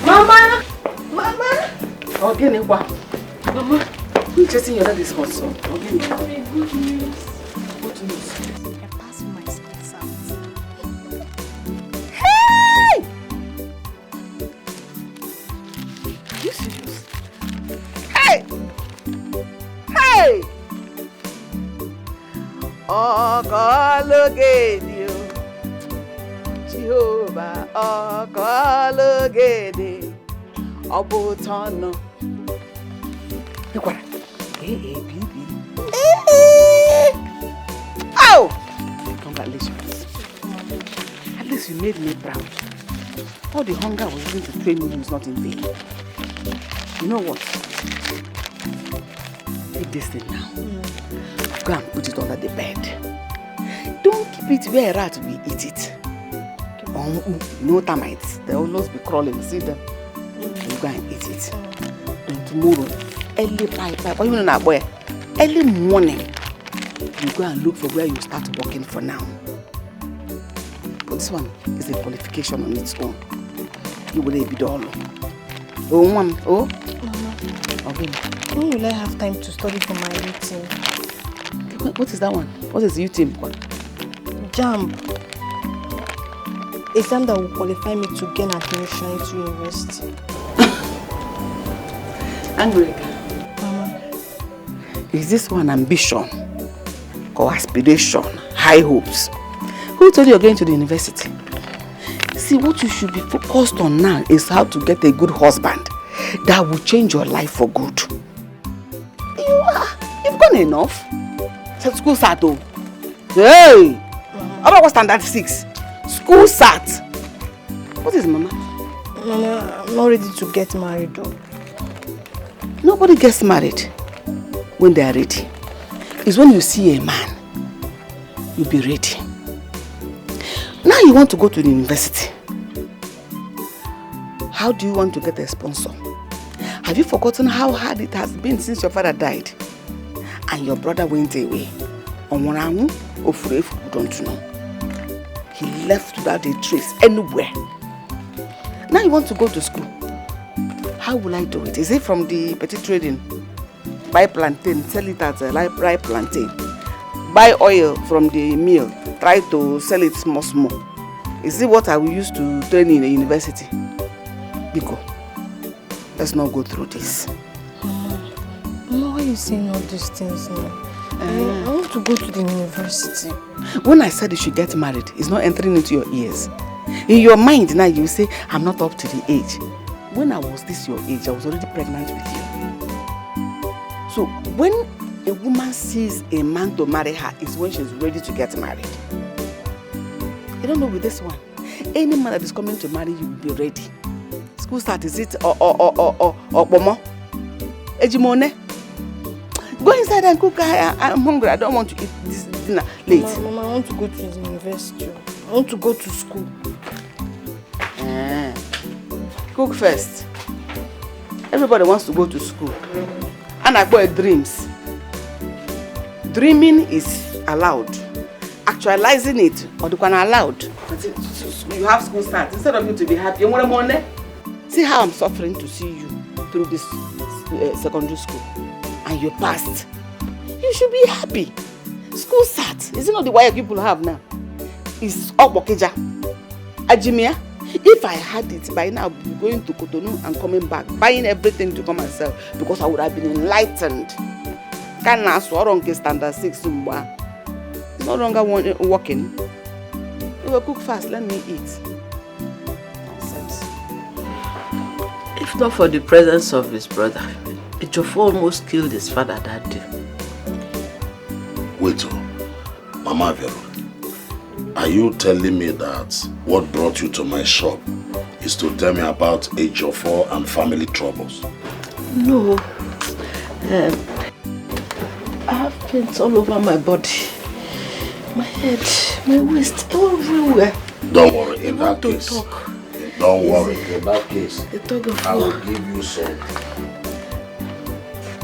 Mama! Mama! Okay, Mama, who is chasing your daddy's horse? Okay. Good news. What news? I passed my skits out. Hey! Are you serious? Hey! Hey! Oh, God, look at you. Jehovah, oh, God, look at you. Obotono. Oh! Congratulations. At least you made me proud. All the hunger I was using to train you is not in vain. You know what? Take this thing now. Go and put it under the bed. Don't keep it where a rat will eat it. No termites. They'll always be crawling. See them? You go and eat it. Then tomorrow, early morning, you go and look for where you start working for now. But this one is a qualification on its own. You will be all. Oh, Mom. Oh? Mama. Okay. When will I have time to study for my UTM? What is that one? What is UTM? JAMB. Exam that will qualify me to gain admission to university. Angry. Mama. Is this one ambition or aspiration, high hopes? Who told you you're going to the university? See, what you should be focused on now is how to get a good husband that will change your life for good. You've gone enough. School start, oh. Hey! How about standard 6? School start. What is Mama? Mama, I'm not ready to get married though. Nobody gets married when they are ready. It's when you see a man, you'll be ready. Now you want to go to the university. How do you want to get a sponsor? Have you forgotten how hard it has been since your father died? And your brother went away. Don't you know? He left without a trace anywhere. Now you want to go to school. How will I do it? Is it from the petty trading? Buy plantain, sell it as a ripe plantain. Buy oil from the mill, try to sell it small. Is it what I will use to train in a university? Biko, let's not go through this. Mama, why are you saying all these things now? I want to go to the university. When I said you should get married, it's not entering into your ears. In your mind now, you say, I'm not up to the age. When I was this your age, I was already pregnant with you. So when a woman sees a man to marry her, is when she's ready to get married. You don't know with this one. Any man that is coming to marry you will be ready. School start, is it or bomo? Ejimone? Go inside and cook. I'm hungry. I don't want to eat this dinner late. Mama, I want to go to the university. I want to go to school. Cook first. Everybody wants to go to school. And I got dreams. Dreaming is allowed. Actualizing it, or you can allowed. You have school start. Instead of you to be happy, you want money? See how I'm suffering to see you through this secondary school. And you passed. You should be happy. School start. Is it not the wire people have now? It's Obokeja. Ajimia. If I had it by now, I'd be going to Cotonou and coming back, buying everything to come and sell, because I would have been enlightened. Can I swear standard 6 no longer working. You will cook fast, let me eat. Nonsense. If not for the presence of his brother, Ejiofor almost killed his father that day. Wait, Mama Vero. Are you telling me that what brought you to my shop is to tell me about Ejiofor and family troubles? No. I have pains all over my body. My head, my waist, everywhere. Don't worry, in that case. Talk. Don't worry, in that case. I will give you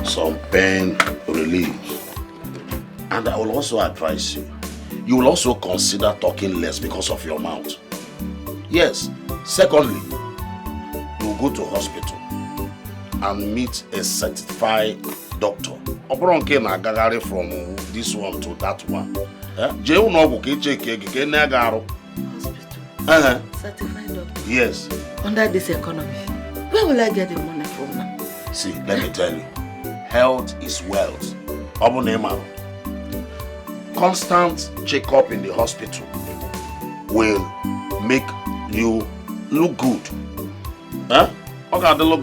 some pain relief. And I will also advise you. you will also consider talking less because of your mouth. Yes. Secondly, you will go to hospital and meet a certified doctor. Obronke na gagari from this one to that one. Je unogu ke check ke na garo. Hospital. Certified doctor. Yes. Under this economy, where will I get the money from now? See, let me tell you, health is wealth. Obunema. Constant checkup in the hospital will make you look good. Okay, the look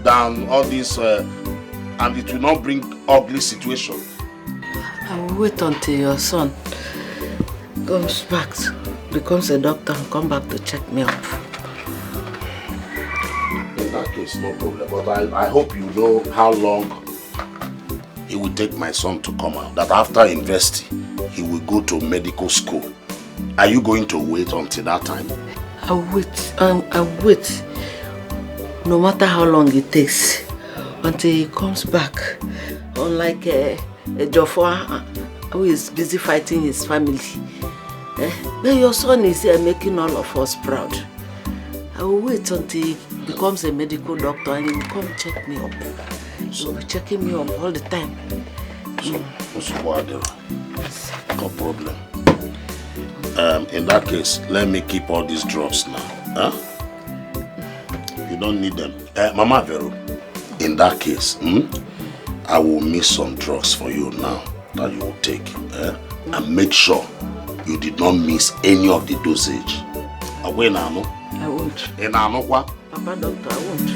than all this, and it will not bring ugly situation. I will wait until your son comes back, becomes a doctor, and come back to check me up. In that case, no problem. But I hope you know how long it will take my son to come out. That after university, he will go to medical school. Are you going to wait until that time? I'll wait. I'll wait. No matter how long it takes, until he comes back. Unlike a Jofwa who is busy fighting his family. But your son is here making all of us proud. I will wait until he becomes a medical doctor and he will come check me up. He will be checking me up all the time. No problem. In that case, let me keep all these drugs now. You don't need them. Mama Vero, in that case, I will miss some drugs for you now that you will take. And make sure you did not miss any of the dosage. I won't. Papa doctor, I won't.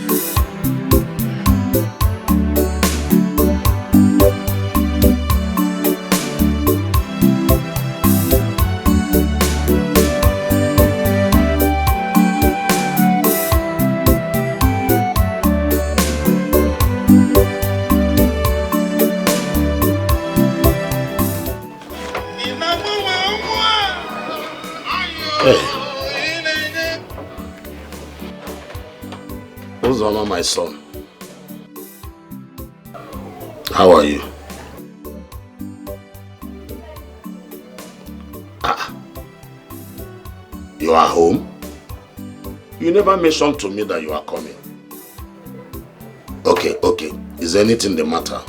Uzoma, my son. How are you? You are home? You never mentioned to me that you are coming. Okay. Is anything the matter?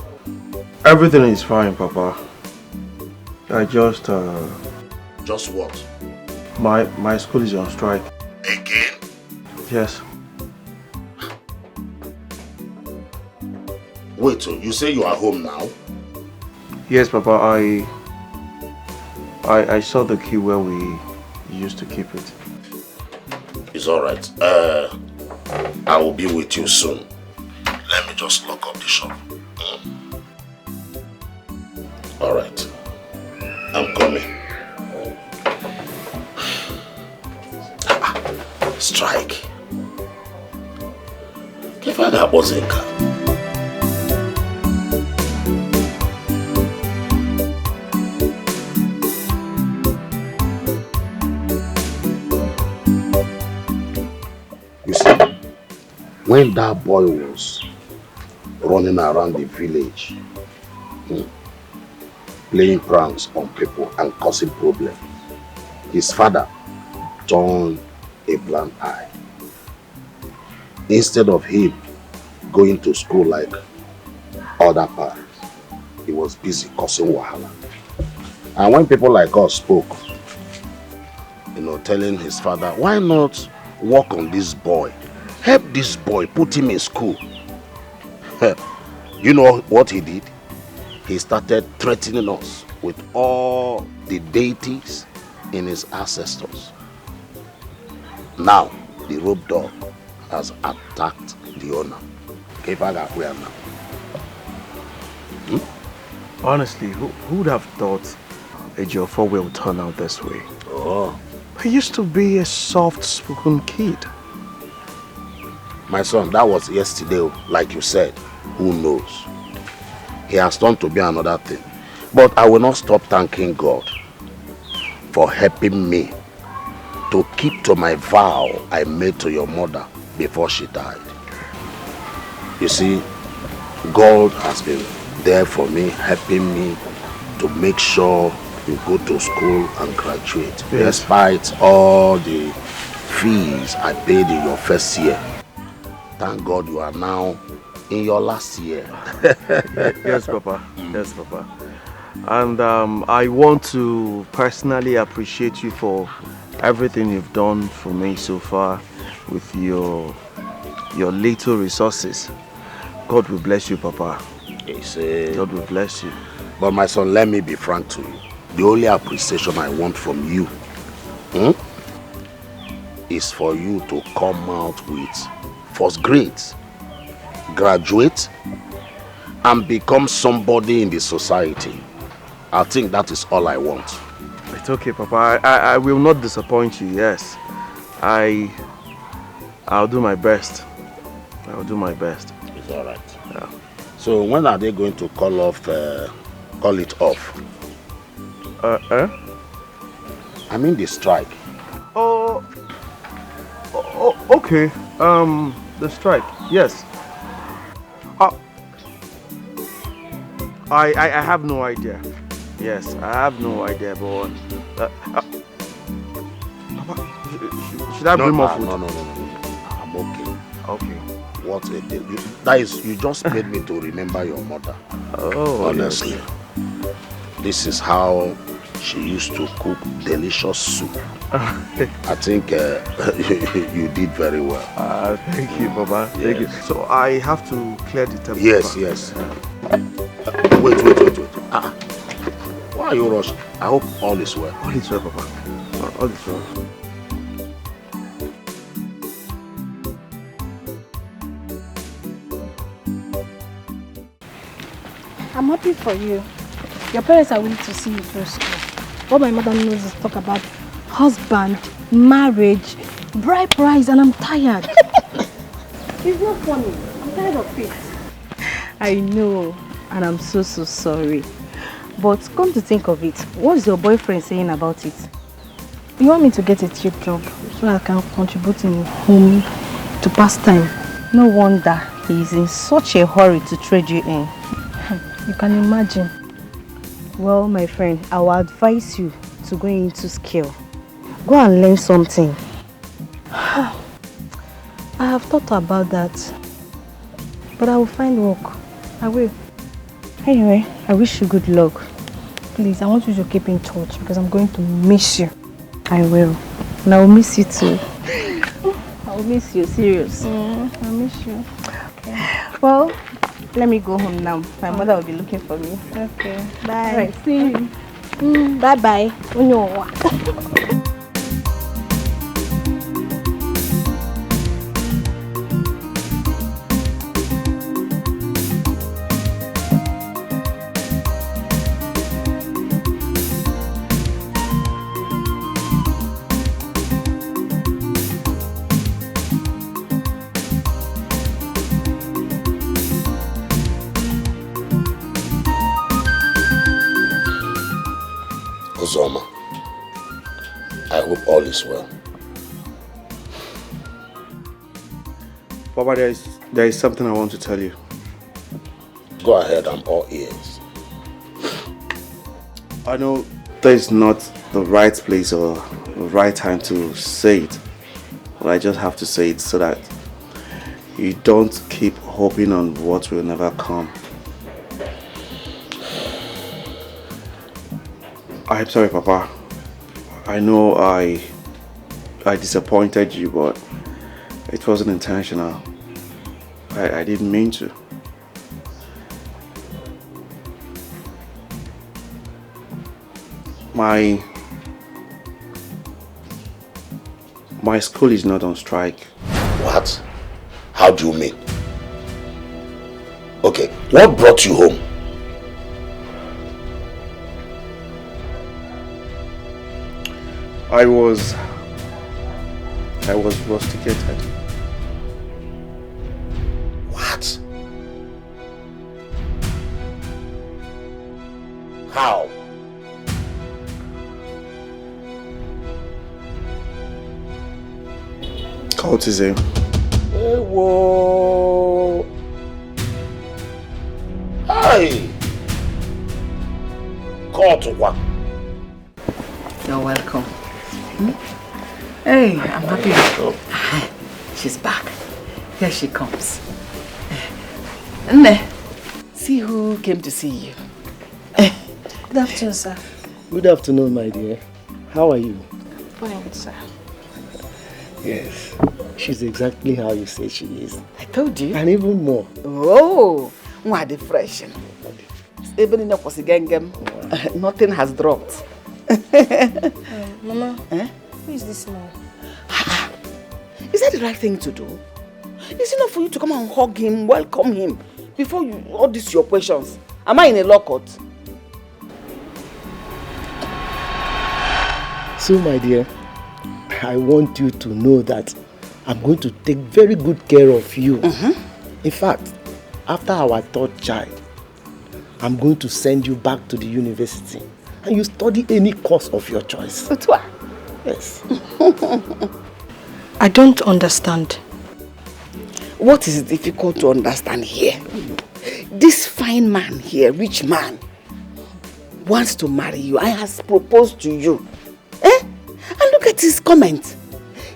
Everything is fine, Papa. I just Just what? My school is on strike. Again? Yes. Wait, so you say you are home now? Yes, Papa. I saw the key where we used to keep it. It's alright. I will be with you soon. Let me just lock up the shop. Alright. I'm coming. Strike. Kefaga Bozenka. You see, when that boy was running around the village, playing pranks on people and causing problems, his father turned a blind eye. Instead of him going to school like other parents, he was busy causing wahala. And when people like us spoke, telling his father, why not work on this boy? Help this boy, put him in school. You know what he did? He started threatening us with all the deities in his ancestors. Now, the rope dog has attacked the owner. Honestly, who would have thought a Joffa will turn out this way? Oh. He used to be a soft-spoken kid. My son, that was yesterday, like you said. Who knows? He has turned to be another thing. But I will not stop thanking God for helping me to keep to my vow I made to your mother before she died. You see, God has been there for me, helping me to make sure you go to school and graduate, despite all the fees I paid in your first year. Thank God you are now in your last year. Yes, Papa. Yes, Papa. And I want to personally appreciate you for everything you've done for me so far with your little resources. God will bless you, Papa. God will bless you. But my son, let me be frank to you. The only appreciation I want from you is for you to come out with first grades, graduate, and become somebody in the society. I think that is all I want. It's okay, Papa. I will not disappoint you, yes. I'll do my best. I'll do my best. It's all right. Yeah. So when are they going to call it off? I mean the strike. Oh, okay. The strike, yes. I have no idea. Yes, I have no idea, but should I bring more food? No. I'm okay. Okay. What a day. That is, you just made me to remember your mother. Oh, honestly. Yes. This is how she used to cook delicious soup. I think you did very well. Thank you, Papa. Yes. Thank you. So I have to clear the table. Yes. Wait. Why are you rushing? I hope all is well. All is well, Papa. All is well. I'm happy for you. Your parents are willing to see you through school. What my mother knows is talk about husband, marriage, bride price, and I'm tired. It's not funny. I'm tired of it. I know, and I'm so sorry. But come to think of it, what's your boyfriend saying about it? You want me to get a cheap job so I can contribute in home to pass time? No wonder he's in such a hurry to trade you in. You can imagine. Well, my friend, I will advise you to go into skill. Go and learn something. I have thought about that, but I will find work. I will. Anyway, I wish you good luck. Please, I want you to keep in touch because I'm going to miss you. I will. And I will miss you too. I will miss you, serious. I'll miss you. Okay. Well, let me go home now. My mother will be looking for me. Okay. Bye. All right, see you. Bye-bye. Uzoma, I hope all is well. Papa, there is something I want to tell you. Go ahead, I'm all ears. I know there is not the right place or the right time to say it, but I just have to say it so that you don't keep hoping on what will never come. I'm sorry, Papa. I know I disappointed you, but it wasn't intentional. I didn't mean to. My school is not on strike. What? How do you mean? Okay, what brought you home? I was rusticated. What? How? Cultism. Hey, whoa. Hey! Call to what? You're welcome. Hey, I'm happy. She's back. Here she comes. Nne, see who came to see you. Good afternoon, sir. Good afternoon, my dear. How are you? Fine, sir. Yes, she's exactly how you say she is. I told you. And even more. Oh, what the fresh. Even in the nothing has dropped. Mama, who is this man? Is that the right thing to do? Is it not for you to come and hug him, welcome him, before you all these your questions? Am I in a lockout? So, my dear, I want you to know that I'm going to take very good care of you. In fact, after our third child, I'm going to send you back to the university and you study any course of your choice. Yes. I don't understand. What is difficult to understand here? This fine man here, rich man, wants to marry you and has proposed to you. And look at his comment.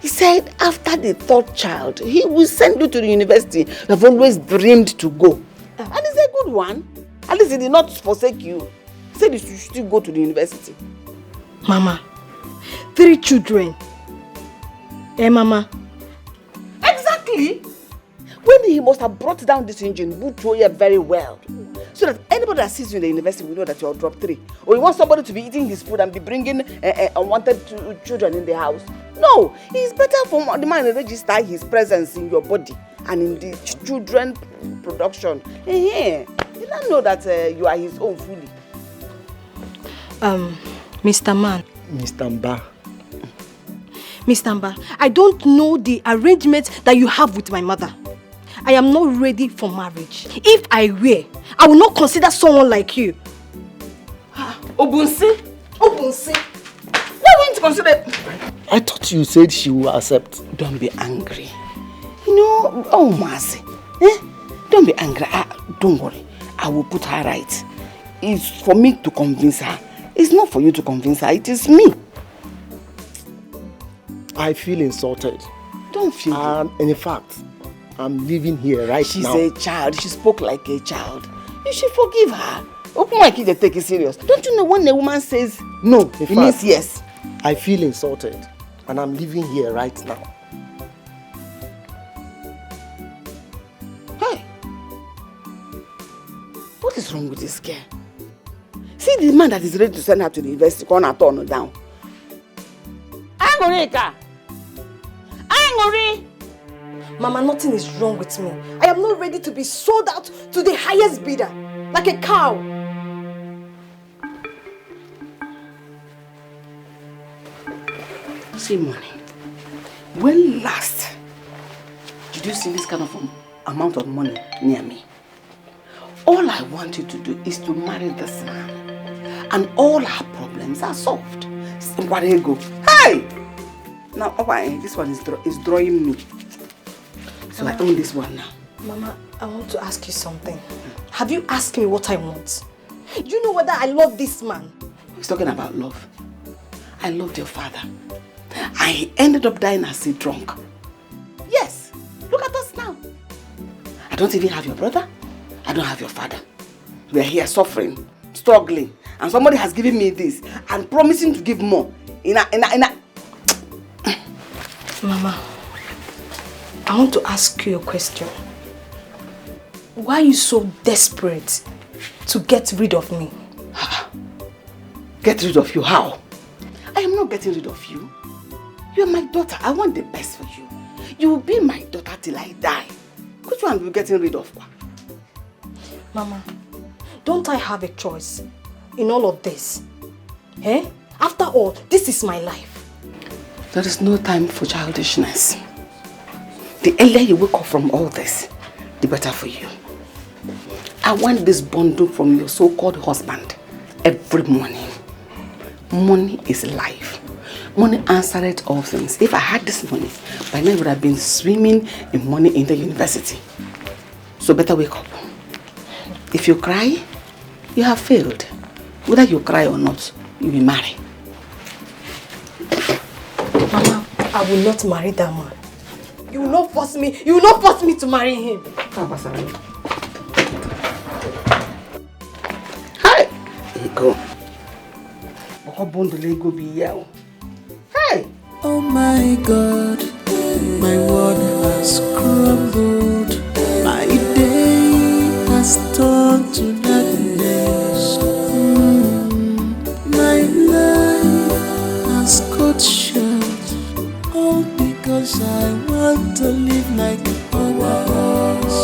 He said after the third child, he will send you to the university you have always dreamed to go. And it's a good one. At least he did not forsake you. He said you should still go to the university. Mama, 3 children. Mama? Exactly. When he must have brought down this engine, Butoya very well. So that anybody that sees you in the university will know that you're drop 3. Or you want somebody to be eating his food and be bringing unwanted children in the house. No, it's better for the man to register his presence in your body and in the children production. He doesn't know that you are his own fully. Mr. Man. Mr. Mba. Mr. Mba, I don't know the arrangement that you have with my mother. I am not ready for marriage. If I were, I will not consider someone like you. Obunsi? Obunsi? Why won't you consider? I thought you said she will accept. Don't be angry. You know, oh Mercy. Don't be angry. Don't worry. I will put her right. It's for me to convince her. It's not for you to convince her. It is me. I feel insulted. Don't feel And in fact, I'm living here right now. She's a child. She spoke like a child. You should forgive her. Open my kid and take it serious. Don't you know when a woman says no, it means yes? I feel insulted. And I'm living here right now. Hey. What is wrong with this girl? See the man that is ready to send her to the university, gonna turn her down. Angorika! Angori! Mama, nothing is wrong with me. I am not ready to be sold out to the highest bidder, like a cow. See, money. When last did you see this kind of amount of money near me? All I want you to do is to marry this man, and all our problems are solved. Where you go? Hey! Now, this one is drawing me. So I own this one now. Mama, I want to ask you something. Have you asked me what I want? Do you know whether I love this man? He's talking about love. I loved your father. I ended up dying as a drunk. Yes, look at us now. I don't even have your brother. I don't have your father. We are here suffering, struggling, and somebody has given me this and promising to give more. Mama, I want to ask you a question. Why are you so desperate to get rid of me? Get rid of you? How? I am not getting rid of you. You are my daughter. I want the best for you. You will be my daughter till I die. Which one are you getting rid of? Mama, don't I have a choice in all of this? Eh? After all, this is my life. There is no time for childishness. The earlier you wake up from all this, the better for you. I want this bundle from your so-called husband every morning. Money is life. Money answers all things. If I had this money, by now I would have been swimming in money in the university. So better wake up. If you cry, you have failed. Whether you cry or not, you will marry. I will not marry that man. You will not force me. You will not force me to marry him. Hi. Here you go. Hey. Oh my God, my world has crumbled. My day has turned to darkness. My life has cut short. All because I want to live like others.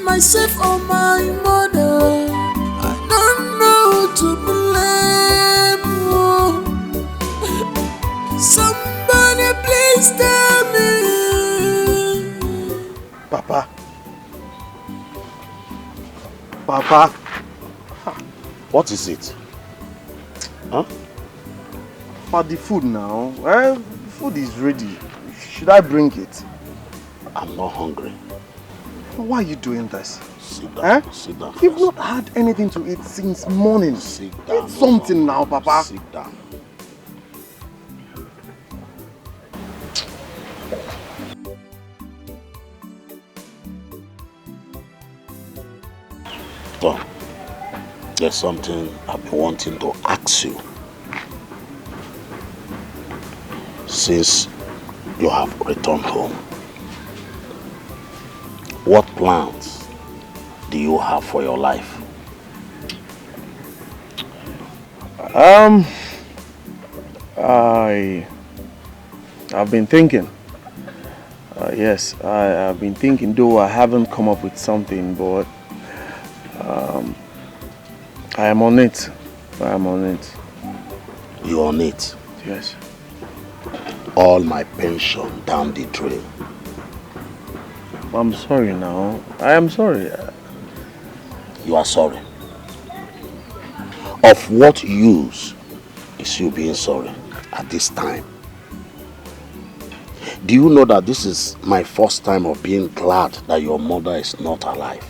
Myself or my mother, I don't know who to blame. Somebody please tell me. Papa. Papa. What is it? Huh? For the food now. Food is ready. Should I bring it? I'm not hungry. Why are you doing this? Sit down. Sit down. You've not had anything to eat since morning. Sit down. Eat something now, Papa. Sit down. Tom, there's something I've been wanting to ask you. Since you have returned home, what plans do you have for your life? I've been thinking. Yes, I've been thinking, though I haven't come up with something, but I am on it. I am on it. You're on it? Yes. All my pension down the drain. I'm sorry now. I am sorry. You are sorry. Of what use is you being sorry at this time? Do you know that this is my first time of being glad that your mother is not alive?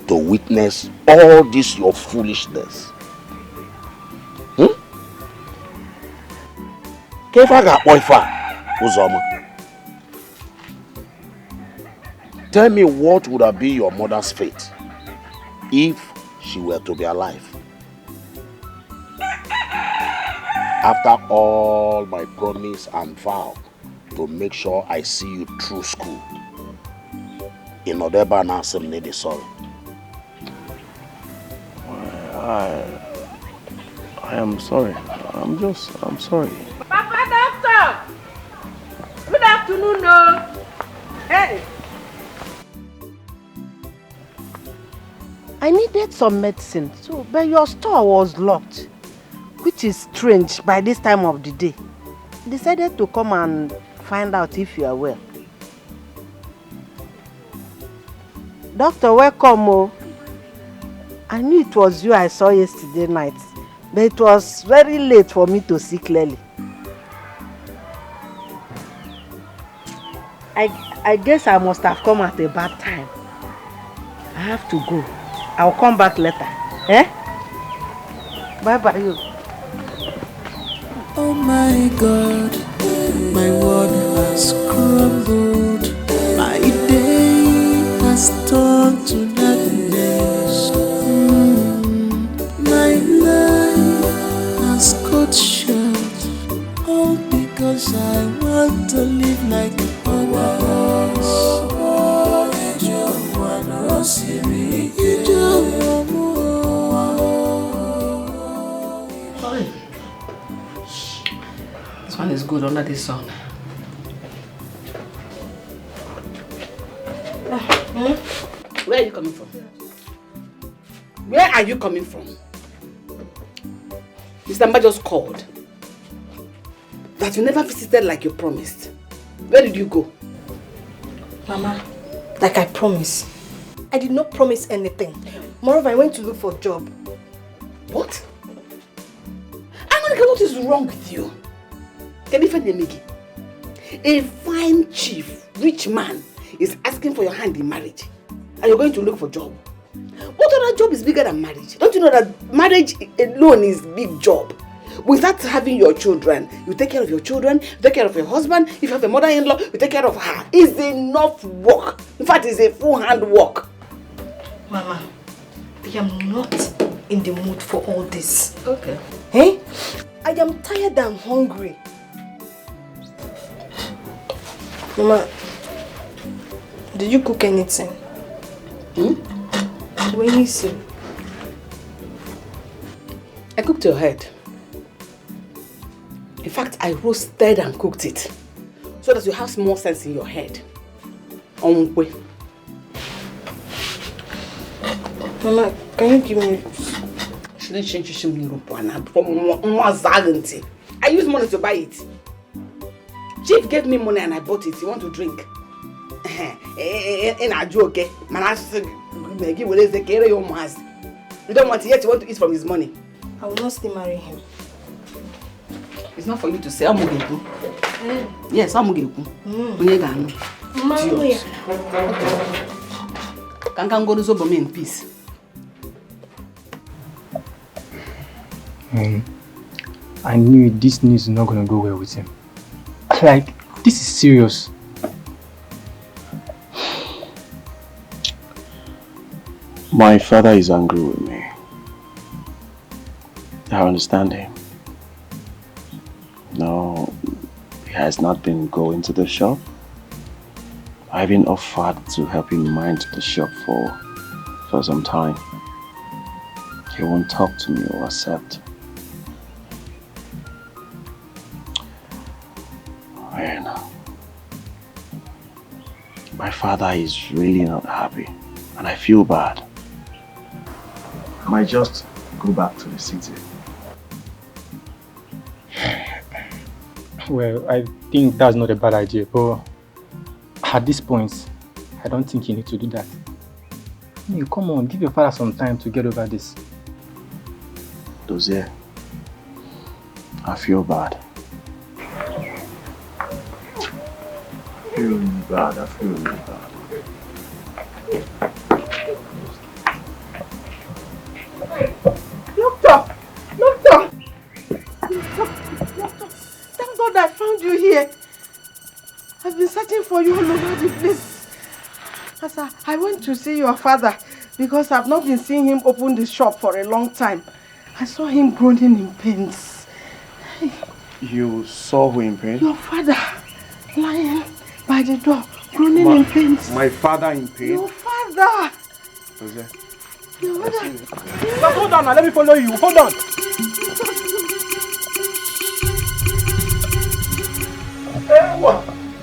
To witness all this your foolishness. Tell me, what would have been your mother's fate if she were to be alive? After all my promise and vow to make sure I see you through school, in Odeba now some need sorry. I am sorry. I'm sorry. Papa Doctor! Good afternoon, no. Hey! I needed some medicine, but your store was locked, which is strange by this time of the day. I decided to come and find out if you are well. Doctor, welcome. Oh. I knew it was you I saw yesterday night, but it was very late for me to see clearly. I guess I must have come at a bad time. I have to go. I'll come back later. Eh? Bye-bye. You. Oh my God, my world has crumbled. My day has turned to darkness. want to live like others. This one is good under the sun. Where are you coming from? Where are you coming from? Mr. Mba just called. That you never visited like you promised. Where did you go? Mama, like I promised. I did not promise anything. Moreover, I went to look for a job. What? Amonika, what is wrong with you? A fine chief, rich man is asking for your hand in marriage. And you're going to look for a job. What other job is bigger than marriage? Don't you know that marriage alone is a big job? Without having your children, you take care of your children, you take care of your husband. If you have a mother-in-law, you take care of her. It's enough work. In fact, it's a full-hand work. Mama, I am not in the mood for all this. Okay. Hey? I am tired and hungry. Mama, did you cook anything? When you see? I cooked your head. In fact, I roasted and cooked it so that you have more sense in your head. Mama, can you give me? I use money to buy it. Chief gave me money and I bought it. You want to drink? In a joke, you don't want it yet, you want to eat from his money. I will not still marry him. It's not for you to say, I'm going to. Yes, I'm going to. Can go to Zobome in peace. I knew this news is not going to go well with him. Like, this is serious. My father is angry with me. I understand him. No, he has not been going to the shop. I've been offered to help him mind the shop for some time. He won't talk to me or accept. And my father is really not happy, and I feel bad. I might just go back to the city. Well, I think that's not a bad idea, but at this point, I don't think you need to do that. You come on, give your father some time to get over this. Dozier, I feel bad. I feel really bad. Doctor! Thank God I found you here. I've been searching for you all over the place. As I went to see your father because I've not been seeing him open the shop for a long time. I saw him groaning in pains. You saw who in pain? Your father lying by the door, groaning in pains. My father in pain? Your father! Dozier. Your father. Just hold on now, let me follow you. Hold on.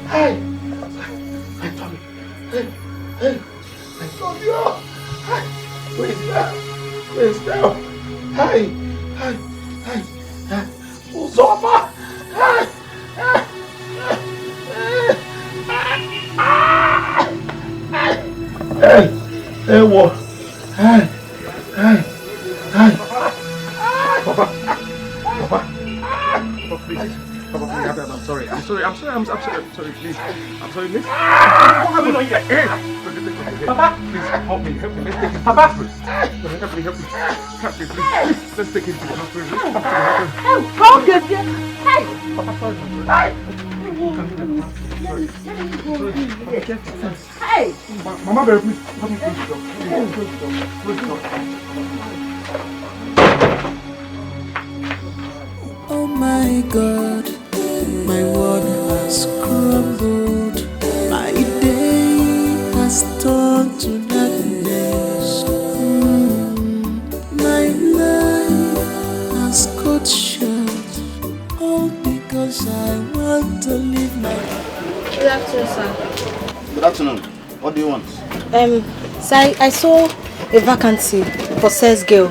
Hey! My tummy. Hey! My tummy. Hey! Where's that? Hey! Uzoma! Hey! Hey, what? Hey! Papa, please. Papa, please, I'm sorry, please. I'm sorry, please. What happened here? Hey! Papa, please, help me. Let's take him to the hospital. Help me. Please. Let's take him to the hospital. Hey! Papa, sorry. Hey! Mama, please. Help me, please. Oh my God, my world has discourse, all because I want to live like. Good afternoon, sir. Good afternoon. What do you want? Sir, I saw a vacancy for sales girl.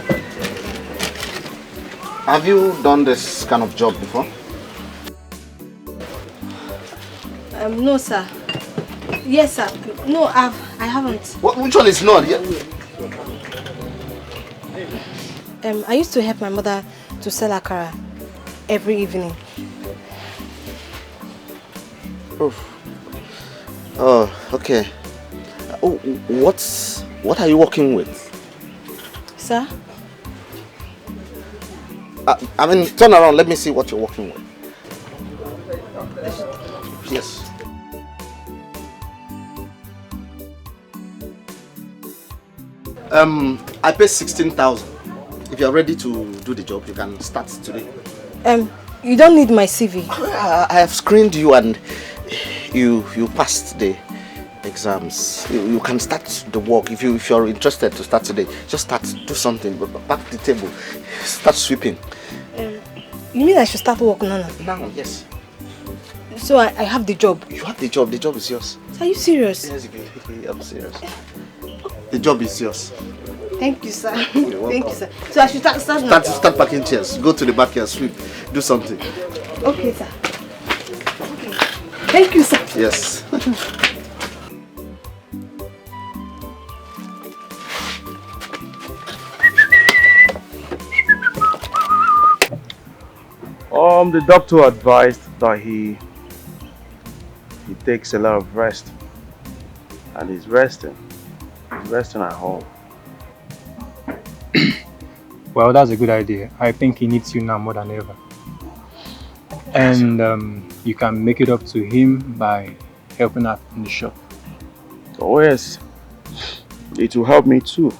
Have you done this kind of job before? No, sir. Yes, sir. No, I haven't. Which one is not? Yeah. I used to help my mother to sell akara every evening. Oh, okay. Oh, what are you working with? Sir? I mean, turn around. Let me see what you're working with. Yes. I pay 16,000. If you're ready to do the job, you can start today. You don't need my CV. I have screened you and you passed the exams. You can start the work if you're interested to start today. Just start, do something. Back the table. Start sweeping. You mean I should start work now? Now, yes. So I have the job. You have the job. The job is yours. Are you serious? Yes, I'm serious. The job is yours. Thank you, sir. You're welcome. Thank you, sir. So I should start now? Start packing chairs. Go to the backyard, sweep. Do something. Okay, sir. Okay. Thank you, sir. Yes. The doctor advised that he takes a lot of rest, and he's resting. He's resting at home. Well, that's a good idea. I think he needs you now more than ever. And you can make it up to him by helping out in the shop. Oh yes, it will help me too.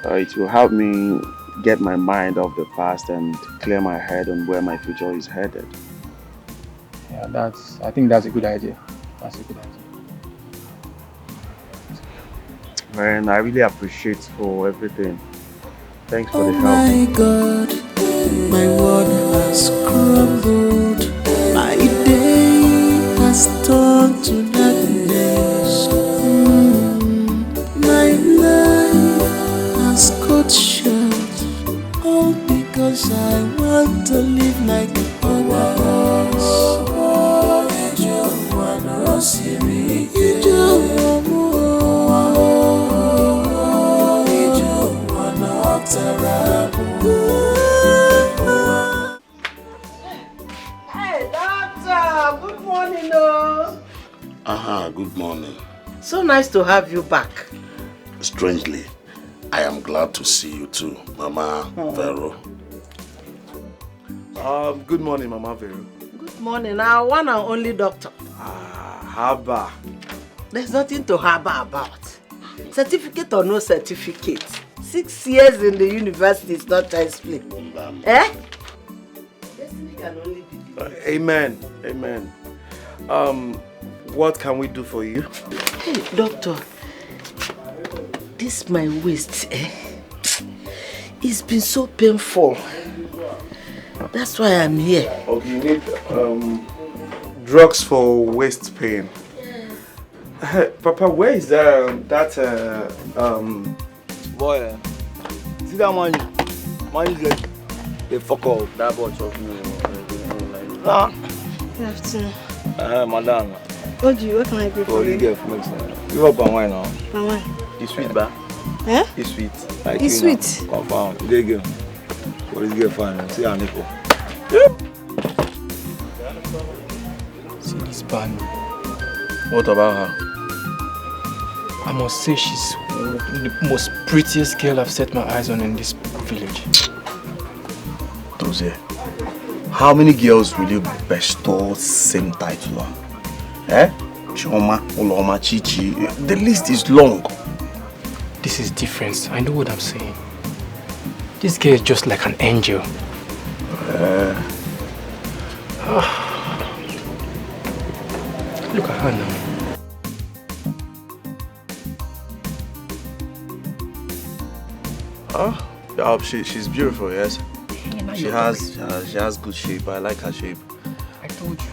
It will help me get my mind off the past and clear my head on where my future is headed. Yeah, I think that's a good idea. That's a good idea. Man, I really appreciate for everything. Thanks for the help. Oh my God, my world has crumbled. My day has turned to nothingness. My life has cut short, all because I want to live like others. Hey, doctor, good morning. Good morning. So nice to have you back. Strangely, I am glad to see you too, Mama Vero. Good morning, Mama Vero. Good morning, our one and only doctor. Haba. There's nothing to harbor about. Certificate or no certificate, 6 years in the university is not child's play. Eh? Destiny can only be Amen. Amen. What can we do for you? Hey, doctor. This my waist, it's been so painful. That's why I'm here. Okay, you need drugs for waist pain. Papa, where is that boy? See that man? Man is like the fuck up. That boy talking me. Good afternoon. Madam. What can I do for you? Give up on wine now. On wine? It's sweet, ba? Eh? It's sweet. Like it's sweet. Confirm. They give. What is good fine? See how Nico. See this band. What about her? I must say she's the most prettiest girl I've set my eyes on in this village. Toze, how many girls will you bestow same title on? Eh? Choma, Oloma, Chichi. The list is long. This is different. I know what I'm saying. This girl is just like an angel. Look at her now. She's beautiful, yes? Yeah, She has good shape. I like her shape. I told you.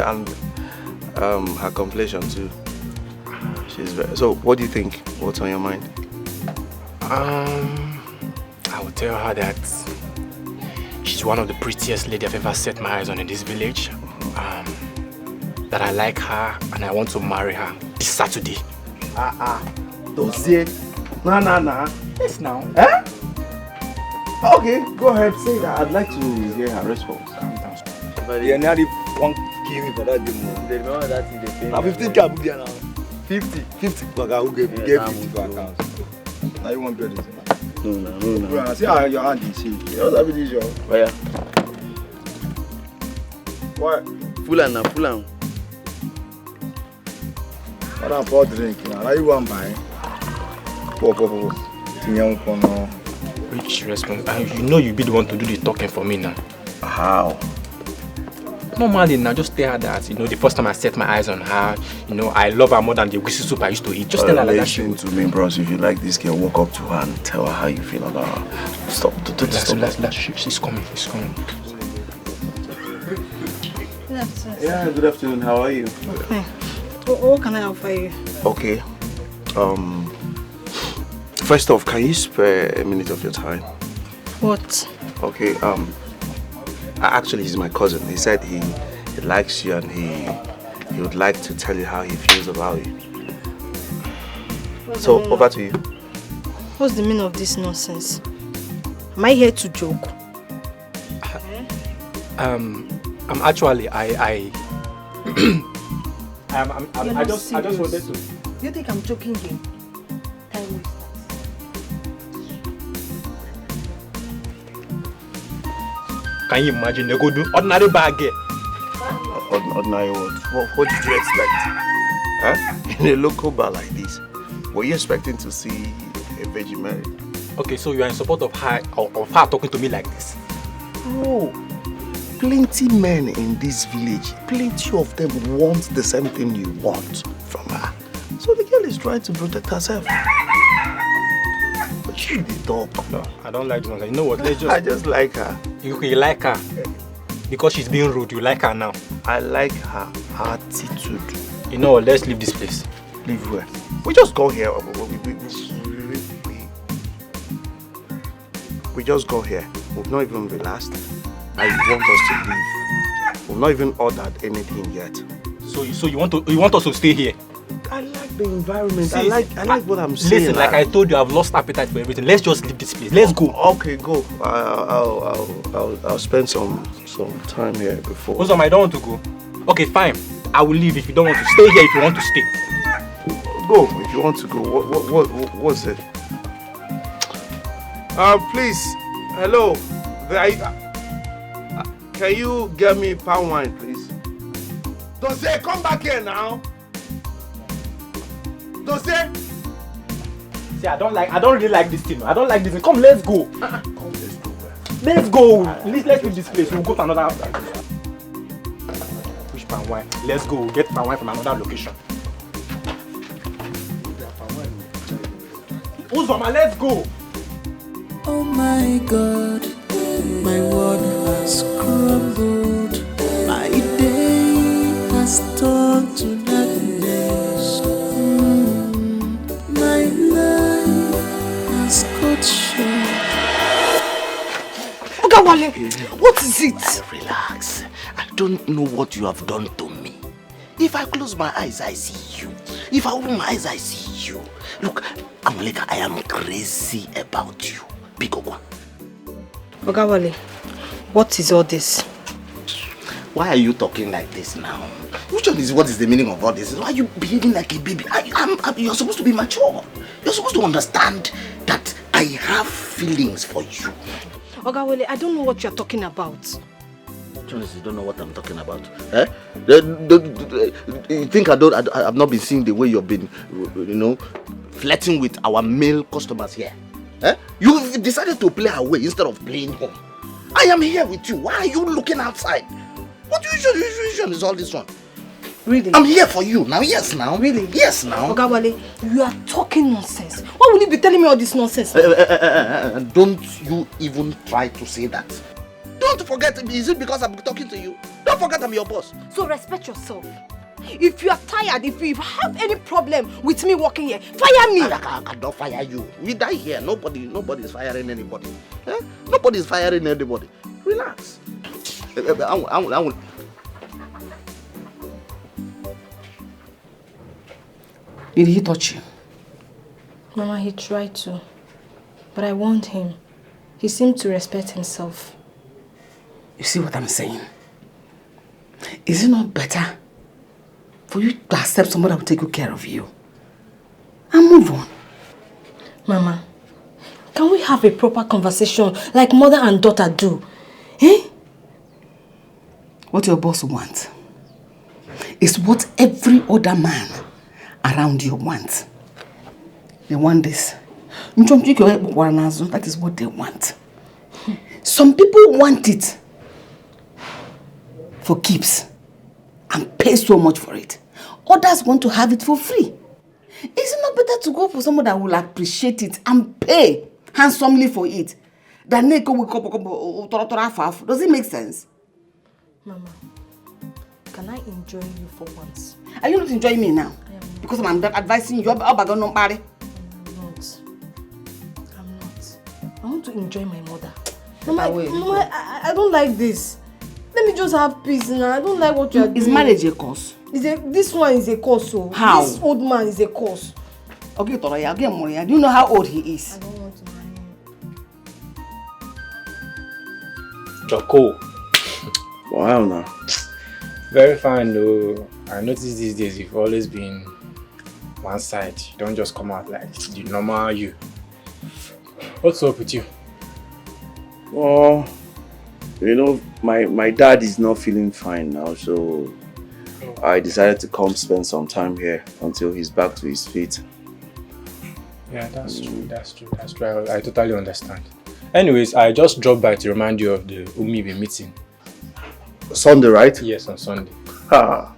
And her complexion too. She's very... So, what do you think? What's on your mind? I will tell her that she's one of the prettiest ladies I've ever set my eyes on in this village. That I like her and I want to marry her this Saturday. Don't say. Nah. Yes, now. Eh? Okay, go ahead, say that. I'd like to hear her response. But you're not one give me for that demo. They remember that in the pay. Now 15K be now. 50. But I will give 50 to account. Now you want better. No. Bro, see how your hand is shaking. What's up with this job? Where? What? Full on. What about drink now? How you want buy? Pop. Which response? You know you be the one to do the talking for me now. How? Normally now, just tell her that, the first time I set my eyes on her, I love her more than the whistle soup I used to eat. Just tell her like that. Listen to me, bros. If you like this girl, walk up to her and tell her how you feel about her. Stop. She's coming. Yeah, good afternoon. How are you? Okay. What can I offer you? Okay. First off, can you spare a minute of your time? What? Okay, actually he's my cousin. He said he likes you and he would like to tell you how he feels about you. So, over to you. What's the meaning of this nonsense? Am I here to joke? I'm actually, I just wanted to. Do you think I'm joking here? Time waste. Can you imagine they go do ordinary bag here? Ordinary what did you expect? Huh? In a local bar like this, were you expecting to see a Virgin Mary? Okay, so you are in support of her talking to me like this? No. Plenty men in this village, plenty of them want the same thing you want from her. So the girl is trying to protect herself. But she the dog. No, I don't like this. You know what? I just like her. You like her? Because she's being rude, you like her now? I like her attitude. You know what? Let's leave this place. Leave where? We just go here. We just go here. We've not even relaxed. I want us to leave. We've not even ordered anything yet. So you want us to stay here? I like the environment. See, I like what I'm seeing. Listen, like I told you, I've lost appetite for everything. Let's just leave this place. Let's go. Okay, go. I'll spend some time here before. Ozom, I don't want to go. Okay, fine. I will leave if you don't want to stay here. If you want to stay, go. If you want to go. What's it? Please. Hello. Can you get me palm wine, please? Don't say, come back here now. Don't say. See, I don't really like this thing. I don't like this thing. Come, let's go. Come, let's go. Let's go. Let's leave this place. We'll go to another. Which palm wine? Let's go. Get palm wine from another location. Uzoma, let's go. Oh my God, my world has crumbled. My day has turned to darkness. My life has cut short. Ogawale, what is it? Relax. I don't know what you have done to me. If I close my eyes, I see you. If I open my eyes, I see you. Look, Amuleka, I am crazy about you. Big one. Ogawale, what is all this? Why are you talking like this now? What is the meaning of all this? Why are you behaving like a baby? You're supposed to be mature. You're supposed to understand that I have feelings for you. Ogawale, I don't know what you're talking about. You don't know what I'm talking about. Eh? You think I've not been seeing the way you've been, flirting with our male customers here? Eh? You've decided to play away instead of playing home. I am here with you. Why are you looking outside? What usual is all this one? Really? I'm here for you now. Yes, now. Really? Yes, now. Ogawale, you are talking nonsense. Why would you be telling me all this nonsense? Don't you even try to say that. Don't forget, is it because I'm talking to you? Don't forget I'm your boss. So respect yourself. If you are tired, if you have any problem with me working here, fire me. I cannot fire you. We die here. Nobody is firing anybody. Eh? Nobody is firing anybody. Relax. I will. Did he touch you? Mama, he tried to. But I warned him. He seemed to respect himself. You see what I'm saying? Is it not better for you to accept somebody that will take good care of you and move on? Mama, can we have a proper conversation like mother and daughter do? Eh? What your boss wants is what every other man around you wants. They want this. That is what they want. Some people want it for keeps and pay so much for it. Others want to have it for free. Is it not better to go for someone that will appreciate it and pay handsomely for it than they go? Does it make sense? Mama, can I enjoy you for once? Are you not enjoying me now? Because I'm advising you. I'm not. I want to enjoy my mother. Mama, I don't like this. Let me just have peace now. I don't like what you are doing. Is marriage a cause? This one is a cause. So how? This old man is a cause. Okay, Toraya, I'll get more. Do you know how old he is? I don't want to marry him. Choco. Wow, now. Very fine though. I noticed these days you've always been one side. You don't just come out like the normal you. What's up with you? Well, you know, my dad is not feeling fine now, so I decided to come spend some time here until he's back to his feet. Yeah, that's true. I totally understand. Anyways, I just dropped by to remind you of the Umibe meeting. Sunday, right? Yes, on Sunday. Ah.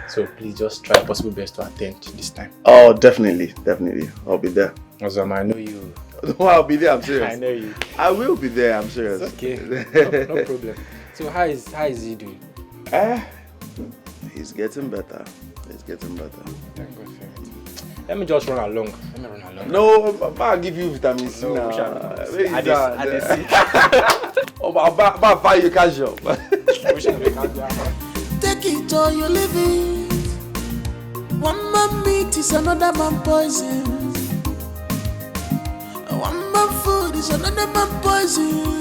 So please just try possible best to attend this time. Oh, definitely. I'll be there. Awesome, I know you. No, I'll be there, I'm serious. I know you. I will be there, I'm serious. It's okay. No problem. So how is he doing? He's getting better. Thank God for it. Let me just run along. No, I'll give you vitamin C now. I'll buy you casual. Take it or you leave it. One man meat is another man poison. One man food is another man poison.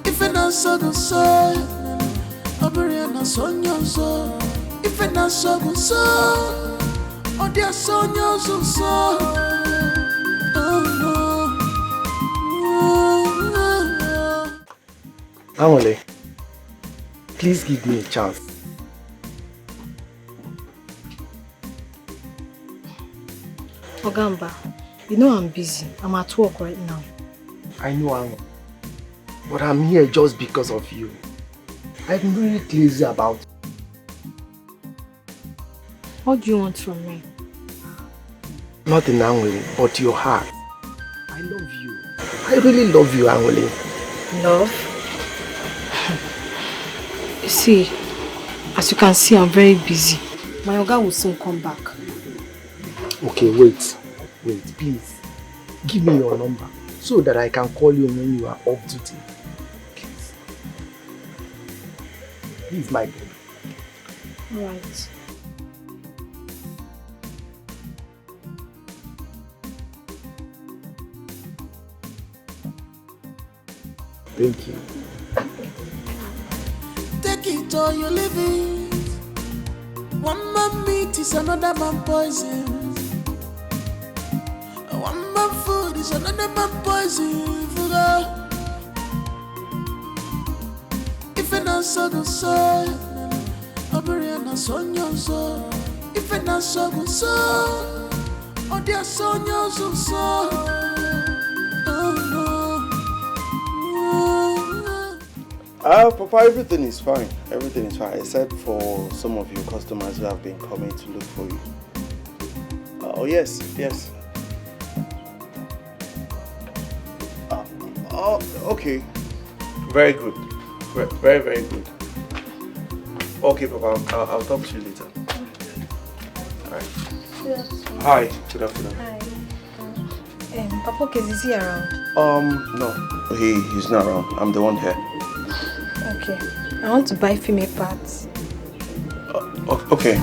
If I not so good, so I'll be in a son, so if I not so good, so oh dear son, so Amole, please give me a chance. Ogamba, you know I'm busy. I'm at work right now. I know, Amo, but I'm here just because of you. I'm really crazy about it. What do you want from me? Nothing, Angole, but your heart. I love you. I really love you, Angole. Love? You see, as you can see, I'm very busy. My Oga will soon come back. Okay, wait, please. Give me your number so that I can call you when you are off duty. Please. Please, my baby. Alright. Thank you. Take it or you leave it. One man meat is another man poison. One man food is another man poison. If I not so good, so I'll be in a son, so if I not so good, so oh dear son, so Papa, everything is fine. Everything is fine, except for some of your customers who have been coming to look for you. Oh, yes. Oh, okay. Very good. Very, very good. Okay, Papa, I'll talk to you later. Alright. Hi, good afternoon. Hi. Papa Kez, is he around? No. He's not around. I'm the one here. Okay. I want to buy female parts. Okay.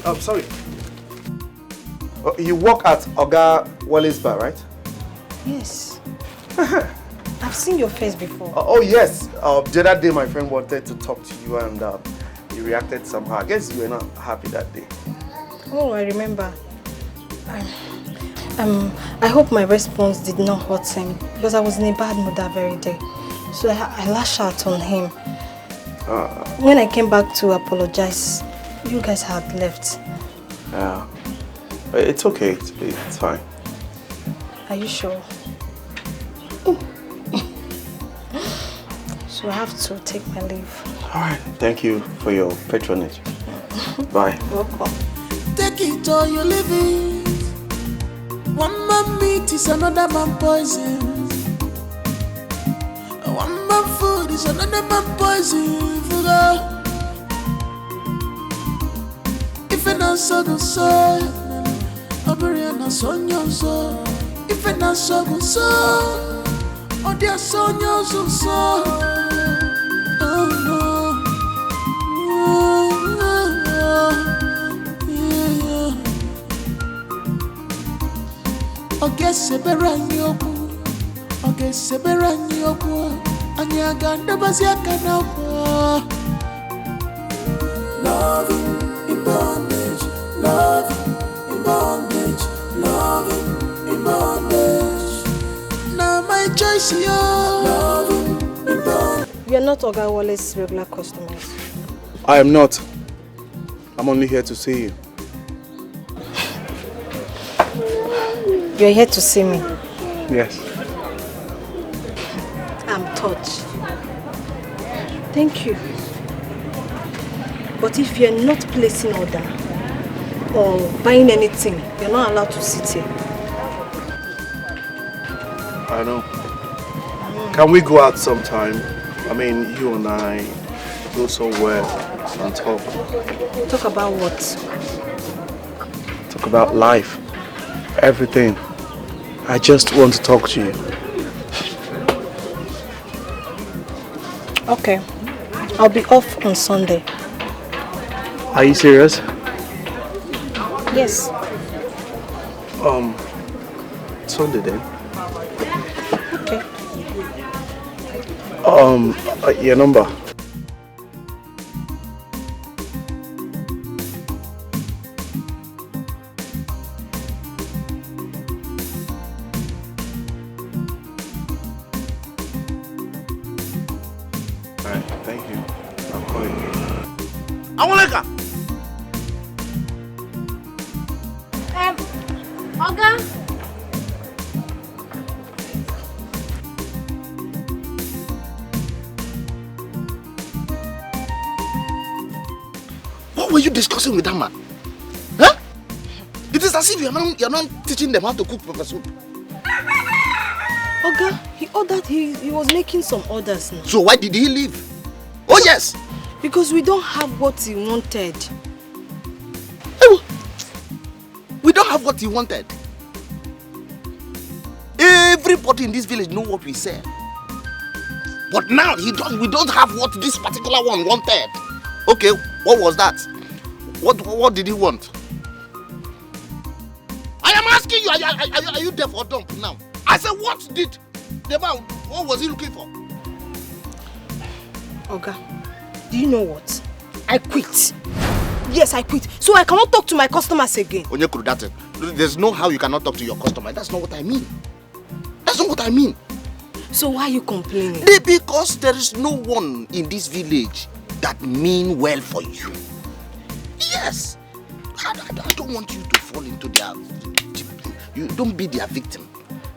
I'm sorry. You work at Oga Wally's bar, right? Yes. I've seen your face before. Oh yes. The other day my friend wanted to talk to you and you reacted somehow. I guess you were not happy that day. Oh, I remember. I hope my response did not hurt him because I was in a bad mood that very day. So I lashed out on him. When I came back to apologize, you guys had left. Yeah. It's okay. It's fine. Are you sure? So I have to take my leave. Alright. Thank you for your patronage. Bye. Welcome. Take it or you leave it. One man meat is another man poison. One man food is another man poison. If I not so good so, Abiriana sonyo so. If I not so good so, oh dear sonyo so. Oh no. Oge seberanyi oku, oge seberanyi oku, anyaganda baziaka na oku. Loving in bondage, loving in bondage, loving in bondage. Now my choice, yo. Loving in bondage. You're not Oga Wally's regular customers. I am not. I'm only here to see you. You're here to see me? Yes. I'm touched. Thank you. But if you're not placing order or buying anything, you're not allowed to sit here. I know. Can we go out sometime? I mean, you and I go somewhere and talk. Talk about what? Talk about life. Everything. I just want to talk to you. Okay. I'll be off on Sunday. Are you serious? Yes. Sunday then. Okay. Your number. Oga. What were you discussing with that man? Huh? It is as if you're not teaching them how to cook pepper soup. Oga, he ordered, he was making some orders now. So why did he leave? Oh yes! Because we don't have what he wanted. We don't have what he wanted. Everybody in this village know what we said. But now we don't have what this particular one wanted. Okay, what was that? What did he want? I am asking you, are you deaf or dumb now? I said, what did the man, what was he looking for? Oga, do you know what? I quit. Yes, I quit. So I cannot talk to my customers again. Onyekuru, that's it. There's no how you cannot talk to your customer. That's not what I mean. That's not what I mean. So why are you complaining? Because there is no one in this village that mean well for you. Yes. I don't want you to fall into their... You don't be their victim.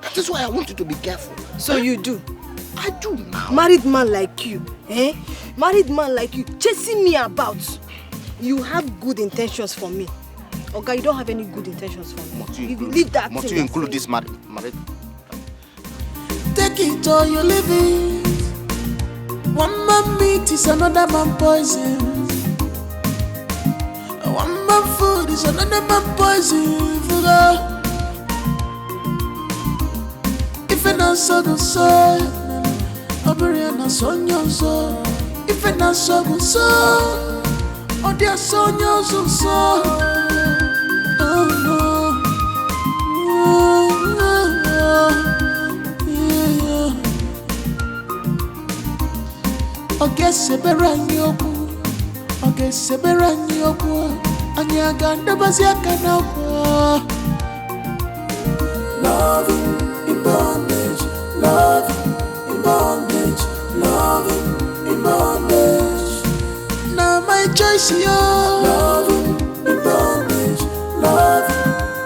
That is why I want you to be careful. So you do? I do now. Married man like you, eh? Married man like you, chasing me about. You have good intentions for me. Okay, you don't have any good intentions for me. You leave that Must thing. you include this married? Take it or you leave it. One man meat is another man poison. One man food is another man poison. If I not so good so, Obio na sonyo so. If I not so good so, oh dear sonyo so. Oh no. Oge seberanyi oku, oge seberanyi oku, anyaga ndabazi akana oku. Love in bondage, love in bondage, love in bondage. Now my choice, yo. Love in bondage, love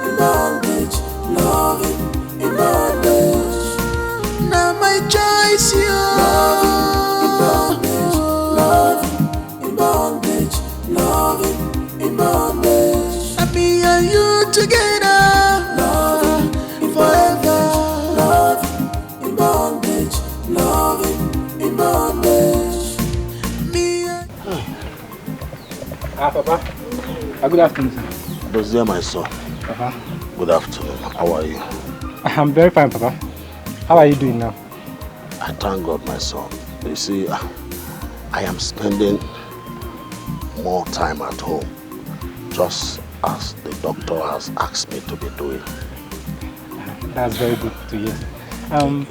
in bondage, love in bondage. Now my choice, yo. Love in bondage, love in bondage. I me and you together, love forever. Love in bondage, love in bondage. Me and... Papa. Good afternoon, sir. Dozie, my son. Papa. Good afternoon. How are you? I'm very fine, Papa. How are you doing now? I thank God, my son. You see, I am spending more time at home, just as the doctor has asked me to be doing. That's very good to hear.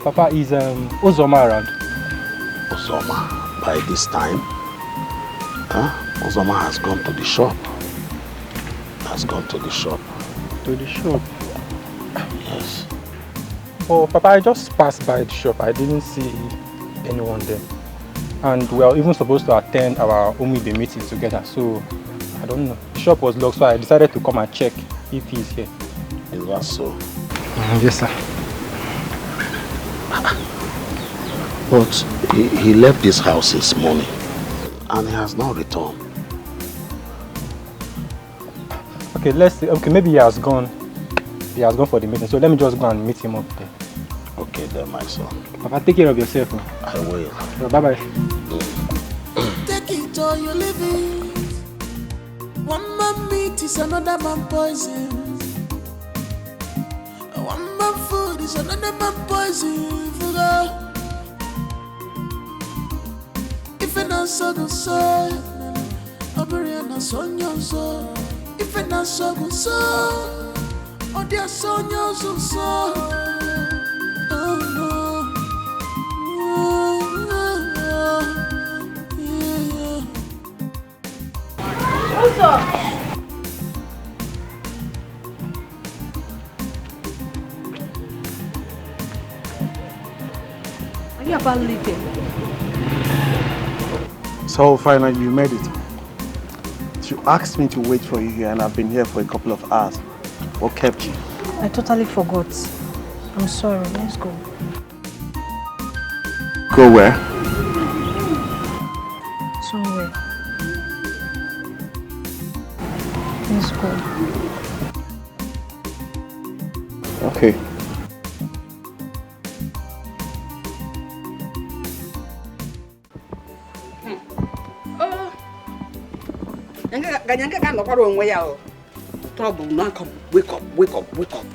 Papa, is Uzoma around? Uzoma, by this time, Uzoma has gone to the shop. Has gone to the shop. To the shop? Yes. Oh, Papa, I just passed by the shop. I didn't see anyone there. And we are even supposed to attend our Umibe meeting together, so I don't know. The shop was locked, so I decided to come and check if he's here. Is that so? Yes, sir. But he left this house this morning and he has not returned. Okay, let's see. Okay, maybe he has gone. He has gone for the meeting, so let me just go and meet him up there. Okay then, my son. Papa, take care of yourself. I will. Bye-bye. Take it or you leave it. One man meat is another man poison. One man food is another man poison. If I not so good so, Obio na sonyo so. If I not so good so, oh dear sonyo so. Oh no. What's up? Are you about leaving? So finally you made it. You asked me to wait for you here and I've been here for a couple of hours. What kept you? I totally forgot. I'm sorry. Let's go. Go where? Somewhere. Let's go. Okay. Ganyanga can't look one way. Trouble, not come. Wake up, wake up, wake up.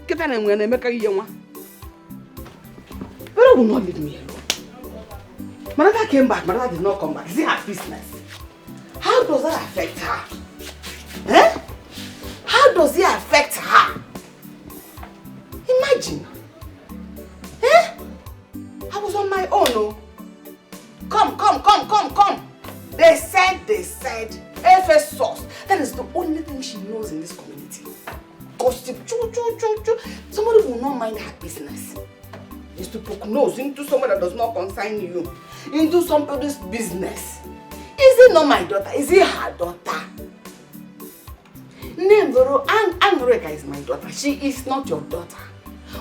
Get on when they make a young one. But I will not leave me alone. Mother came back, Mother did not come back. Is it her business? How does that affect her? Eh? How does it affect her? Imagine. Eh? I was on my own, oh. Come. They said. community. Gossip, somebody will not mind her business. Is to poke nose into someone that does not concern you, into somebody's business. Is it not my daughter? Is it her daughter? Nemboro, Anreka is my daughter. She is not your daughter.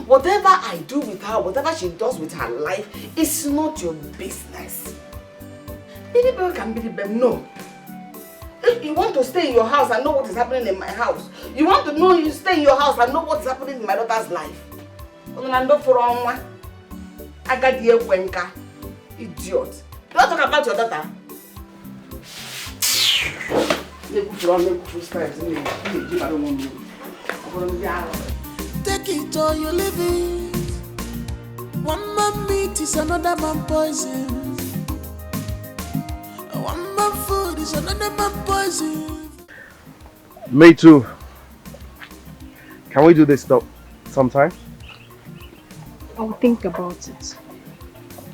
Whatever I do with her, whatever she does with her life, is not your business. Anybody can be the no. If you want to stay in your house and know what is happening in my house, you want to know you stay in your house and know what is happening in my daughter's life. Agadi Wenka, idiot. Don't talk about your daughter. Take it or you leave it. One man meat is another man poison. One man food is another man poison. Me too. Can we do this stuff sometime? I'll think about it.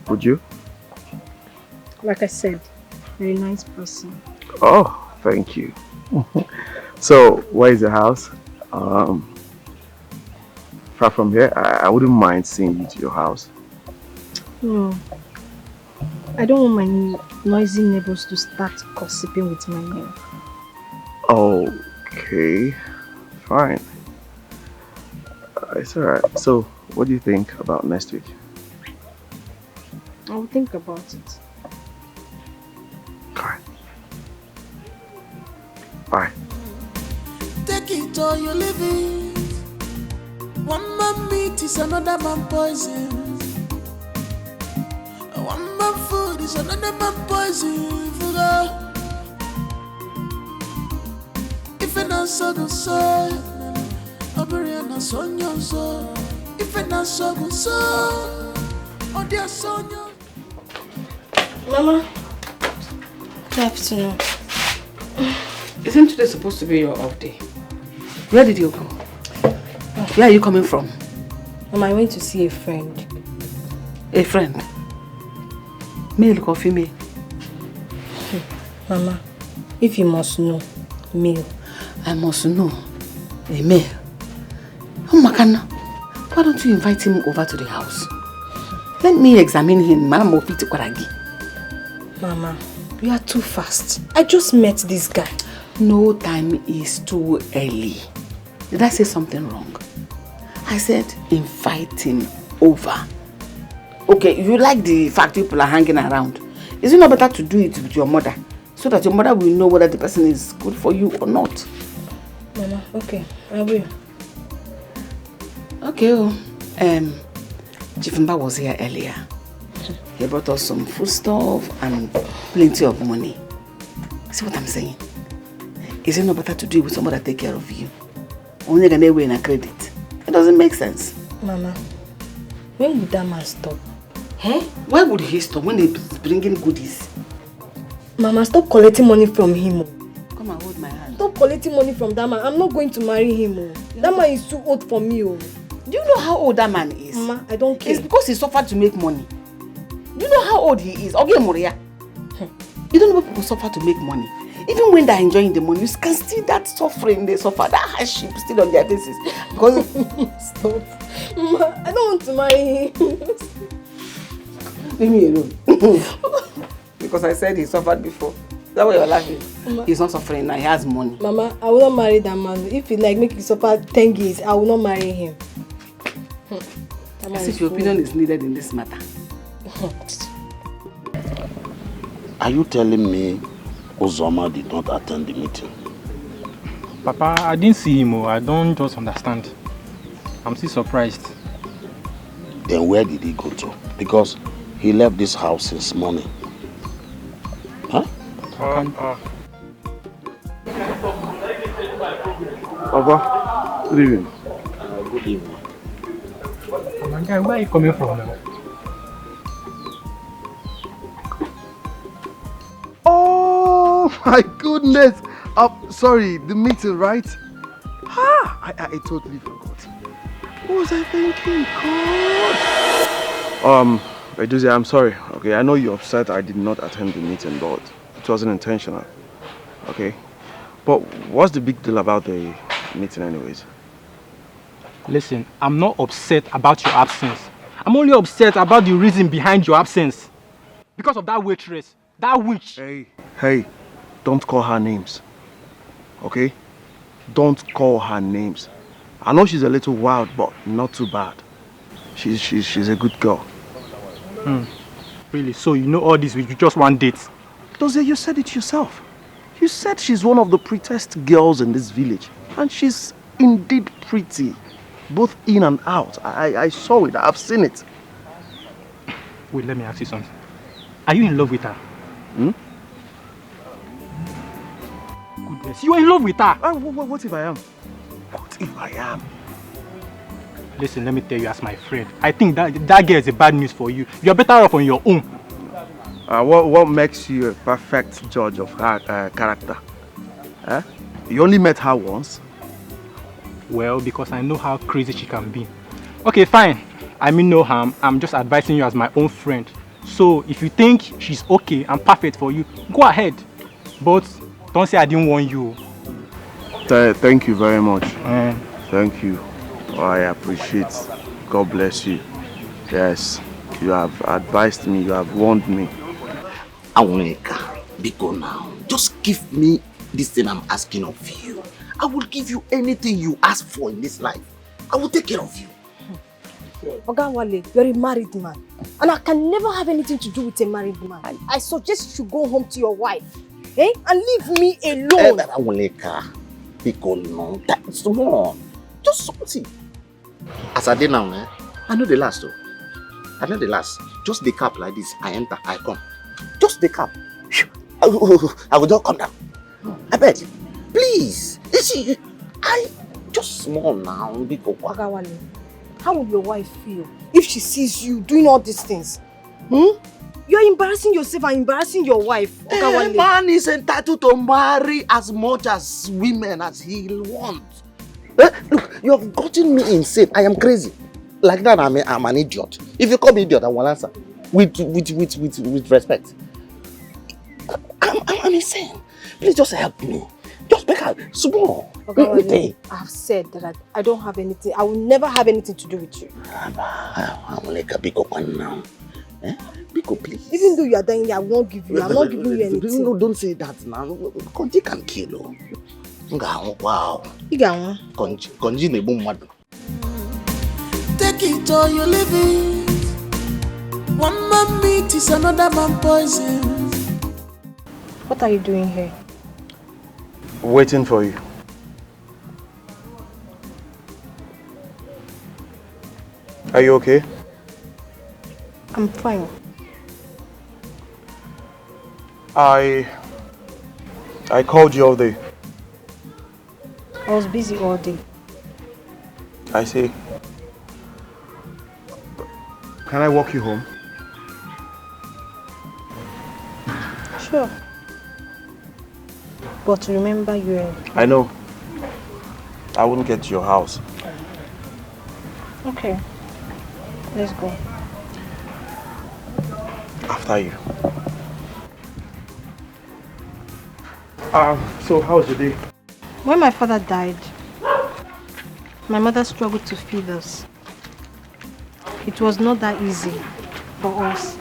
Would you? Like I said, very nice person. Oh, thank you. So, where is the house? Far from here, I wouldn't mind seeing you to your house. No. I don't want my noisy neighbors to start gossiping with my name. Okay, fine. It's alright. So, what do you think about next week? I'll think about it. Alright. Bye. Take it or you leave it. One man meat is another man poison. One man food is another man poison. If I not so good, so Obio son your soul. If I not so good, so oh dear son. Mama, good afternoon. Isn't today supposed to be your off day? Where did you go? Where are you coming from? Mama, I went to see a friend. A friend? Male or female? Mama, if you must know, male. I must know. A male? Oh, Makana, why don't you invite him over to the house? Let me examine him, Mama Mofiti Kwaragi. Mama, you are too fast. I just met this guy. No time is too early. Did I say something wrong? I said invite him over. Okay, you like the fact people are hanging around. Is it not better to do it with your mother? So that your mother will know whether the person is good for you or not. Mama, okay, I will. Okay, Chief Mba was here earlier. He brought us some food stuff and plenty of money. See what I'm saying? Is it not better to do it with somebody that take care of you? Only gonna win a credit. It doesn't make sense. Mama, when would that man stop? Huh? Why would he stop when he's bringing goodies? Mama, stop collecting money from him. Come and hold my hand. Stop collecting money from that man. I'm not going to marry him. That man is too old for me. Do you know how old that man is? Mama, I don't care. It's because he suffered to make money. Do you know how old he is? Okay, Moria. You don't know when people suffer to make money. Even when they're enjoying the money, you can see that suffering they suffer, that hardship still on their faces. Because stop. Mama, I don't want to marry him. Leave me alone. Because I said he suffered before. That's why you're laughing. Mama, he's not suffering now, he has money. Mama, I will not marry that man. If he like make you suffer 10 years, I will not marry him. As if your opinion is needed in this matter. Are you telling me Uzoma did not attend the meeting? Papa, I didn't see him. I don't just understand. I'm still surprised. Then where did he go to? Because he left this house since morning. Huh? Papa, good evening. Good evening. My guy, where are you coming from now? Oh my goodness! Sorry, the meeting, right? I totally forgot. What was I thinking? God! Eduze, I'm sorry. Okay, I know you're upset I did not attend the meeting, but it wasn't intentional. Okay? But what's the big deal about the meeting anyways? Listen, I'm not upset about your absence. I'm only upset about the reason behind your absence. Because of that waitress, that witch. Hey, don't call her names. Okay? Don't call her names. I know she's a little wild, but not too bad. She's a good girl. Really? So you know all this with just one date? Dozie, you said it yourself. You said she's one of the prettiest girls in this village. And she's indeed pretty. Both in and out. I saw it. I've seen it. Wait, let me ask you something. Are you in love with her? Goodness, you are in love with her? What if I am? What if I am? Listen, let me tell you as my friend. I think that girl is a bad news for you. You're better off on your own. What makes you a perfect judge of her character? You only met her once? Well, because I know how crazy she can be. Okay, fine. I mean no harm. I'm just advising you as my own friend. So, if you think she's okay and perfect for you, go ahead. But don't say I didn't warn you. Thank you very much. Thank you. I appreciate. God bless you. Yes, you have advised me. You have warned me. Awuneka, because now, just give me this thing I'm asking of you. I will give you anything you ask for in this life. I will take care of you. Oga Wale, you're a married man. And I can never have anything to do with a married man. I suggest you should go home to your wife. And leave me alone. Awuneka, because no, that's small. Just something. As I did now, I know the last though. I know the last. Just the cap like this. I enter, I come. Just the cap. I will just come down. I beg. Please. I just small now because Oga Wale, how will your wife feel if she sees you doing all these things? You're embarrassing yourself and embarrassing your wife. Oga Wale. Man is entitled to marry as much as women as he wants. Look, you have gotten me insane. I am crazy. Like that, I'm an idiot. If you call me idiot, I will answer with respect. I'm insane. Please just help me. Just make her small. Okay, I've said that I don't have anything. I will never have anything to do with you. I'm like a big one now. Biko, please. Even though you are dying, I won't give you. I'm not giving you anything. No, don't say that now. Konji can kill you. Wow. Konji ne boom mad. Take it or you leave it. One man meat is another man poison. What are you doing here? Waiting for you. Are you okay? I'm fine. I called you all day. I was busy all day. I see. Can I walk you home? Sure. But remember you're... I know. I wouldn't get to your house. Okay. Let's go. After you. So how was your day? When my father died, my mother struggled to feed us. It was not that easy for us.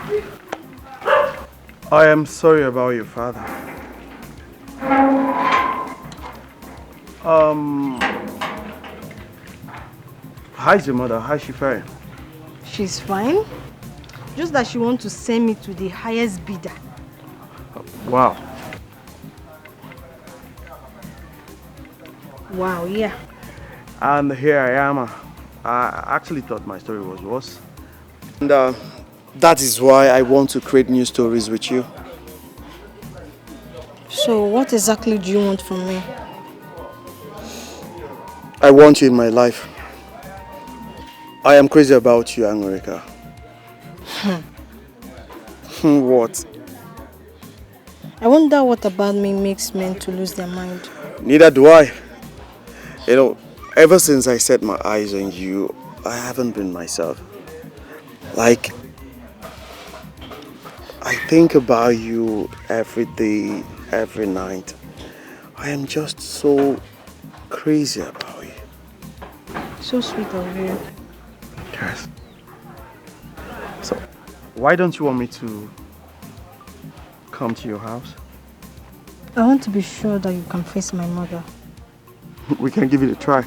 I am sorry about your father. How's your mother? How's she faring? She's fine. Just that she wants to send me to the highest bidder. Wow. Wow, yeah. And here I am. I actually thought my story was worse. And that is why I want to create new stories with you. So what exactly do you want from me? I want you in my life. I am crazy about you, Angorika. What? I wonder what about me makes men to lose their mind. Neither do I. You know, ever since I set my eyes on you, I haven't been myself. Like, I think about you every day, every night. I am just so crazy about you. So sweet of you. Yes. So, why don't you want me to come to your house? I want to be sure that you can face my mother. We can give it a try.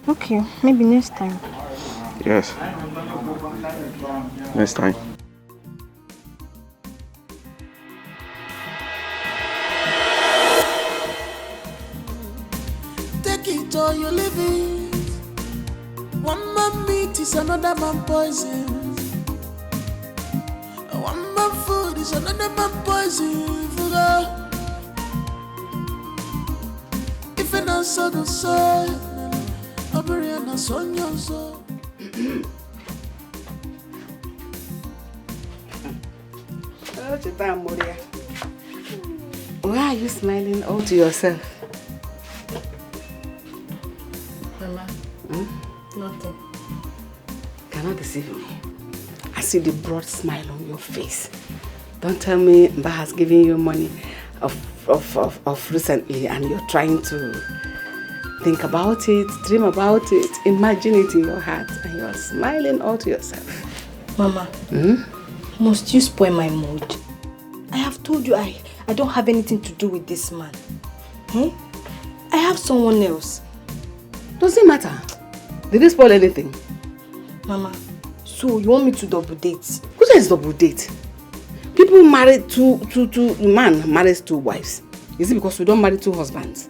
Okay, maybe next time. Yes. Next time. Take it or you leave it. One man meat is another man poison. One man food is another man poison. If an answer the soul, Obio and Sonyo so. Why are you smiling all to yourself? Mama, nothing. Cannot deceive me. I see the broad smile on your face. Don't tell me Mba has given you money of recently and you're trying to think about it, dream about it, imagine it in your heart and you're smiling all to yourself. Mama, must you spoil my mood? I have told you I don't have anything to do with this man. I have someone else. Doesn't matter. Did he spoil anything? Mama, so you want me to double date? Who says double date? People marry man marries 2 wives. Is it because we don't marry 2 husbands?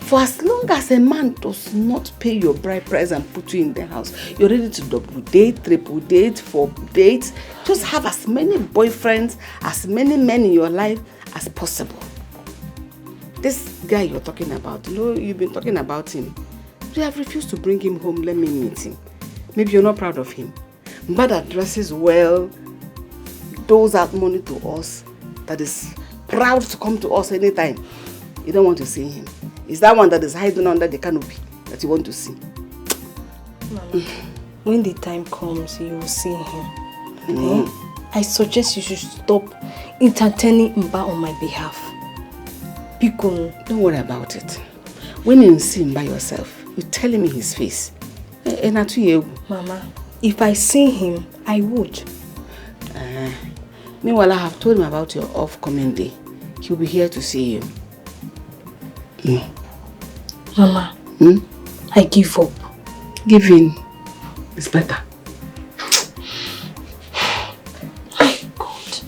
For as long as a man does not pay your bride price and put you in the house, you're ready to double date, triple date, 4 dates. Just have as many boyfriends, as many men in your life as possible. This guy you're talking about, you've been talking about him. You have refused to bring him home, let me meet him. Maybe you're not proud of him. But that dresses well, doles out money to us, that is proud to come to us anytime. You don't want to see him. It's that one that is hiding under the canopy that you want to see. Mama, when the time comes, you will see him. I suggest you should stop entertaining Mba on my behalf. Because don't worry about it. When you see him by yourself, you tell him in his face. Mama, if I see him, I would. Meanwhile, I have told him about your off-coming day. He'll be here to see you. Mama, I give up. Give in. It's better. My God.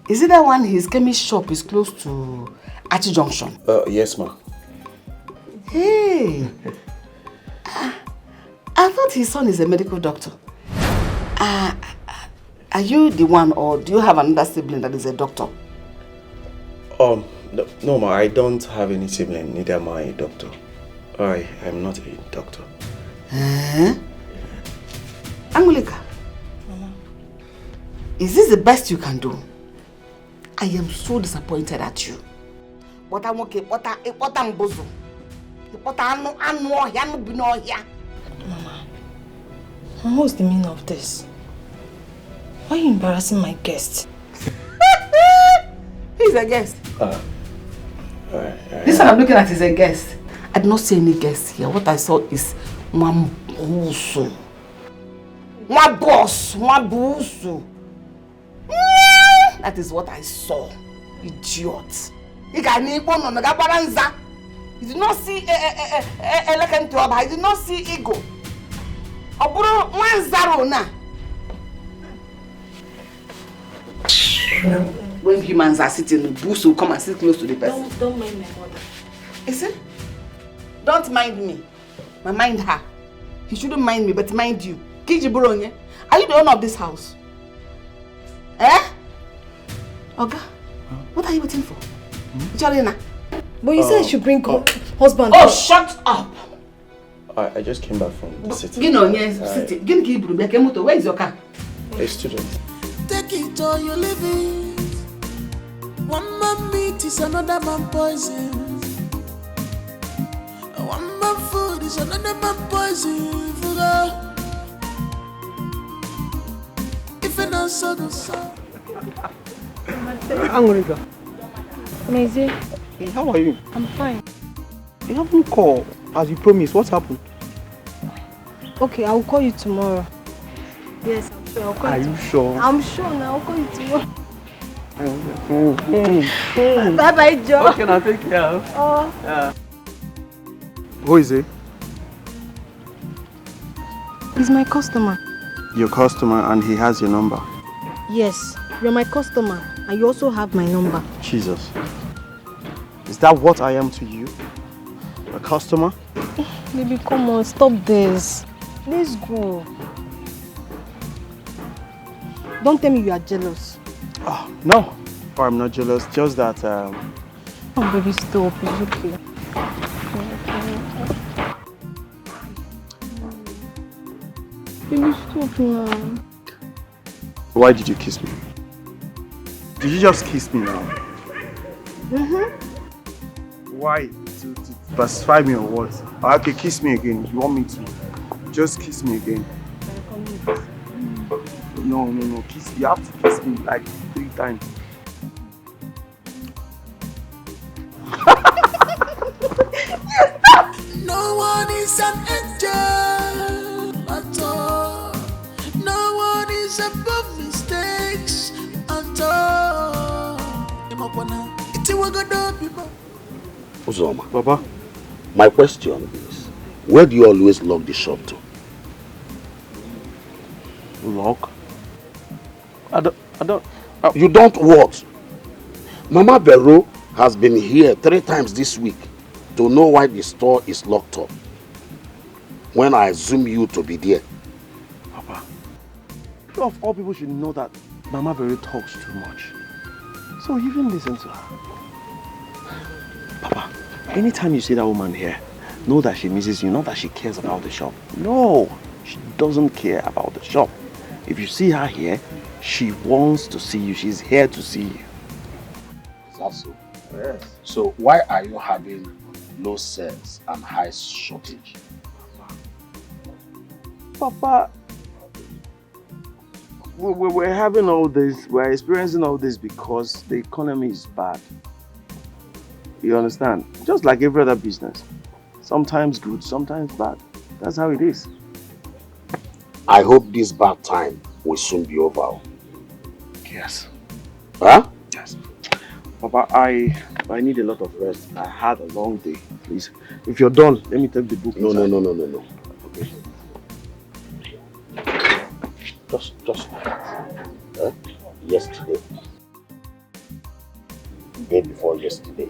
Is it that one his chemist shop is close to Achi Junction? Yes, ma. Hey! I thought his son is a medical doctor. Are you the one or do you have another sibling that is a doctor? No, ma, I don't have any sibling, neither am I a doctor. I am not a doctor. Angulika, is this the best you can do? I am so disappointed at you. But I'm okay. Mama, what's the meaning of this? Why are you embarrassing my guest? He's a guest. This one I'm looking at is a guest. I did not see any guests here. What I saw is one busu. One boss. One busu. That is what I saw. Idiot. You did not see elegant job. I did not see ego. When humans are sitting in the bush, will come and sit close to the person. Don't mind my mother. Is it? Don't mind me. But mind her. He shouldn't mind me, but mind you. Are you the owner of this house? Oga, what are you waiting for? But you said you should bring husband. Oh, shut up! I just came back from the city. Where is your car? A student. Take it or you leave it. One man meat is another man poison. One man food is another man poison. If an answer goes Angurika. Maisie, Hey, how are you? I'm fine. You haven't called as you promised. What's happened? Okay, I'll call you tomorrow. Yes, I'm sure. I'll call Are you you sure? I'm sure now. I'll call you tomorrow. Mm. Bye bye, Joe. Okay, now take care. Oh. Yeah. Who is he? He's my customer. Your customer, and he has your number. Yes, you're my customer, and you also have my number. Jesus. Is that what I am to you? A customer? Baby, come on, stop this. Let's go. Don't tell me you are jealous. Oh, no. Or I'm not jealous, just that Oh, baby, stop. It's okay. Baby, stop now. Why did you kiss me? Did you just kiss me now? Why? To pacify me or what? Okay, kiss me again. You want me to? Just kiss me again. No. Kiss. You have to kiss me like 3 times. No one is an angel at all. No one is above mistakes at all. Uzoma, Papa? my question is, where do you always lock the shop to? Lock? I don't... You don't what? Mama Vero has been here 3 times this week to know why the store is locked up. When I assume you to be there. Papa, you of all people should know that Mama Vero talks too much. So you even listen to her. Papa, anytime you see that woman here, know that she misses you, not that she cares about the shop. No, she doesn't care about the shop. If you see her here, she wants to see you. She's here to see you. Is that so? Yes. So why are you having low sales and high shortage? Papa, we're having all this, we're experiencing all this because the economy is bad. You understand? Just like every other business. Sometimes good, sometimes bad. That's how it is. I hope this bad time will soon be over. Yes. Huh? Yes. Papa, I need a lot of rest. I had a long day. Please, if you're done, let me take the book. No. Okay. Just like that. Yesterday. The day before yesterday.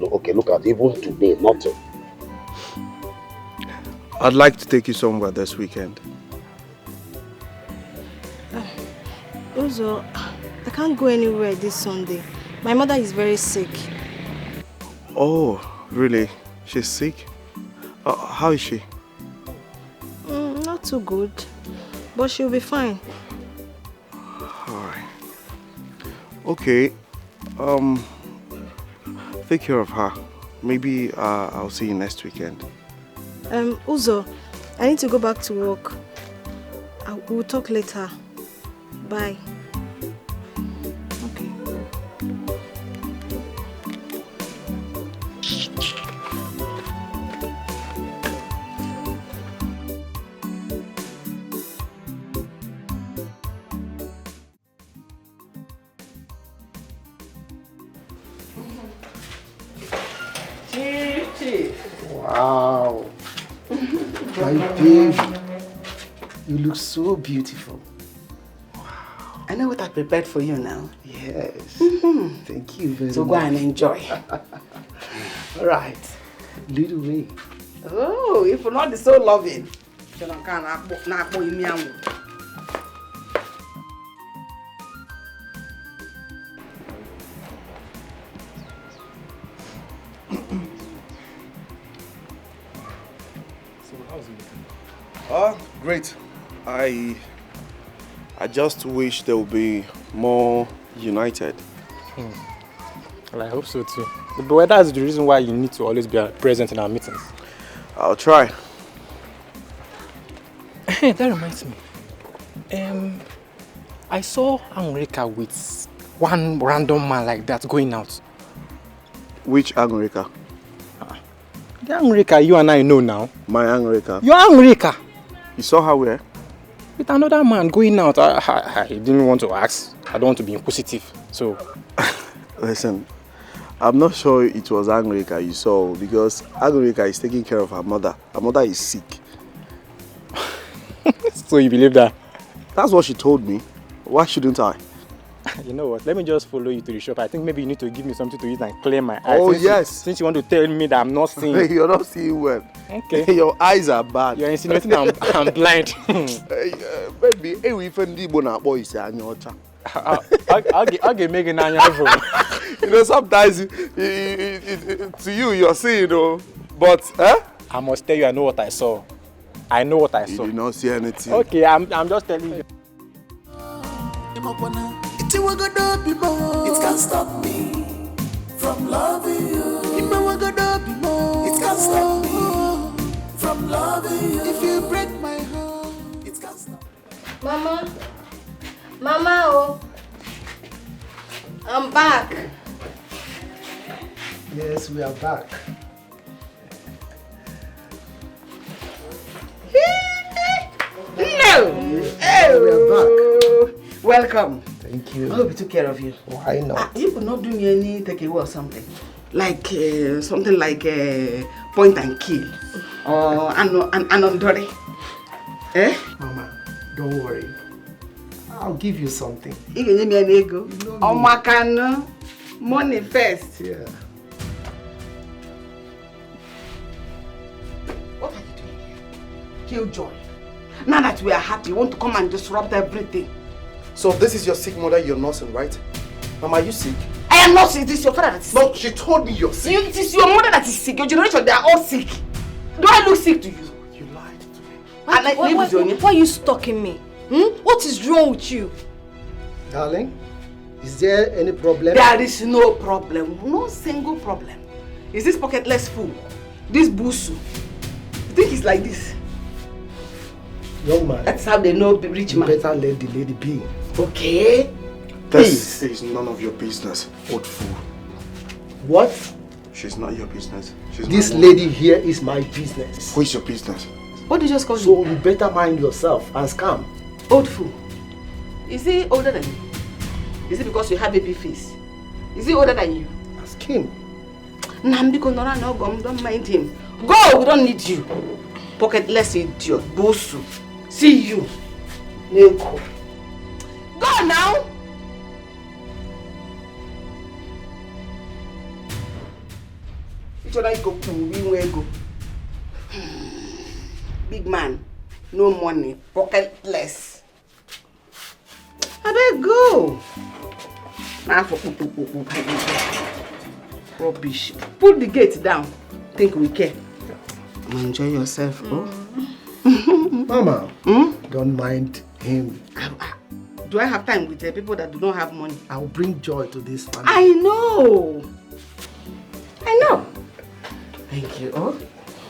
Okay, look at even today, nothing. I'd like to take you somewhere this weekend. Also, I can't go anywhere this Sunday. My mother is very sick. Oh, really? She's sick? How is she? Not too good, but she'll be fine. Alright. Okay. Take care of her. Maybe I'll see you next weekend. Uzo, I need to go back to work. We'll talk later. Bye. Okay. Wow. My baby. You look so beautiful. I know what I prepared for you now. Yes. Thank you very much. So go and enjoy. All right. Lead away. Oh, if you're not so loving. Great. I just wish they would be more united. Well, I hope so too. But that's the reason why you need to always be present in our meetings. I'll try. Hey, that reminds me. I saw Angurika with one random man like that going out. Which Angrica? The Angrica you and I know now. My Angrica. Your Angrica. You saw her where? With another man going out. I didn't want to ask. I don't want to be inquisitive. So. Listen, I'm not sure it was Angrica you saw because Angrica is taking care of her mother. Her mother is sick. So you believe that? That's what she told me. Why shouldn't I? You know what? Let me just follow you to the shop. I think maybe you need to give me something to eat and clear my eyes. Oh, yes. Since you want to tell me that I'm not seeing. You're not seeing well. Okay. Your eyes are bad. You're insinuating I'm blind. Baby, I'll get making an You know, sometimes to you, you're seeing, but I must tell you, I know what I saw. I know what I saw. You did not see anything. Okay, I'm just telling you. It can't stop me from loving you. It can't stop me from loving you. If you break my heart, it can't stop. Mama, oh, I'm back. Yes, we are back. No! We are back. Welcome. Thank you. I hope we took care of you. Why not? You could not do me any takeaway or something. Like something like point and kill. Or anondori. Eh? Mama, don't worry. I'll give you something. You can give me an ego. Oh, makano. Money first. Yeah. What are you doing here? Killjoy. Now that we are happy, you want to come and disrupt everything. So this is your sick mother you're nursing, right? Mama, are you sick? I am not sick. This is your father that is sick. No, she told me you're sick. It is your mother that is sick. Your generation, they are all sick. Do I look sick to you? You lied to me. Why are you stalking me? What is wrong with you? Darling, is there any problem? There is no problem. No single problem. Is this pocketless fool? This busu? You think it's like this? Young man. That's how they know rich man. You better let the lady be. Okay. This is none of your business, old fool. What? She's not your business. This lady here is my business. Who is your business? What did you just call me? So you better mind yourself and scam. Old fool. Is he older than you? Is it because you have baby face? Is he older than you? Ask him. Nambiko Nora no gum, don't mind him. Go, we don't need you. Pocketless idiot, bosu. See you. Neko. Go now. Go. Big man, no money, pocketless. I better go. Now for rubbish. Put the gate down. Think we care. Enjoy yourself, Mama, don't mind him. Do I have time with the people that do not have money? I'll bring joy to this family. I know. Thank you. Oh,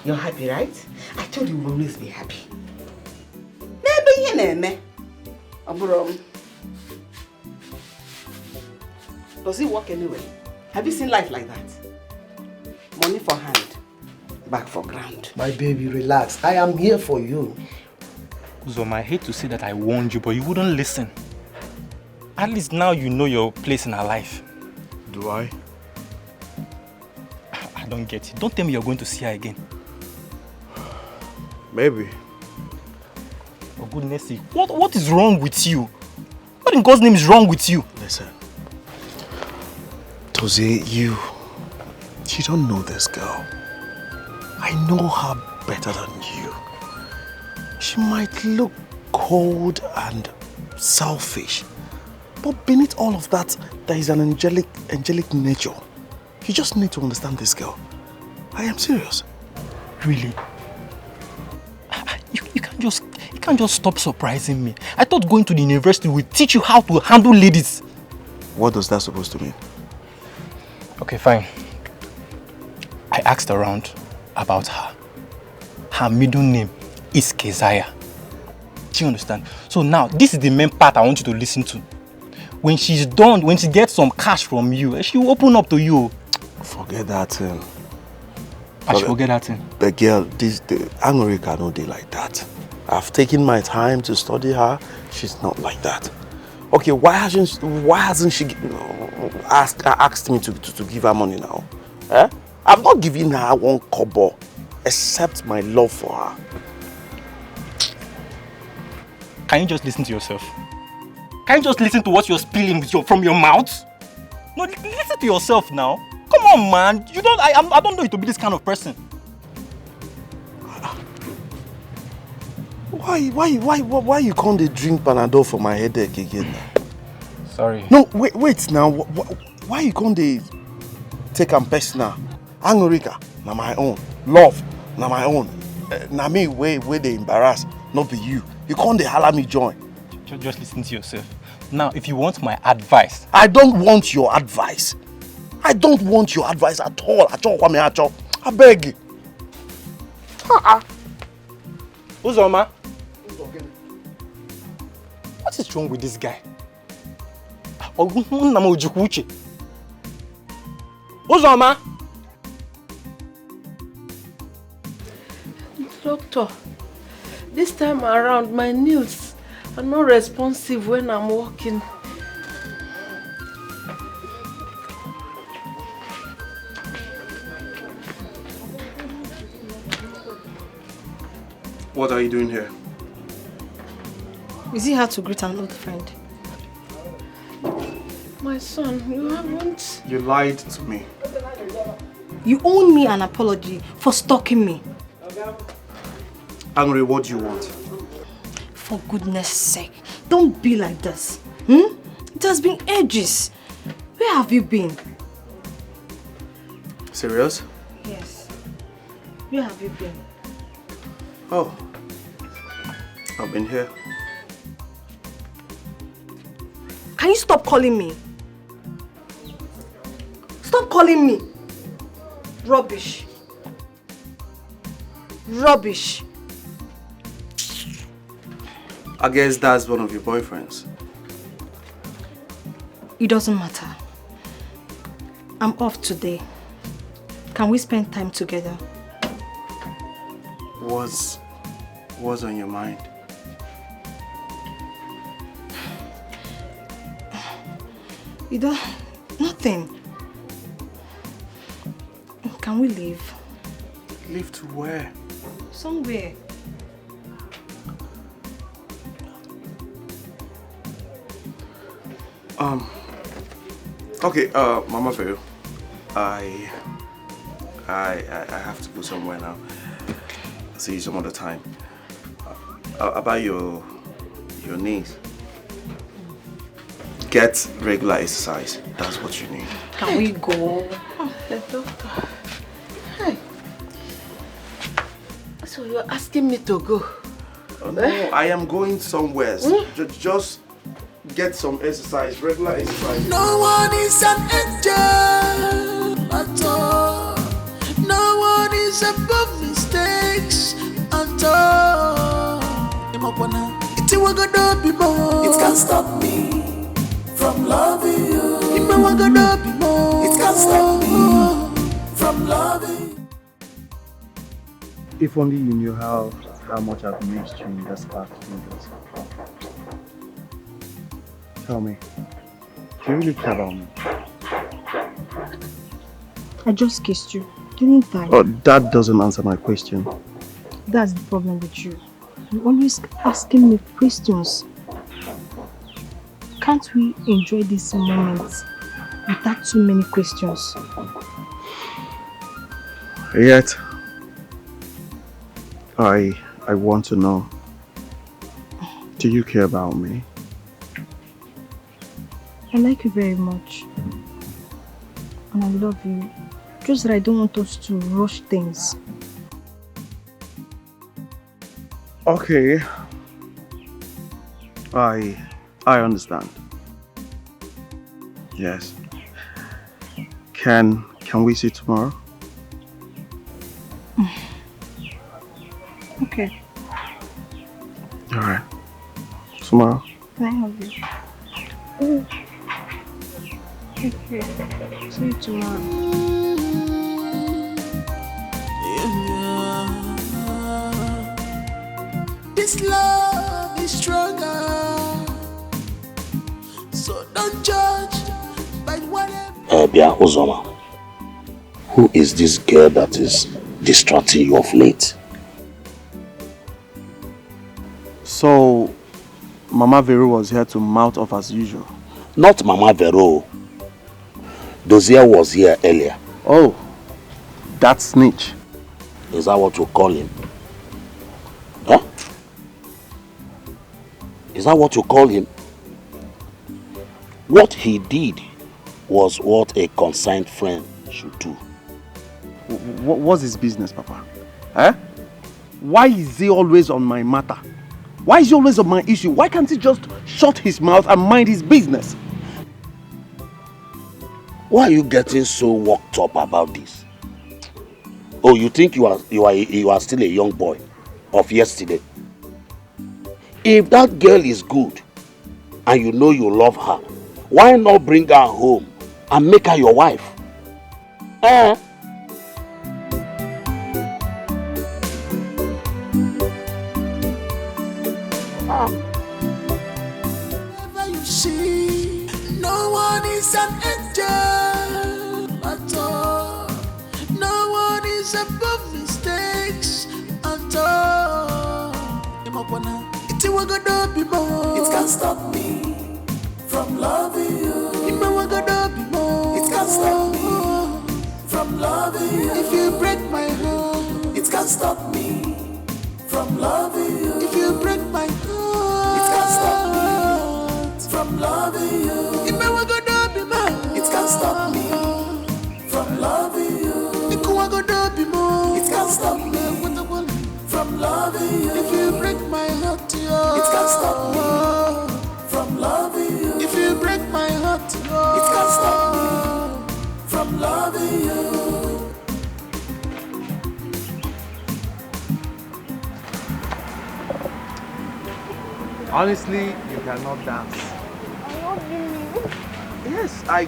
you're happy, right? I told you we'll always be happy. Does it work anyway? Have you seen life like that? Money for hand, back for ground. My baby, relax. I am here for you. Uzoma, I hate to say that I warned you, but you wouldn't listen. At least now you know your place in our life. Do I? I don't get it. Don't tell me you're going to see her again. Maybe. For goodness sake, what is wrong with you? What in God's name is wrong with you? Listen. Toze, you don't know this girl. I know her better than you. She might look cold and selfish, but beneath all of that, there is an angelic nature. You just need to understand this girl. I am serious. Really? You can't just stop surprising me. I thought going to the university would teach you how to handle ladies. What does that supposed to mean? Okay, fine. I asked around about her. Her middle name is Keziah. Do you understand? So now, this is the main part I want you to listen to. When she's done, when she gets some cash from you, she will open up to you. Forget that thing. I should forget that thing. The girl, the Angorika no dey like that. I've taken my time to study her. She's not like that. Okay, why hasn't she asked me to give her money now? Eh? I've not given her one kobo except my love for her. Can you just listen to yourself? Can you just listen to what you're spilling from your mouth? No, listen to yourself now. Come on, man. I don't know you to be this kind of person. Why you can't drink Panadol for my headache again? Sorry. No, wait now. Why you can't take am personal? Angorika, na my own. Love, na my own. Na me where they embarrass, not be you. You can't holler me join. Just listen to yourself. Now, if you want my advice... I don't want your advice. I don't want your advice at all. I beg you. Uzoma? What is wrong with this guy? Uzoma? Doctor, this time around my nails are not responsive when I'm walking. What are you doing here? Is it hard to greet an old friend? My son, you haven't... You lied to me. You owe me an apology for stalking me. Angry, what do you want? For goodness sake, don't be like this. It has been ages. Where have you been? Serious? Yes. Where have you been? Oh, I've been here. Can you stop calling me? Stop calling me. Rubbish. Rubbish. I guess that's one of your boyfriends. It doesn't matter. I'm off today. Can we spend time together? What's on your mind? You don't... Nothing. Can we leave? Leave to where? Somewhere. Okay, Mama Vero, I have to go somewhere now. See you some other time. About your knees. Get regular exercise. That's what you need. Can we go? The doctor. Hey. So you're asking me to go? No, I am going somewhere. Just get some exercise, regular exercise. No one is an angel at all. No one is above mistakes at all. It can't stop me from loving you. It can't stop me from loving. If only you knew how much I've missed you in this past few days. Tell me, do you really care about me? I just kissed you, didn't I? Oh, that doesn't answer my question. That's the problem with you. You're always asking me questions. Can't we enjoy this moment without too many questions? Yet, I want to know, do you care about me? I like you very much. And I love you. Just that I don't want us to rush things. Okay. I understand. Yes. Can we see tomorrow? Okay. Alright. Tomorrow. Can I have you? Okay. See you tomorrow. This love is stronger, so don't judge by whatever. Bia Uzoma, who is this girl that is distracting you of late? So, Mama Vero was here to mouth off as usual? Not Mama Vero. Dozier was here earlier. Oh, that snitch. Is that what you call him? Huh? Is that what you call him? What he did was what a concerned friend should do. What's his business, Papa? Eh? Why is he always on my matter? Why is he always on my issue? Why can't he just shut his mouth and mind his business? Why are you getting so worked up about this? Oh, you think you are still a young boy of yesterday? If that girl is good and you know you love her, why not bring her home and make her your wife? Eh? Whenever you see, no one is an angel at all. No one is above mistakes at all. It can't stop me from loving you. It can't stop me from loving you. If you break my heart, it can't stop me from loving you. If you break my heart, it can't stop me from loving you. It can't stop me from loving you. It can't stop me from loving you. If you break my heart, it can't stop me from loving you. If you break my heart, it can't stop me from loving you. Honestly, you cannot dance. I love you. Yes, I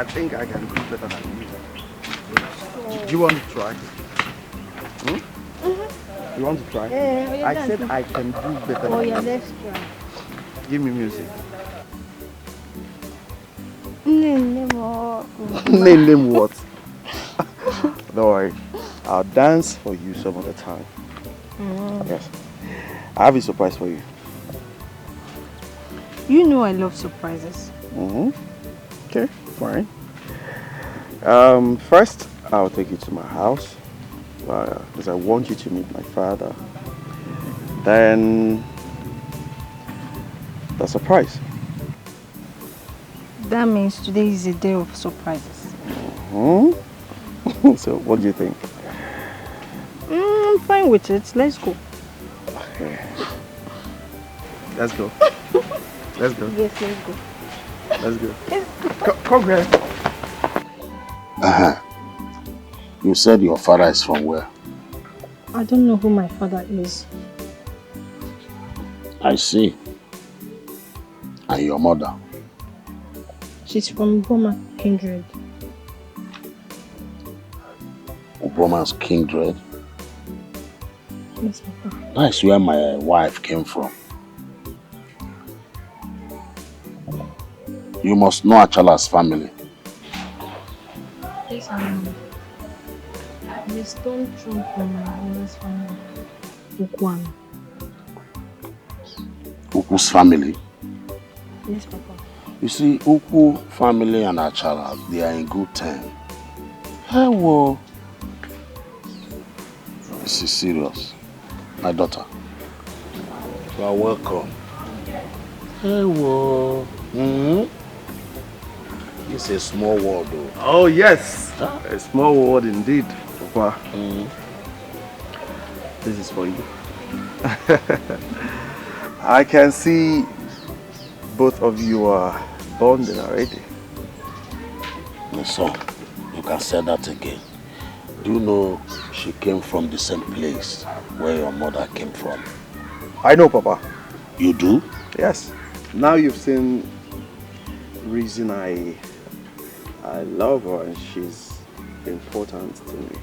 think I can do better than you. Do you want to try? You want to try? Yeah, I said I can do better Oh than yeah, you. let's try. Give me music. Name what? Don't worry. I'll dance for you some other time. Yes. I have a surprise for you. You know I love surprises. Okay, fine. First, I'll take you to my house because I want you to meet my father. Then, the surprise. That means today is a day of surprises. So, what do you think? I'm fine with it. Let's go. Okay. Let's go. Let's go. Yes, let's go. Let's go. Come here. You said your father is from where? I don't know who my father is. I see. And your mother? She's from Boma kindred. Oboma's kindred? Yes, Papa. That's where my wife came from. You must know Achala's family. Yes, I know. The stone thrown from my mother's family. Ukwan. Uku's family? Yes, Papa. You see, Uku family and Achala, they are in good time. Hey, whoa. This is serious. My daughter. You are welcome. Hey, whoa. It's a small world, though. Oh, yes. Huh? A small world indeed, Papa. This is for you. I can see both of you are bonding already. My son, you can say that again. Do you know she came from the same place where your mother came from? I know, Papa. You do? Yes. Now you've seen the reason I I love her and she's important to me.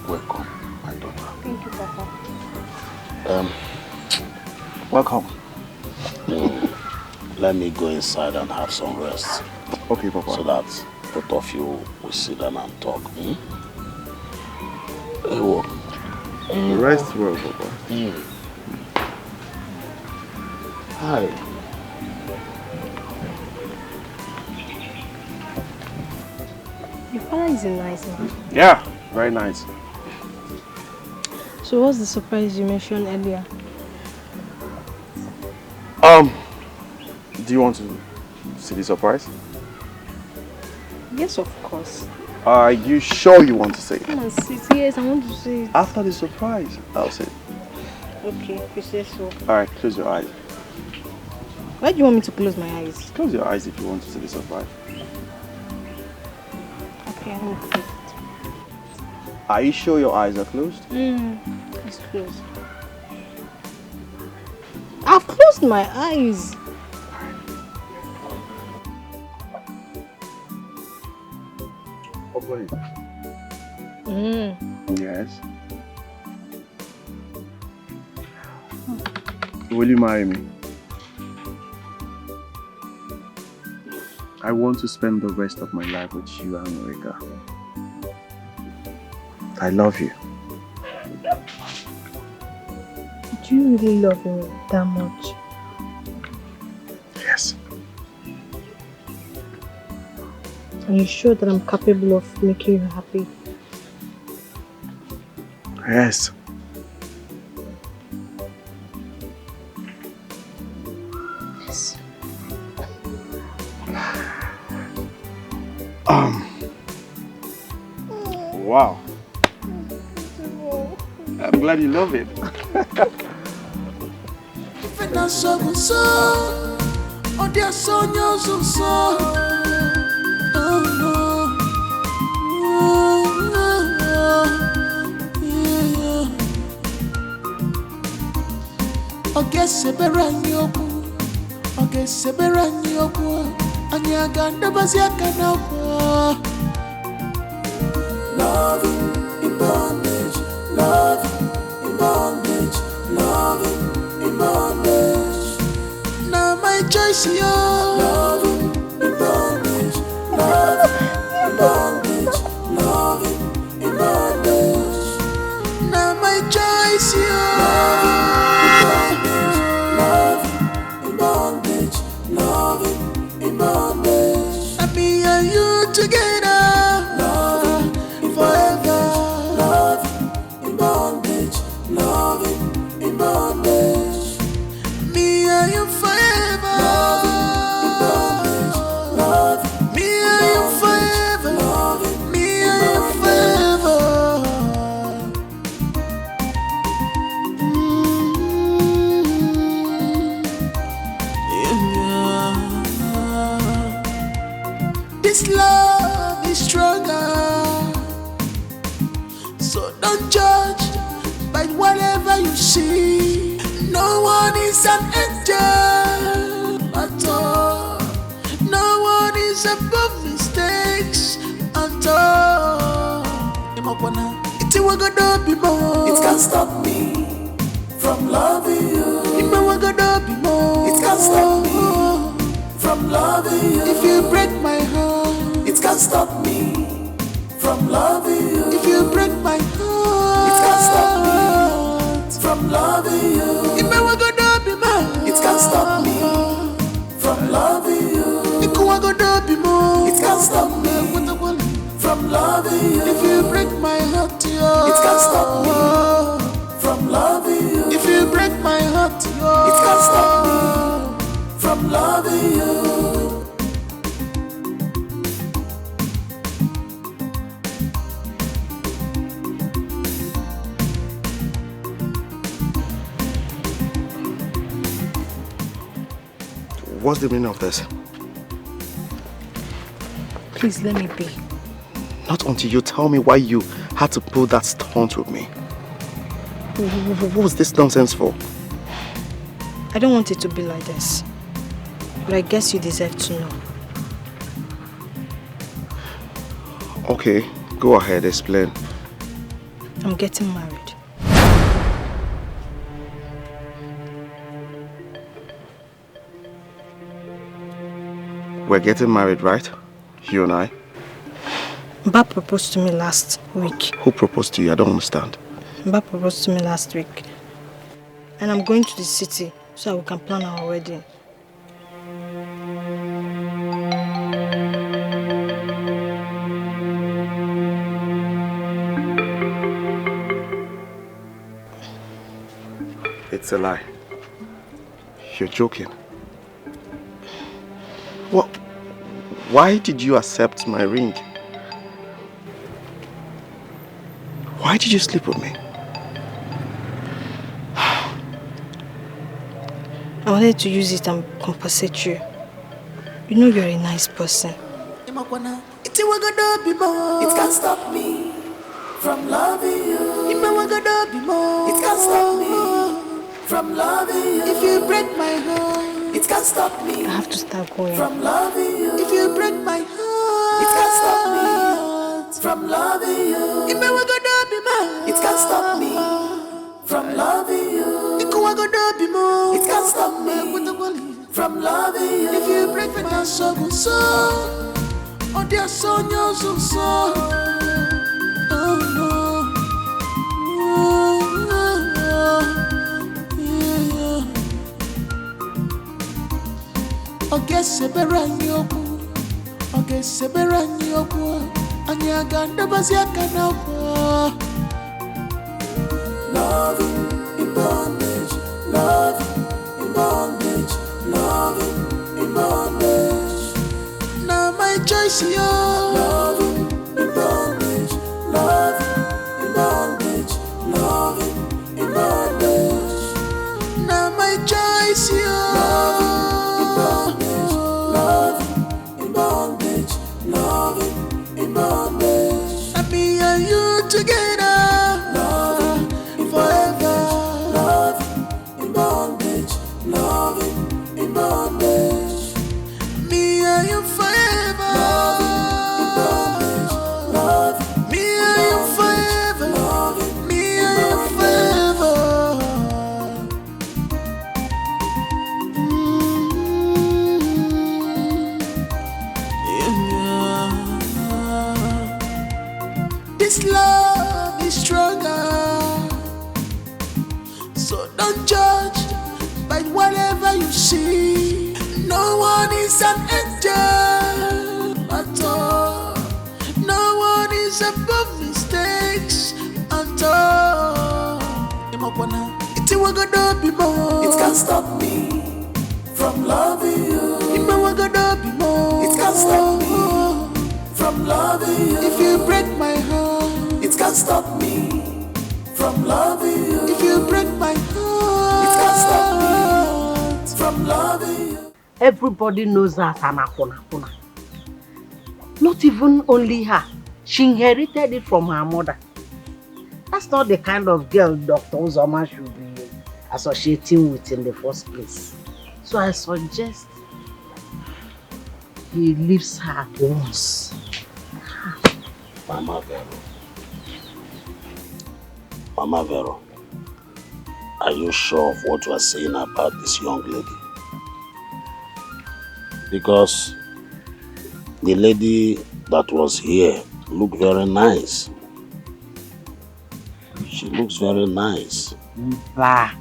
Welcome, my daughter. Thank you, Papa. Welcome. Let me go inside and have some rest. Okay, Papa. So that both of you will sit down and talk. Rest well, Papa. Hi. Your father is a nice man. Yeah, very nice. So what's the surprise you mentioned earlier? Do you want to see the surprise? Yes, of course. Are you sure you want to say it? Come on, sit. Yes, I want to see it. After the surprise, I'll say it. Okay, if you say so. Alright, close your eyes. Why do you want me to close my eyes? Close your eyes if you want to see the surprise. Okay, I'm going to close it. Are you sure your eyes are closed? It's closed. I've closed my eyes. Open it. Yes. Will you marry me? I want to spend the rest of my life with you, America. I love you. Do you really love me that much? Yes. Are you sure that I'm capable of making you happy? Yes. Yes. Wow. I'm glad you love it. Love in bondage, love in bondage, love in bondage. Now my choice, yo. Love in bondage, love in bondage, love in bondage. Now my choice, yo. Love in bondage, love in bondage. And me and you together. This love is stronger, so don't judge by whatever you see. No one is an angel at all. No one is above mistakes at all. It can't stop me from loving you. It can't stop me from loving you. If you break my heart, it can't stop me from loving you. If you break my heart, it can't stop me from loving you. It can't stop me from loving you. It can't stop me from loving you. If you break my heart, it can't stop me from loving you. If you break my heart, it can't stop me from loving you. What's the meaning of this? Please let me be. Not until you tell me why you had to pull that stunt with me. What was this nonsense for? I don't want it to be like this. but I guess you deserve to know. Okay, go ahead, explain. I'm getting married. We're getting married, right? You and I? Mba proposed to me last week. Who proposed to you? I don't understand. Mba proposed to me last week. And I'm going to the city so we can plan our wedding. It's a lie. You're joking. What? Why did you accept my ring? Why did you sleep with me? I wanted to use it and compensate you. You know you're a nice person. It can't stop me from loving you. It can't stop me from loving you. If you break my heart, it can't stop me. I have to start going. From loving you. If you break my heart, it can't stop me from loving you. It can't stop me from loving you. It can't stop me from loving you. If you break my heart, so oh dear son, you're so oh no. Okay, seberanyoku. Okay, seberanyoku. Anyaganda baziakana. Loving in bondage, loving in bondage, loving in bondage. Now my choice, yo. Loving in bondage, loving in bondage, loving in bondage. Now my choice, yo. Loving in bondage, loving in bondage. And me and you together, loving forever. Loving in bondage, loving in bondage. Me and you forever. Loving in bondage, loving. Me and you forever. Loving me and you forever. This love is stronger, so don't judge by whatever you see. No one is an angel at all. No one is above mistakes at all. It can't stop me from loving you. It can't stop me from loving you. If you break my heart, it can't stop me from loving you. If you break my heart, it can't stop me from loving you. Everybody knows her as an akuna. Not even only her. She inherited it from her mother. That's not the kind of girl Dr. Uzoma should be associating with in the first place. So I suggest he leaves her at once. Mama Vero, are you sure of what you are saying about this young lady? Because the lady that was here looked very nice. She looks very nice. Bah,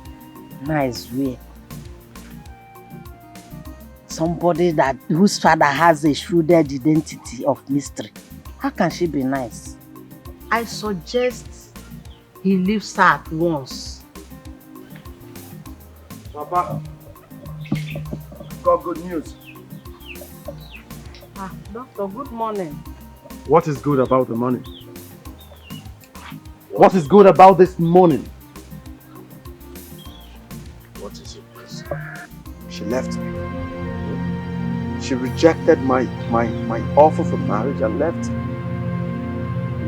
nice way. Somebody whose father has a shrewded identity of mystery. How can she be nice? I suggest he leaves her at once. Papa, got good news. Doctor, good morning. What is good about the money? What is good about this morning? What is it, please? She left me. She rejected my offer for marriage and left.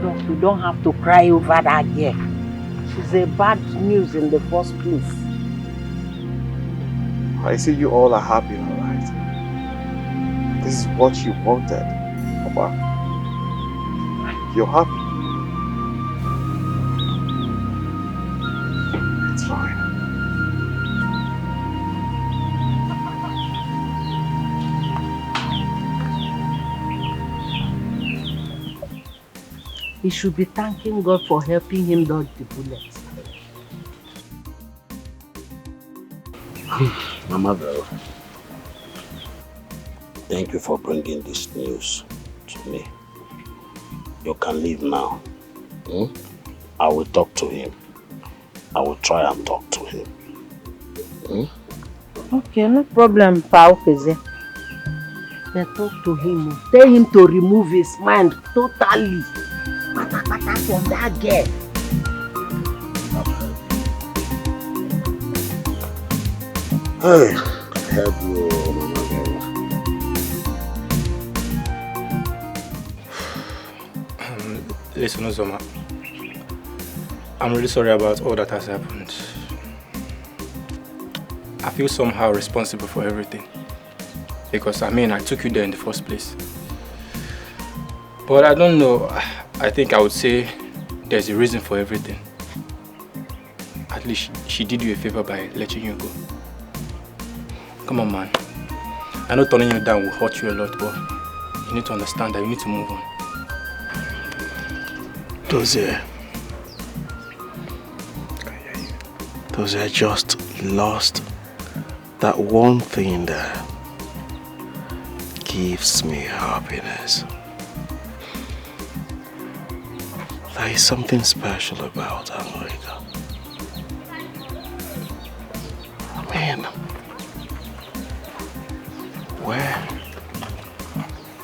Doc, you don't have to cry over that girl. She's a bad news in the first place. I see you all are happy, all right? This is what you wanted, Papa. You're happy. It's fine. He should be thanking God for helping him dodge the bullet. Mama Vero, thank you for bringing this news to me. You can leave now. I will talk to him. I will try and talk to him. Okay, no problem, Pa Okeze. But talk to him. Tell him to remove his mind totally from that girl. Hey, help you, Mama Vero. Listen, Uzoma. I'm really sorry about all that has happened. I feel somehow responsible for everything. Because, I took you there in the first place. But I don't know. I think I would say there's a reason for everything. At least she did you a favor by letting you go. Come on, man. I know turning you down will hurt you a lot, but you need to understand that you need to move on. Dozie just lost that one thing that gives me happiness. There is something special about America.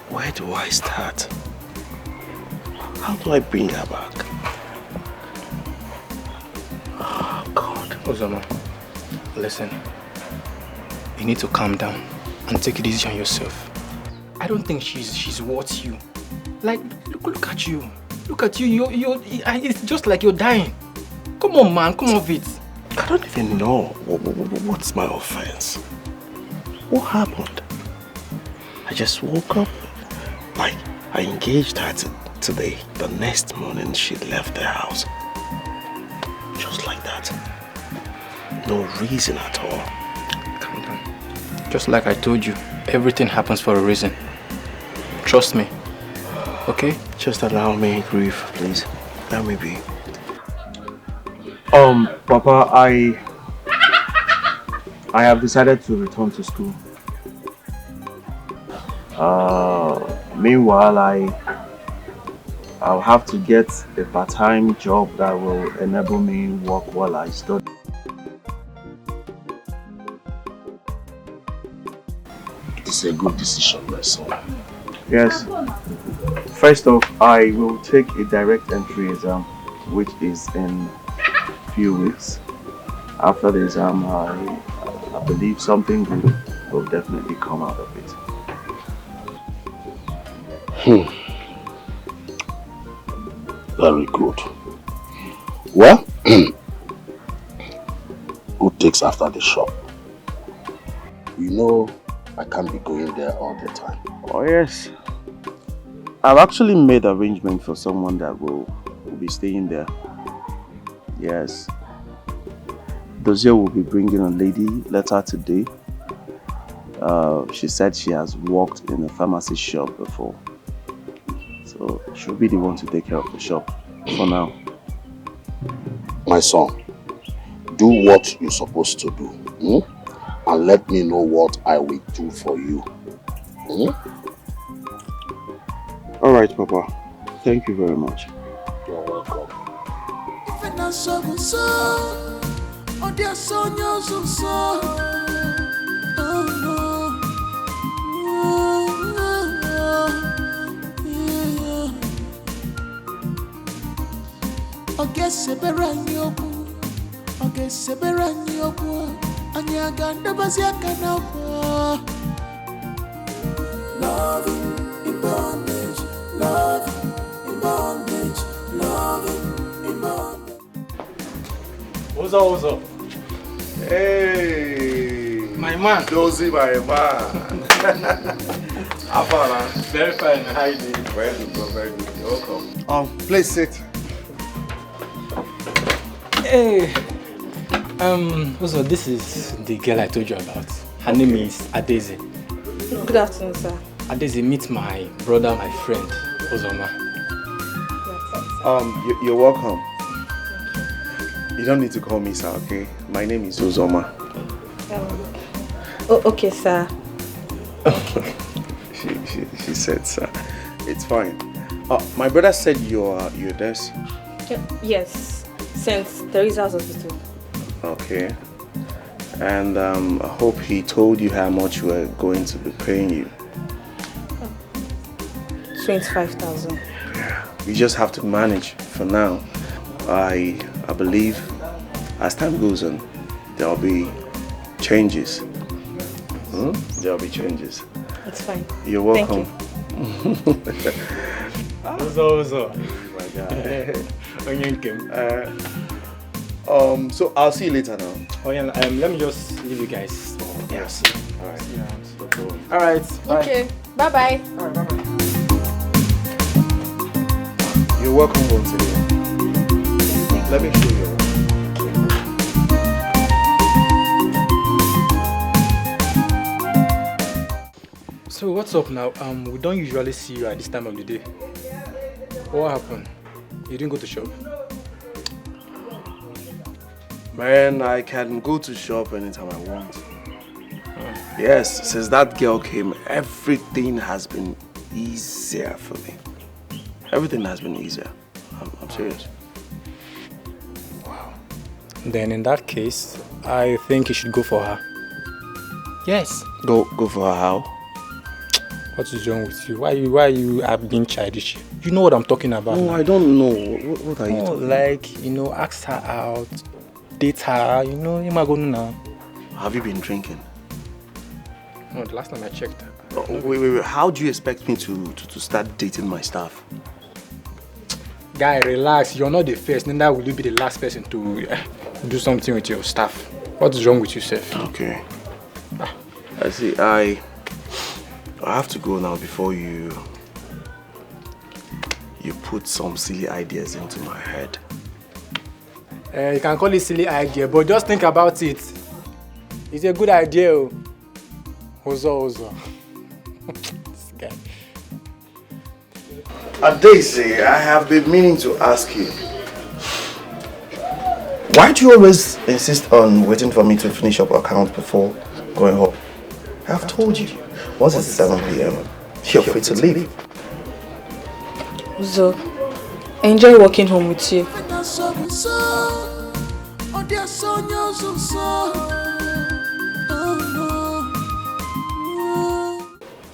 Where do I start? How do I bring her back? Oh, God. Uzoma, listen. You need to calm down and take it easy on yourself. I don't think she's worth you. Like, look at you. Look at you. It's just like you're dying. Come on, man. Come off it. I don't even know. What's my offense? What happened? I just woke up. Like, I engaged her today. The next morning, she left the house. Just like that. No reason at all. Calm down. Just like I told you, everything happens for a reason. Trust me. Okay? Just allow me grief, please. Let me be. Papa, I have decided to return to school. Meanwhile, I'll have to get a part-time job that will enable me work while I study. It's a good decision, my son. Yes. First off, I will take a direct entry exam, which is in a few weeks. After the exam, I believe something good will definitely come out of it. Very good. Well, who takes after the shop? You know, I can't be going there all the time. Oh yes. I've actually made arrangement for someone that will be staying there. Yes. Dozie will be bringing a lady later today. She said she has worked in a pharmacy shop before. So she'll be the one to take care of the shop for now. My son, do what you're supposed to do. And let me know what I will do for you. Alright, Papa. Thank you very much. You're welcome. Love in bondage, love in bondage, love in bondage. What's up? Hey! My man. Dozie, my man. Afara. Very fine. How you doing? Very good, bro. Very good. You're welcome. Please sit. Hey. Also, this is the girl I told you about. Her name is Adeze. Good afternoon, sir. Adeze, meet my brother, my friend, Ozoma. You're welcome. You don't need to call me sir, okay? My name is Uzoma. Okay, sir. Okay. she said sir. It's fine. My brother said you're this. Yes, St. Teresa's Hospital. Okay. And I hope he told you how much we're going to be paying you. 25,000. Yeah. You just have to manage for now. I believe as time goes on, there'll be changes. There'll be changes. It's fine. You're welcome. Thank you. Ozo. Oh my God. So I'll see you later now. Oh yeah, let me just leave you guys. Yes. Alright. Alright. Bye. Okay. Bye-bye. Alright, bye-bye. You're welcome once again. Let me show you. So what's up now? We don't usually see you at this time of the day. What happened? You didn't go to shop? Man, I can go to shop anytime I want. Yes, since that girl came, everything has been easier for me. Everything has been easier. I'm serious. Wow. Then in that case, I think you should go for her. Yes. Go for her how? What is wrong with you? Why you are being childish? You know what I'm talking about. No, now. I don't know. What are you talking about? Ask her out, date her, you might go now. Have you been drinking? No, the last time I checked. Wait. How do you expect me to start dating my staff? Guy, relax. You're not the first, neither will you be the last person to do something with your staff. What is wrong with you, Seth? Okay. I see. I have to go now before you put some silly ideas into my head. You can call it silly idea, but just think about it. It's a good idea. Ozo. This guy. Daisy, I have been meaning to ask you. Why do you always insist on waiting for me to finish up account before going home? I have told you, once it's 7 p.m., you're free to leave. Uzo, I enjoy working home with you.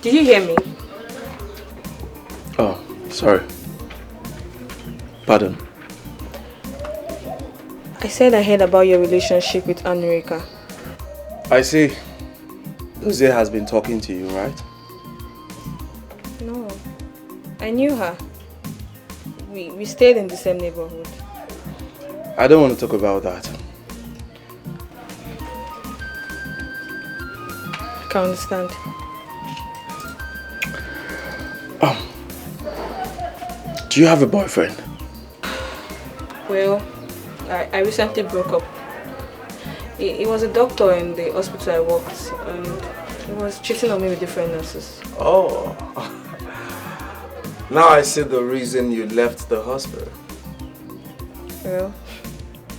Did you hear me? Oh, sorry. Pardon. I said I heard about your relationship with America. I see. Lucy has been talking to you, right? No. I knew her. We stayed in the same neighborhood. I don't want to talk about that. I can understand. Do you have a boyfriend? Well, I recently broke up. He was a doctor in the hospital I worked, and he was cheating on me with different nurses. Oh. Now I see the reason you left the hospital. Well,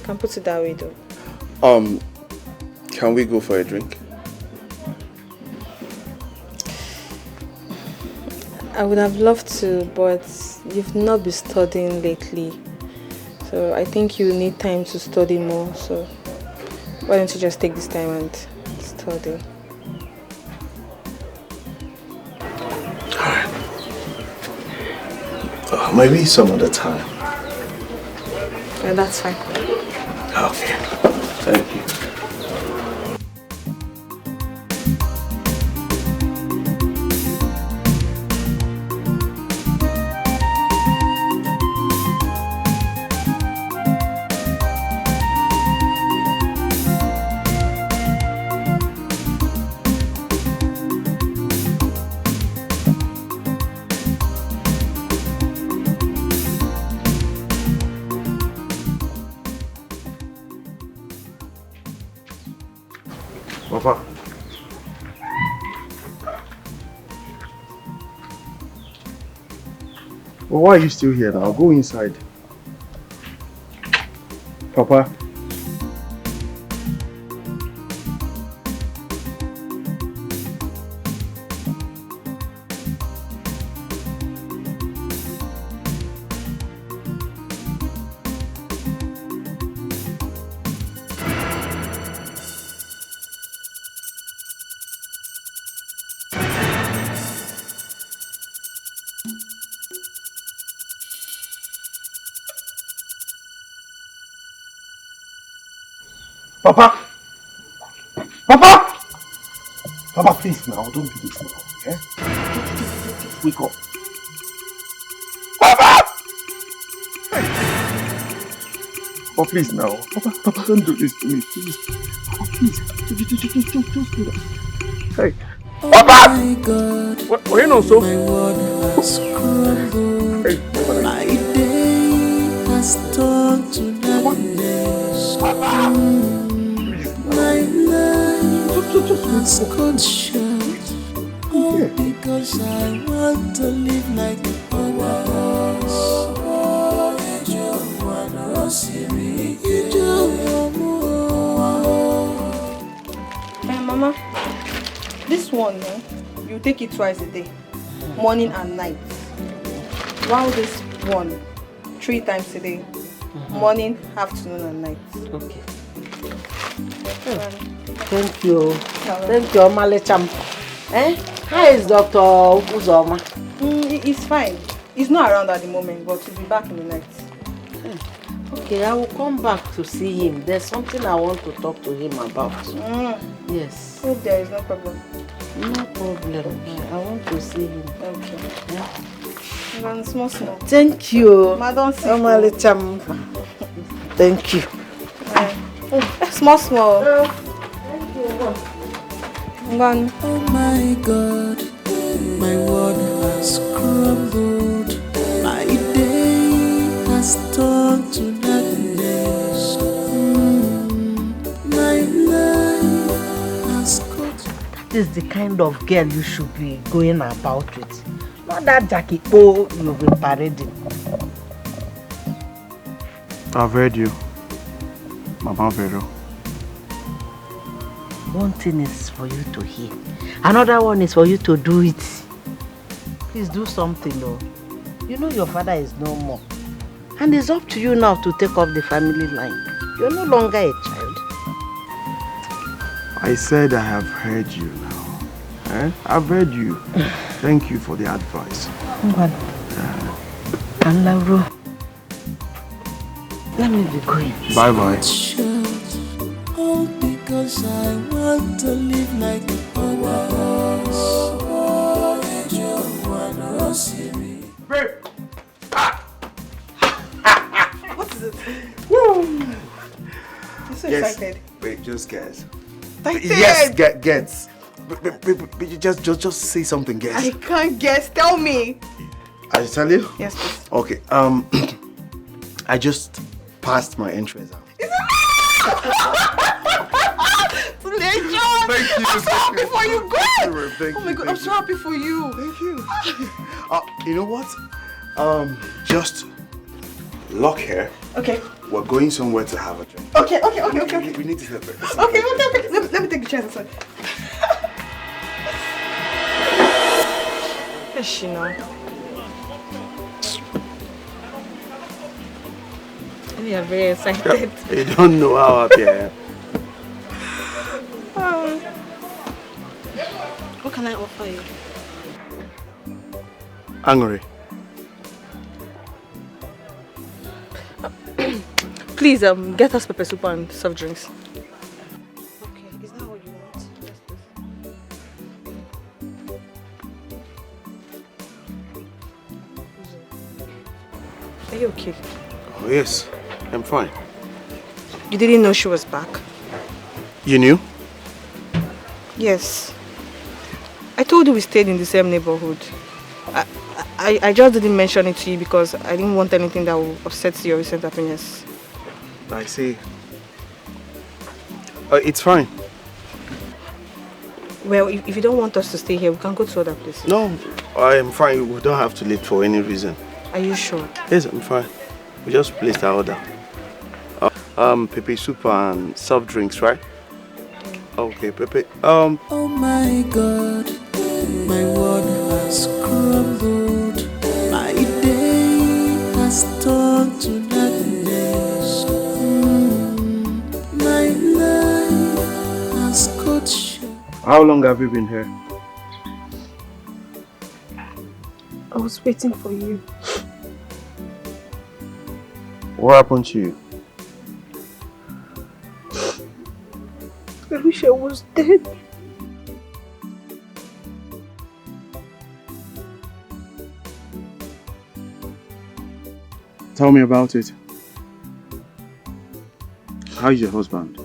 can put it that way though. Can we go for a drink? I would have loved to, but you've not been studying lately. So I think you need time to study more. So why don't you just take this time and study? Alright. Maybe some other time. Yeah, that's fine. Okay. Thank you. Well, why are you still here now? Go inside. Papa. Papa! Papa! Papa, please now, don't do this now, okay? Just wake up. Papa! Hey! Papa, please now. Papa, don't do this to me, please. Papa, please. Just do that. Hey! Papa! Oh my God. What you know, so? My world has crumbled. Hey, my day has turned to darkness. Papa! My life has gone short, all because I want to live like others. Hey, Mama, this one, you take it twice a day, morning and night. While this one, 3 times a day, morning, afternoon, and night. Okay. Thank you. Thank you, Malecham. How is Dr. Uzoma? He's fine. He's not around at the moment, but he'll be back in the night. Okay, I will come back to see him. There's something I want to talk to him about. Yes. Hope there is no problem. No problem. I want to see him. Okay. Yeah. Small. Thank you. Madam, Malecham. Thank you. Small. Thank you. Oh my God, my world has crumbled. My day has turned to darkness. My life has got. That is the kind of girl you should be going about with. Not that Jackie O you'll be parading. I've heard you, Mama Vero. One thing is for you to hear. Another one is for you to do it. Please do something though. You know your father is no more. And it's up to you now to take off the family line. You're no longer a child. I said I have heard you now. I've heard you. Thank you for the advice. And Lauro, let me be going. Bye-bye. All because I want to live like others. Babe! What is it? Woo! You're so Yes. excited. Wait, just guess. Excited. Yes, guess. But you just say something, guess. I can't guess. Tell me. I tell you? Yes, please. Okay. I just passed my entrance out. Thank you. I'm so happy for you. Good. Oh my God, I'm so happy for you. Thank you. You know what? Just lock here. Okay. We're going somewhere to have a drink. Okay. We need to celebrate. Okay. Let me take the chairs aside. Where's she now? We are very excited. You don't know how happy I am. What can I offer you? Angry. Please, get us pepper soup and soft drinks. Okay, is that what you want? Yes, please. Are you okay? Oh, yes. I'm fine. You didn't know she was back? You knew? Yes. I told you we stayed in the same neighborhood. I just didn't mention it to you because I didn't want anything that would upset your recent happiness. I see. It's fine. Well, if you don't want us to stay here, we can go to other places. No, I am fine. We don't have to leave for any reason. Are you sure? Yes, I'm fine. We just placed our order. Pepe soup and soft drinks, right? Okay, Pepe. Oh my God, my world has crumbled. My day has turned to darkness. My life has cut short. How long have you been here? I was waiting for you. What happened to you? I wish I was dead. Tell me about it. How's your husband?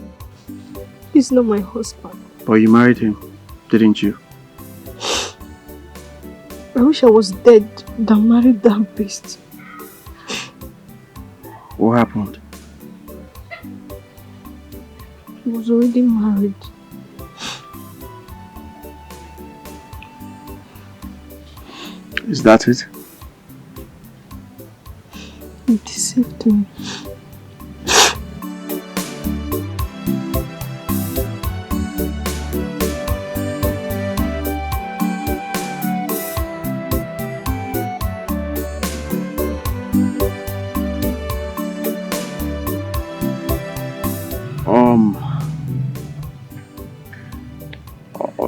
He's not my husband. But you married him, didn't you? I wish I was dead than married that beast. What happened? He was already married. Is that it? He deceived me.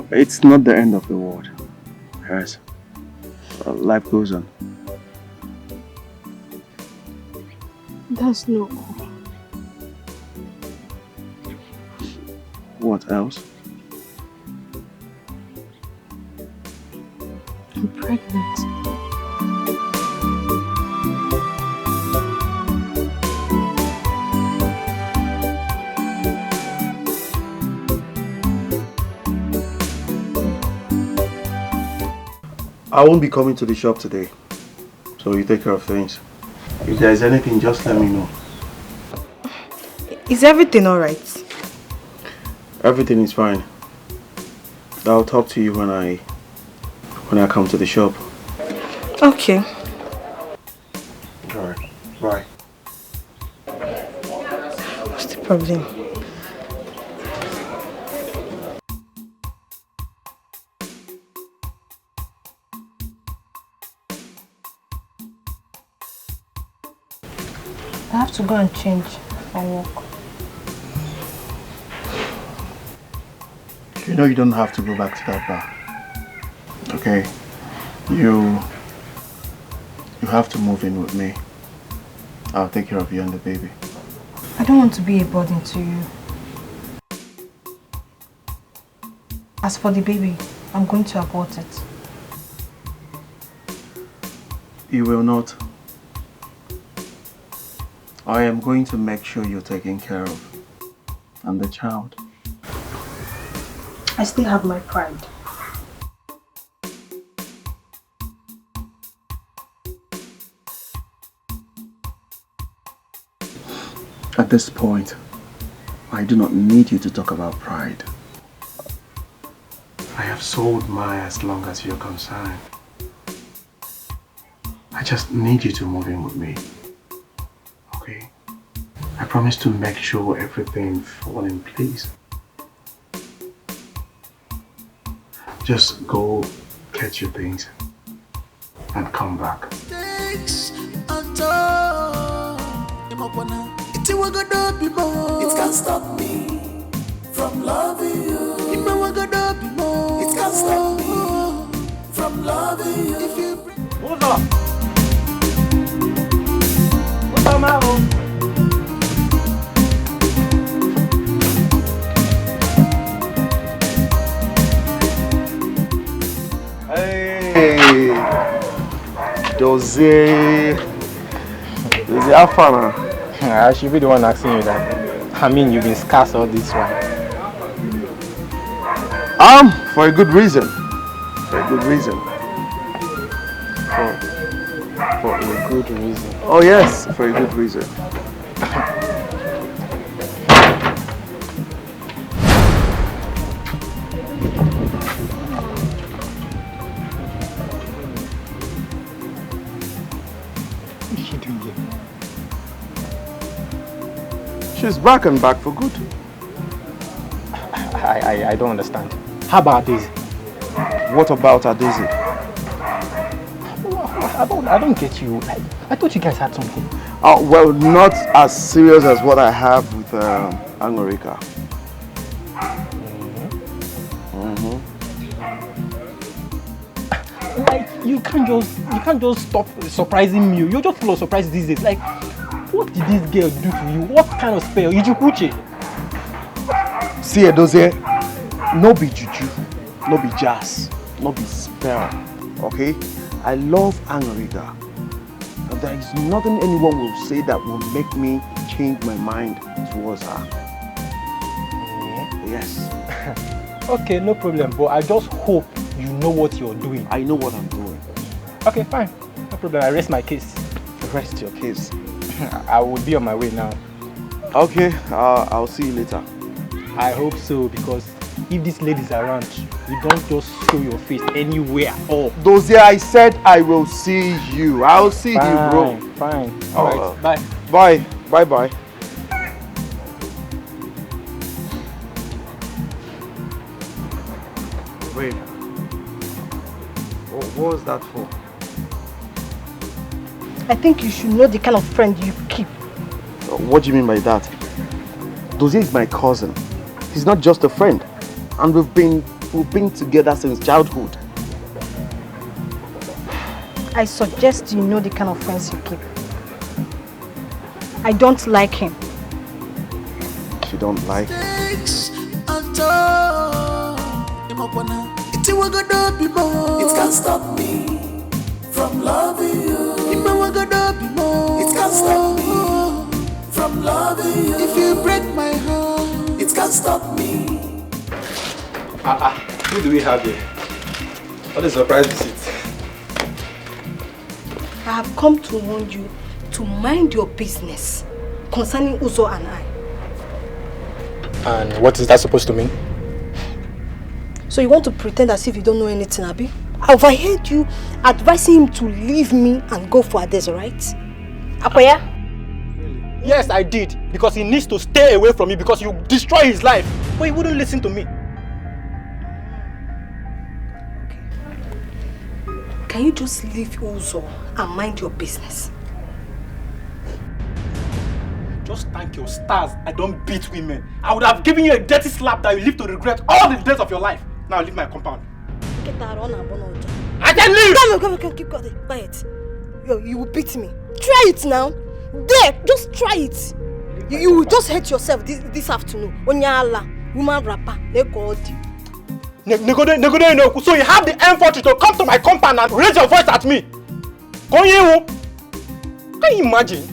It's not the end of the world. Yes. Life goes on. That's not all. What else? I'm pregnant. I won't be coming to the shop today, so you take care of things. If there's anything, just let me know. Is everything alright? Everything is fine. I'll talk to you when I come to the shop. Okay. Alright, bye. What's the problem? I have to go and change for work. You know you don't have to go back to that bar. Okay? You have to move in with me. I'll take care of you and the baby. I don't want to be a burden to you. As for the baby, I'm going to abort it. You will not. I am going to make sure you're taken care of. And the child. I still have my pride. At this point, I do not need you to talk about pride. I have sold mine as long as you're concerned. I just need you to move in with me. Okay? I promise to make sure everything falls in place. Just go get your things and come back. It can't stop me from loving you. It can't stop me from loving you. If you What's up? What's up, Marvel? Hey, Jose Afana. I should be the one asking you that. I mean, you've been scarce all this while. For a good reason. For a good reason. For a good reason. Oh yes, for a good reason. doing here? She's back and back for good. I don't understand. How about Daisy? What about her, Daisy? I don't get you. I thought you guys had something. Well, not as serious as what I have with Angorika. Like you can't just stop surprising me. You're just full of surprises these days. Like, what did this girl do to you? What kind of spell? Did you put it? See, Edozie, no be juju, no be jazz, no be spell. Okay? I love Angorika. And there is nothing anyone will say that will make me change my mind towards her. Yes. Okay, no problem. But I just hope you know what you're doing. I know what I'm doing. Okay, fine. No problem. I rest my case. Rest your case. I will be on my way now. Okay, I'll see you later. I hope so, because if this lady's around, you don't just show your face anywhere at all. Dozie, I said I will see you. I'll see you, bro. Fine. All right. Bye. Bye. Bye-bye. Wait. What was that for? I think you should know the kind of friend you keep. What do you mean by that? Dozie is my cousin. He's not just a friend. And we've been together since childhood. I suggest you know the kind of friends you keep. I don't like him. You don't like him? It can't stop me from loving you. It can't stop me from loving you. If you break my heart, it can't stop me. Who do we have here? What a surprise visit. I have come to warn you to mind your business concerning Uzo and I. And what is that supposed to mean? So you want to pretend as if you don't know anything, Abi? I overheard you advising him to leave me and go for Ades, right? Apoya? Yes, I did. Because he needs to stay away from you because you destroy his life. But he wouldn't listen to me. Okay. Can you just leave Uzo and mind your business? Just thank your stars I don't beat women. I would have given you a dirty slap that you live to regret all the days of your life. Now leave my compound. Get that on and I can leave! Come, keep quiet. You will beat me. Try it now. There, just try it. You will just hate yourself this afternoon. Onyala, woman rapper, they called you. So you have the effort to come to my compound and raise your voice at me. Can you imagine?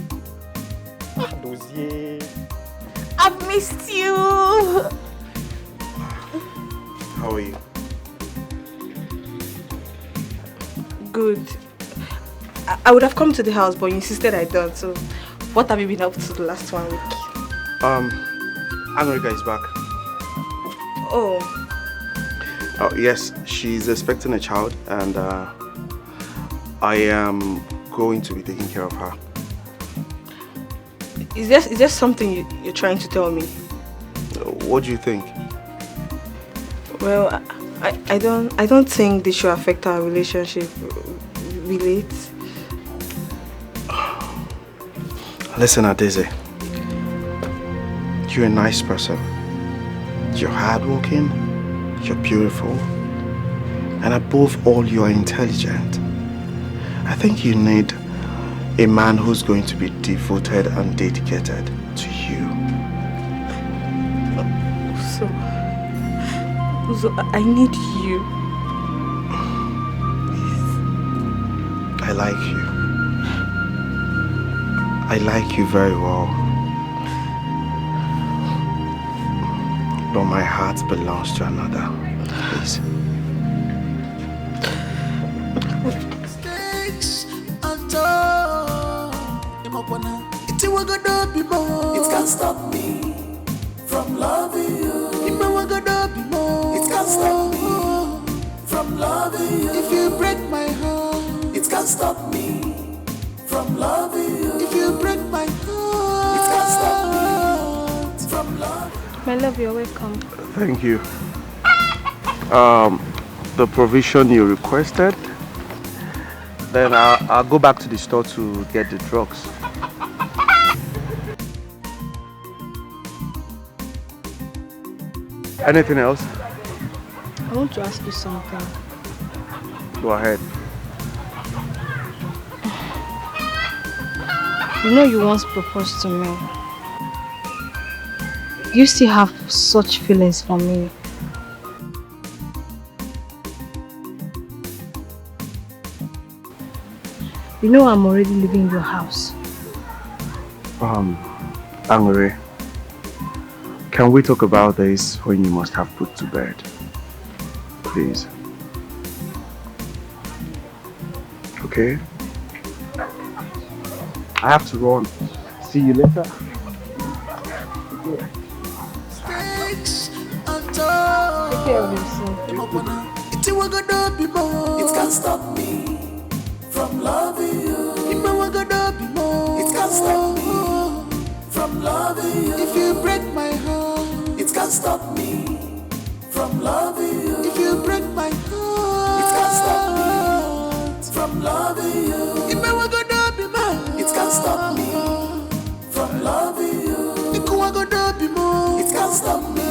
I've missed you. How are you? Good. I would have come to the house, but you insisted I don't. So, what have you been up to the last 1 week? Angorika is back. Oh, yes, she's expecting a child, and I am going to be taking care of her. is there something you're trying to tell me? What do you think? Well, I don't think this should affect our relationship. Relate. Listen, Adeze. You're a nice person. You're hardworking. You're beautiful. And above all, you're intelligent. I think you need a man who's going to be devoted and dedicated to you. So I need you. I like you. I like you very well. But my heart belongs to another. Please. It can't stop me from loving you. It can't stop me from loving you. If you break my heart, it can't stop me from loving you. If you break my heart, it can't stop me from loving you. My love, you're welcome. Thank you. The provision you requested. Then I'll go back to the store to get the drugs. Anything else? I want to ask you something. Go ahead. You know you once proposed to me. Do you still have such feelings for me? You know I'm already leaving your house. Angry. Can we talk about this when you must have put to bed? Please. Okay? I have to run. See you later. Take care of yourself. It can't stop me from loving you. It can't stop me from loving you. If you break my heart, it can't stop me from loving you. If you break my heart, it can't stop me from loving you. It can't stop me from loving you. It can't stop me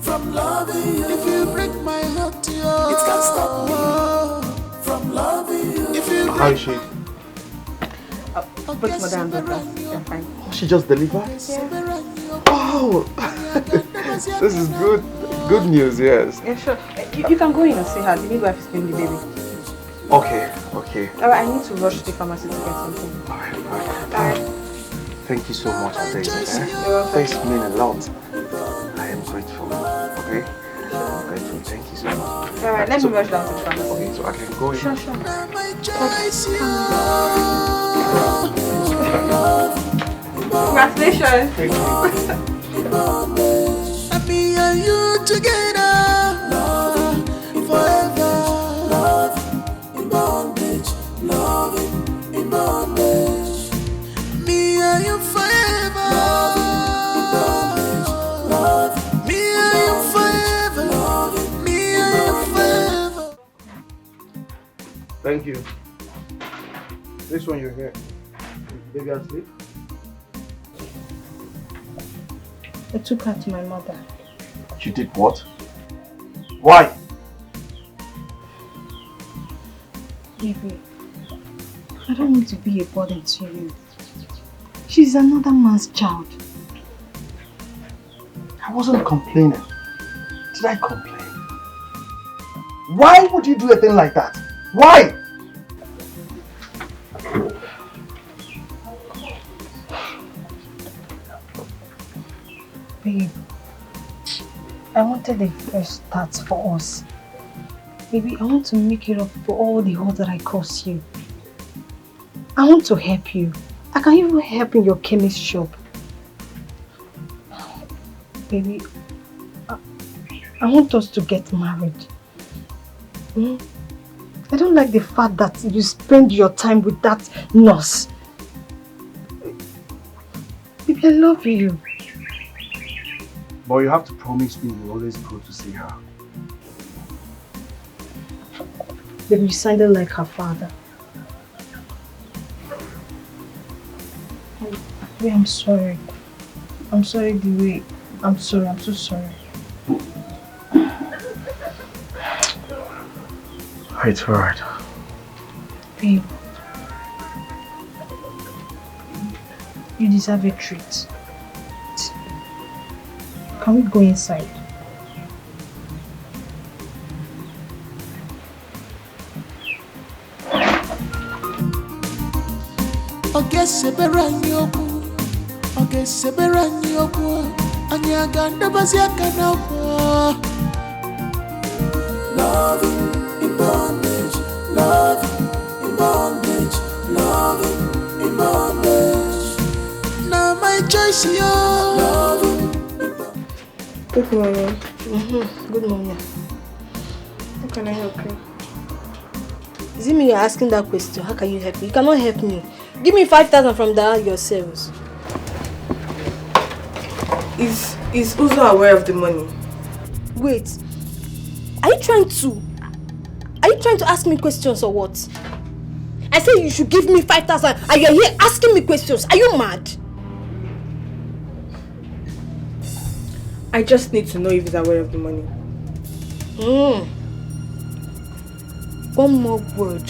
from loving you. If you break my heart, it can't stop me from loving you. If you break How is she? But madam, you're fine. She just delivered? Yeah. Oh! This is good. Good news, yes. Yeah, sure. You can go in and see her. The midwife is feeding the baby. Okay, okay. Alright, I need to rush to the pharmacy to get something. Alright. Thank you so much for this. You're welcome. Thanks mean a lot. I am grateful. Okay? I'm grateful. Thank you so much. Alright, let me rush down to the pharmacy. Okay, so I can go in. Sure, sure. Congratulations. Thank you. Me and you together, love forever, love in bondage, love in bondage. Me and you forever, love in bondage, love. Me and you forever, love. Me and you forever. Thank you. This one you're here. Baby asleep? I took her to my mother. You did what? Why? Baby, I don't want to be a burden to you. She's another man's child. I wasn't complaining. Did I complain? Why would you do a thing like that? Why? Babe, I wanted a fresh start for us. Baby, I want to make it up for all the hurt that I caused you. I want to help you. I can even help in your chemist shop. Baby, I want us to get married. I don't like the fact that you spend your time with that nurse. Baby, I love you. But you have to promise me you'll always go to see her. Baby, you sounded like her father. Baby, I'm sorry. I'm sorry the way. I'm sorry, I'm so sorry. It's alright. Babe, you deserve a treat. Can we go inside? Love in bondage, love in bondage, love in bondage. Now my choice, yo. Love. Good morning. Good morning. How can I help you? Is it me you're asking that question? How can you help me? You cannot help me. Give me 5,000 from that yourselves. Is Uzo aware of the money? Wait. Are you trying to ask me questions or what? I said you should give me 5,000 and you're here asking me questions. Are you mad? I just need to know if he's aware of the money. One more word,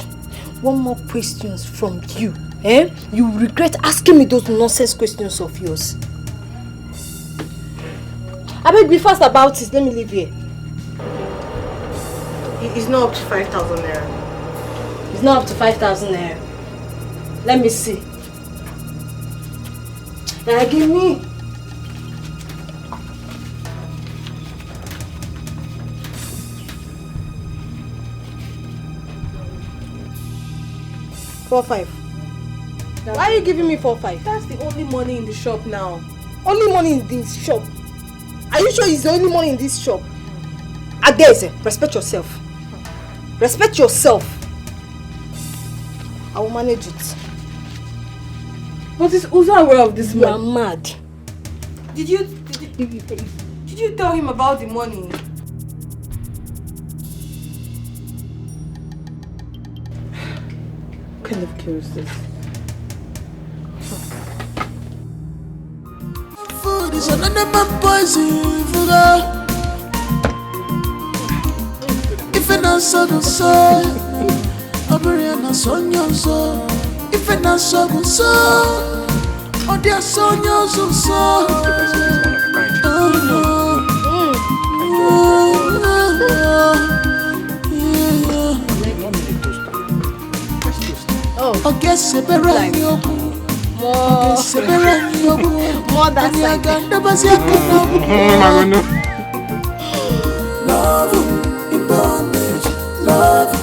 one more questions from you. You will regret asking me those nonsense questions of yours. I beg, be fast about it. Let me leave here. It's not up to 5,000 naira. It's not up to 5,000 naira. Let me see. Now give me. $4,500. Why are you giving me $4,500? That's the only money in the shop now. Only money in this shop? Are you sure it's the only money in this shop? Adeze, respect yourself. Respect yourself. I will manage it. But is Uzo aware of this money? You are mad. Did you tell him about the money? What kind of chaos is this? Food is another man poison. If I not so good so, Aburiana sonyo so. If I not so good so, oh dear sonyo so. Oh no. Oh, guess it be right. More than second. Love in bondage, love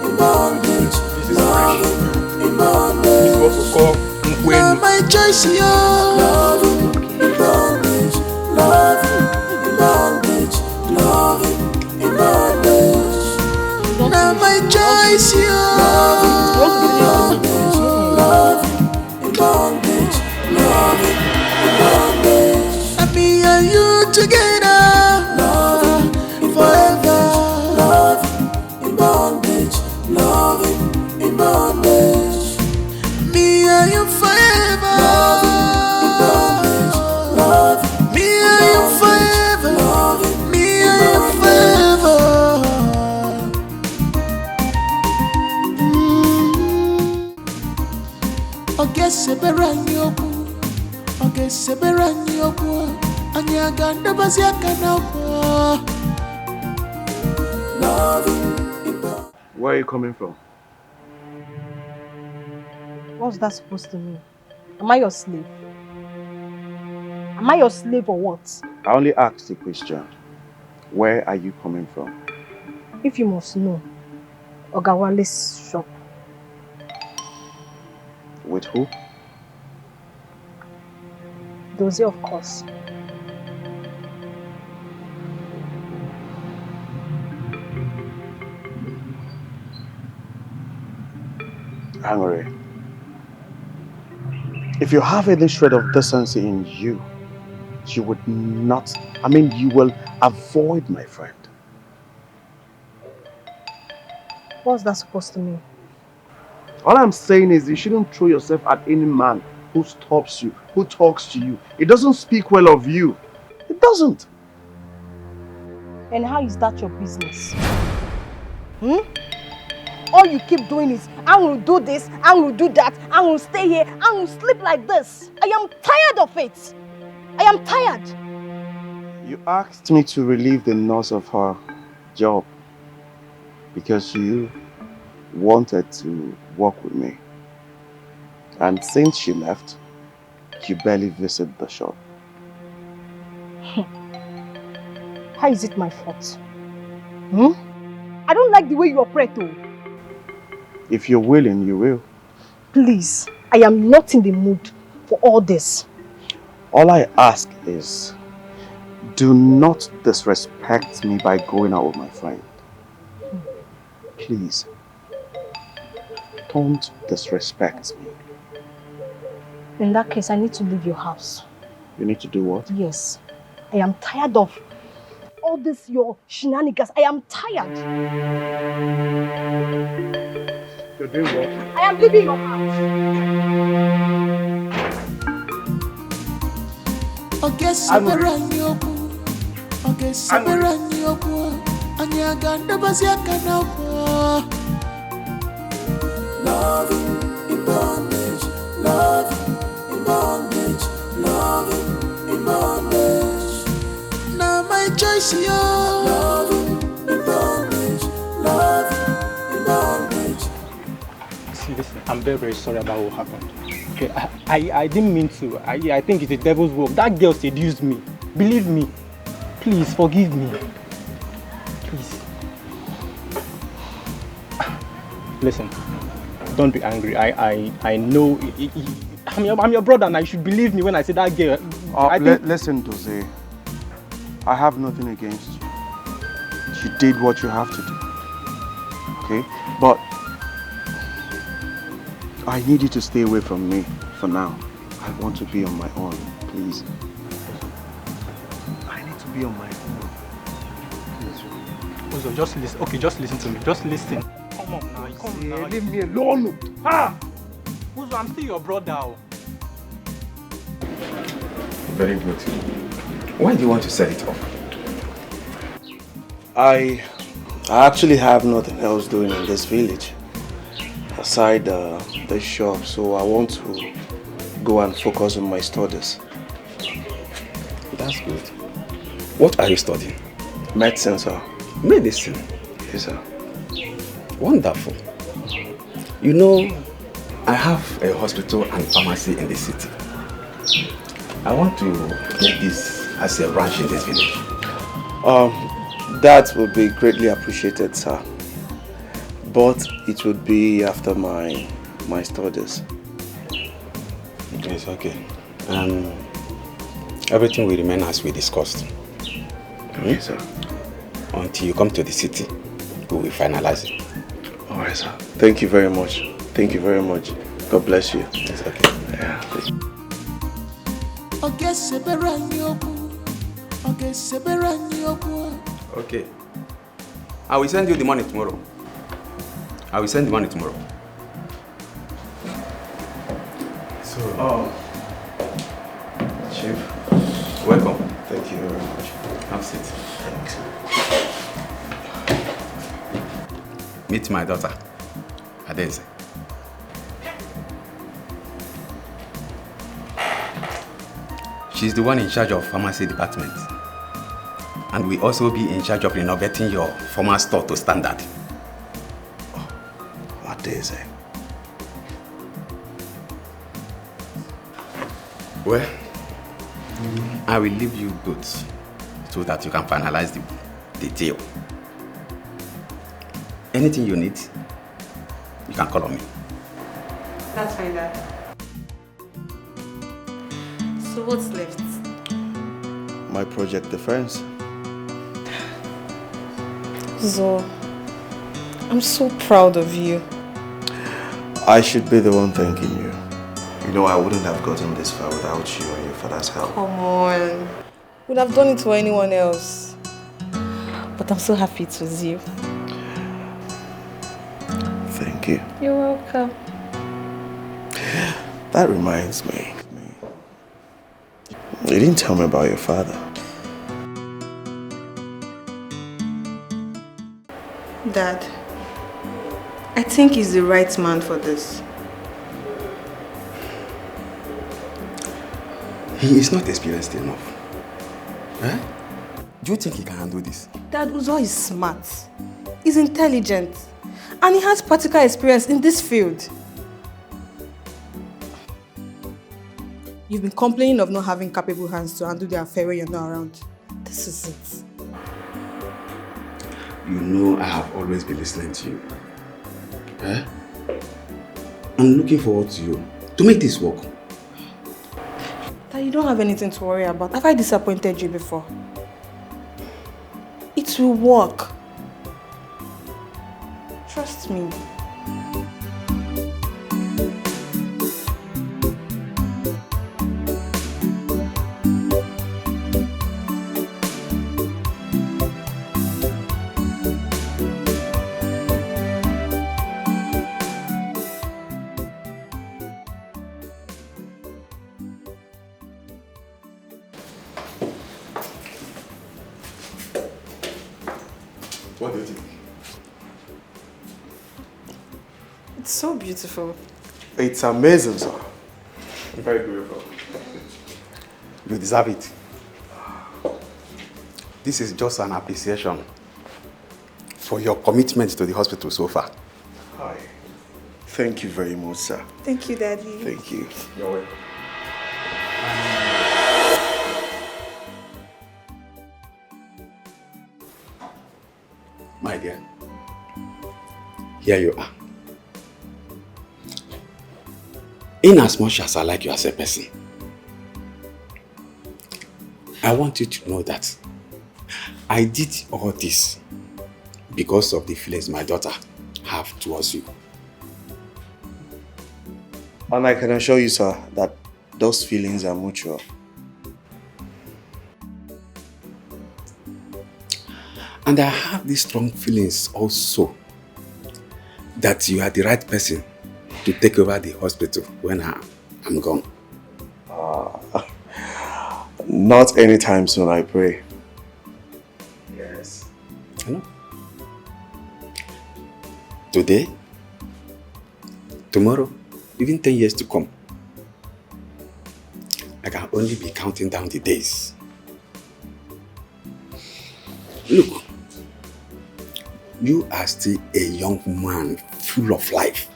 in bondage, love in bondage. Now my choice, yo. Love in bondage, love in bondage, love in bondage. Now my choice, yo. Love in bondage, love in bondage, love in bondage. And me and you together, love forever. Love in bondage, love in bondage. Me and you forever. Love in bondage, love. Me and you forever. Love, me and you forever. Okay, seberanyoku. Okay, seberanyoku. Anyaganda basiakanako. Where are you coming from? What's that supposed to mean? Am I your slave? Am I your slave or what? I only asked a question. Where are you coming from? If you must know, Ogawale's shop. With who? Dozie, of course. Angry. If you have any shred of decency in you, you would not, you will avoid my friend. What's that supposed to mean? All I'm saying is you shouldn't throw yourself at any man who stops you, who talks to you. It doesn't speak well of you. It doesn't. And how is that your business? All you keep doing is, I will do this, I will do that, I will stay here, I will sleep like this. I am tired of it. I am tired. You asked me to relieve the nurse of her job because you wanted to work with me. And since she left, you barely visit the shop. How is it my fault? I don't like the way you operate though. If you're willing, you will. Please, I am not in the mood for all this. All I ask is, do not disrespect me by going out with my friend. Please. Don't disrespect me. In that case, I need to leave your house. You need to do what? Yes. I am tired of all this, your shenanigans. I am tired. You're doing what? I am leaving your house. Okay, Sabaranyoku. Okay, Sabaranyoku. Anyaganda Basiakanapa. Loving in bondage. Loving in bondage. Loving in bondage. Now my choice, yo. Loving in bondage. Loving in bondage. See, listen, I'm very, very sorry about what happened. Okay, I didn't mean to. I think it's the devil's work. That girl seduced me. Believe me. Please, forgive me. Please. Listen, don't be angry. I know I'm your brother and I should believe me when I say that girl. Listen, Doze. I have nothing against you. You did what you have to do. Okay? But I need you to stay away from me for now. I want to be on my own, please. I need to be on my own. Please. Ozo, just listen. Okay, just listen to me. Just listen. Come on now. Come now. Leave me alone. Ah! Ozo, I'm still your brother. Very good. Why do you want to set it off? I actually have nothing else doing in this village aside the shop, so I want to go and focus on my studies. That's good. What are you studying? Medicine, sir. Medicine? Yes, sir. Wonderful. You know, I have a hospital and pharmacy in the city. I want to make this as a branch in this village. That would be greatly appreciated, sir. But it would be after my studies. It's okay. Everything will remain as we discussed. Yes, sir. Until you come to the city, we will finalize it. All right, sir. Thank you very much. Thank you very much. God bless you. It's okay. Yeah. Okay. I will send you the money tomorrow. I will send the money tomorrow. So, Chief. Welcome. Thank you very much. Have a seat. Thanks. Meet my daughter, Adeze. She's the one in charge of pharmacy department. And we also be in charge of renovating your former store to standard. Adeze. Well, I will leave you goods so that you can finalize the deal. Anything you need, you can call on me. That's fine, Dad. So what's left? My project defense. Zo, I'm so proud of you. I should be the one thanking you. You know, I wouldn't have gotten this far without you and your father's help. Come on. Would have done it for anyone else. But I'm so happy it was you. Thank you. You're welcome. That reminds me. You didn't tell me about your father. Dad, I think he's the right man for this. He is not experienced enough. Eh? Do you think he can handle this? Dad, Uzo is smart. He's intelligent. And he has practical experience in this field. You've been complaining of not having capable hands to handle the affair when you're not around. This is it. You know I have always been listening to you. Eh? I'm looking forward to you to make this work. Dad, you don't have anything to worry about. Have I disappointed you before? It will work. Trust me. What do you think? It's so beautiful. It's amazing, sir. Very beautiful. You deserve it. This is just an appreciation for your commitment to the hospital so far. Hi. Thank you very much, sir. Thank you, Daddy. Thank you. You're welcome. My dear, here you are. In as much as I like you as a person, I want you to know that I did all this because of the feelings my daughter have towards you. And I can assure you, sir, that those feelings are mutual. And I have these strong feelings also that you are the right person to take over the hospital when I'm gone. Not anytime soon, I pray. Yes. I know. Today, tomorrow, even 10 years to come, I can only be counting down the days. Look, you are still a young man full of life.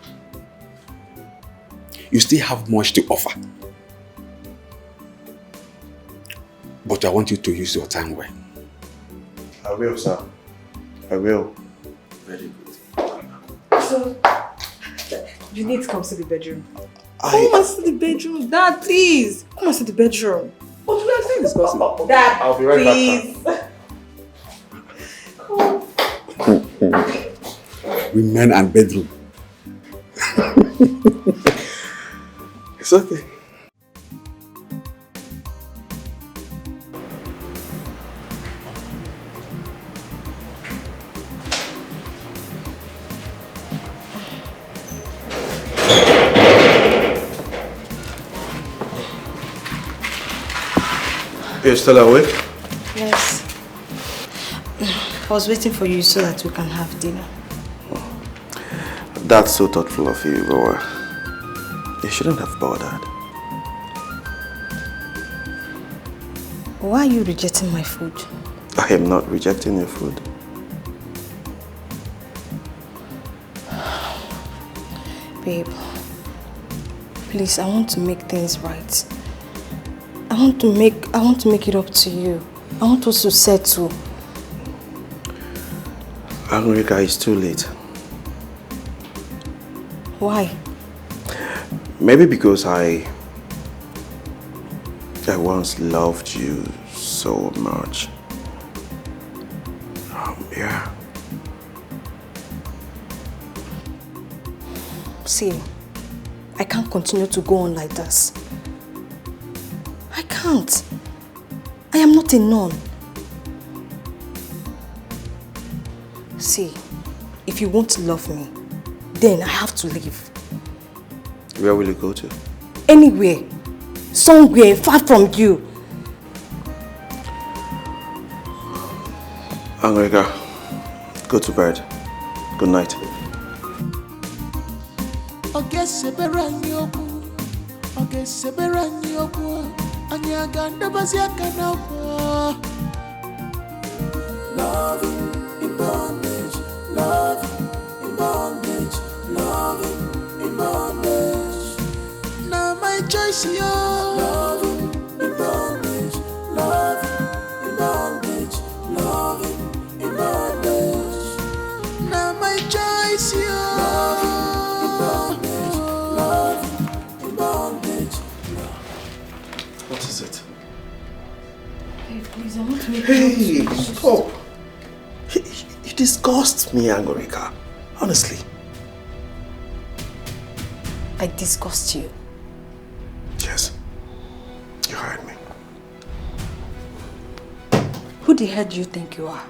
You still have much to offer. But I want you to use your time well. I will, sir. I will. Very good. So, you need to come to the bedroom. Come and see the bedroom. Dad, please. Come and see the bedroom. But we are still discussing. Dad, I'll be right please. back, Women and bedroom. It's okay. You're still awake? Yes. I was waiting for you so that we can have dinner. That's so thoughtful of you, but you shouldn't have bothered. Why are you rejecting my food? I am not rejecting your food. Babe, please, I want to make things right. I want to make it up to you. I want us to settle. Angelica, it's too late. Why? Maybe because I once loved you so much. Yeah. See, I can't continue to go on like this. I can't. I am not a nun. See, if you want to love me, then I have to leave. Where will you go to? Anywhere. Somewhere far from you. Angelica, go to bed. Good night. Love in bondage, love in bondage, love in bondage. Now my choice, yo. Love in bondage, love in bondage, love in bondage. Now my choice, yo. Love in bondage. What is it? Hey, please, I want to make Hey, stop. You disgust me, Angelica. Honestly. I disgust you. Yes. You heard me. Who the hell do you think you are?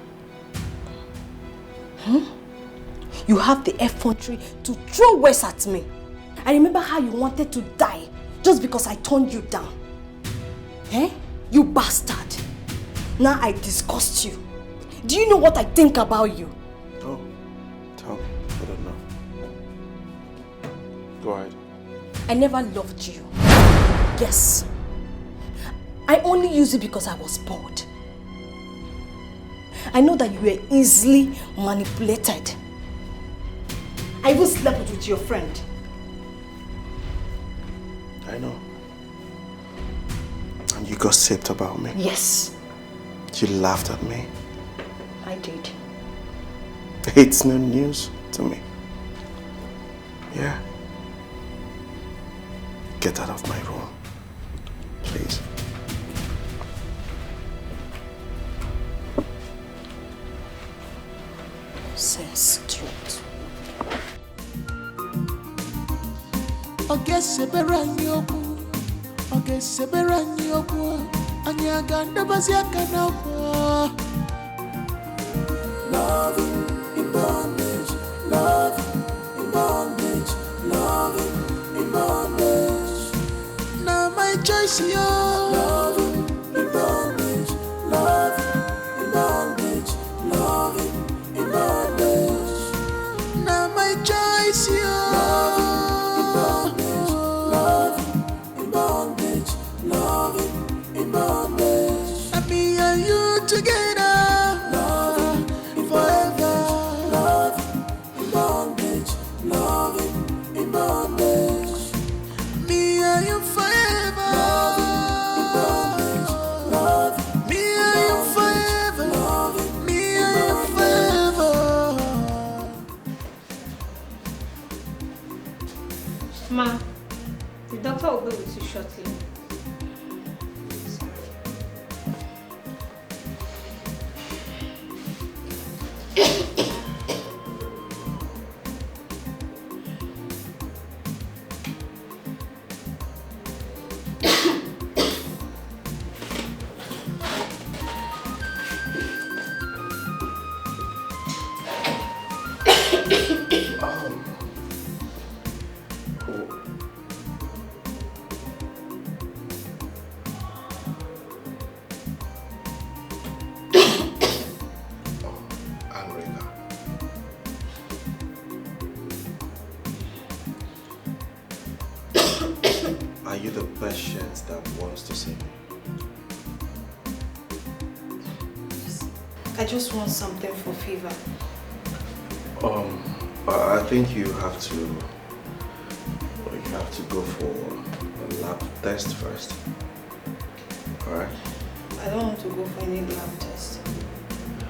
You have the effrontery to throw words at me. I remember how you wanted to die just because I turned you down. You bastard. Now I disgust you. Do you know what I think about you? Go ahead. I never loved you. Yes. I only used it because I was bored. I know that you were easily manipulated. I even slept with your friend. I know. And you gossiped about me. Yes. You laughed at me. I did. It's no news to me. Yeah. Get out of my room. Please. Sense truth. Love in bondage, love in bondage, love in bondage. Now my choice, yo. Love in bondage, love in bondage, love in bondage. Now my choice, yo. Love in bondage, love in bondage. And me and you together. Ma, the doctor will be with you shortly. Are you the patient that wants to see me? I just want something for fever. I think you have to go for a lab test first. Alright? I don't want to go for any lab test.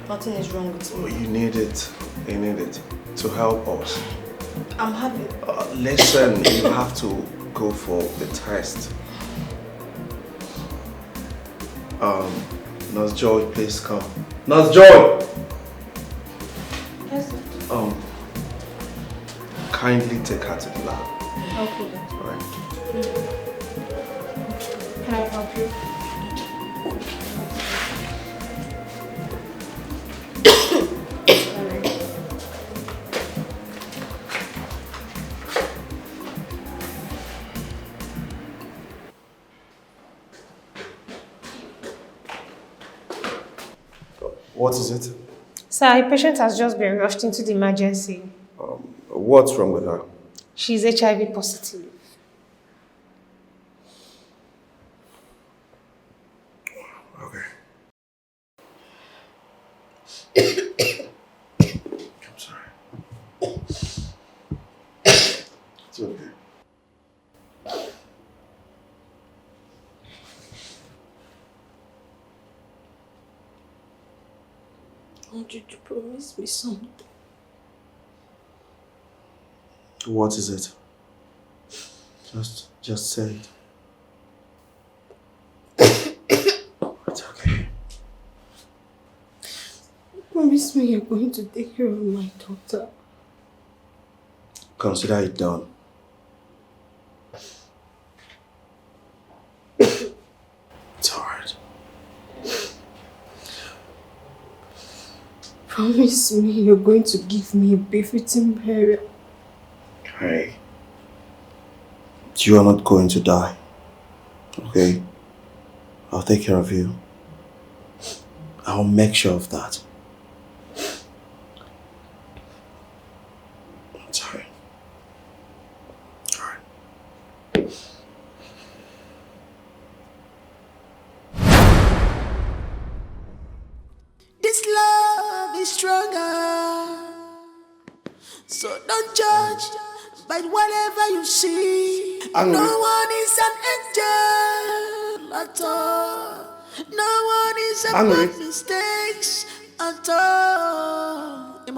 Nothing is wrong with me. You need it. You need it to help us. I'm having... Listen, you have to go for the test. Nurse Joy, please come. Nurse Joy! Yes, sir. Kindly take her to the lab. Okay. Alright. Can I help you? What is it? Sir, a patient has just been rushed into the emergency. What's wrong with her? She's HIV positive. Okay. I'm sorry. It's okay. I want you to promise me something. What is it? Just say it. It's okay. Promise me you're going to take care of my daughter. Consider it done. It's alright. Promise me you're going to give me a befitting burial. Hey. You are not going to die. Okay? I'll take care of you. I'll make sure of that. Sorry. Alright. This love is stronger. So don't judge by whatever you see. Angry. No one is an angel at all. No one is above mistakes at all. It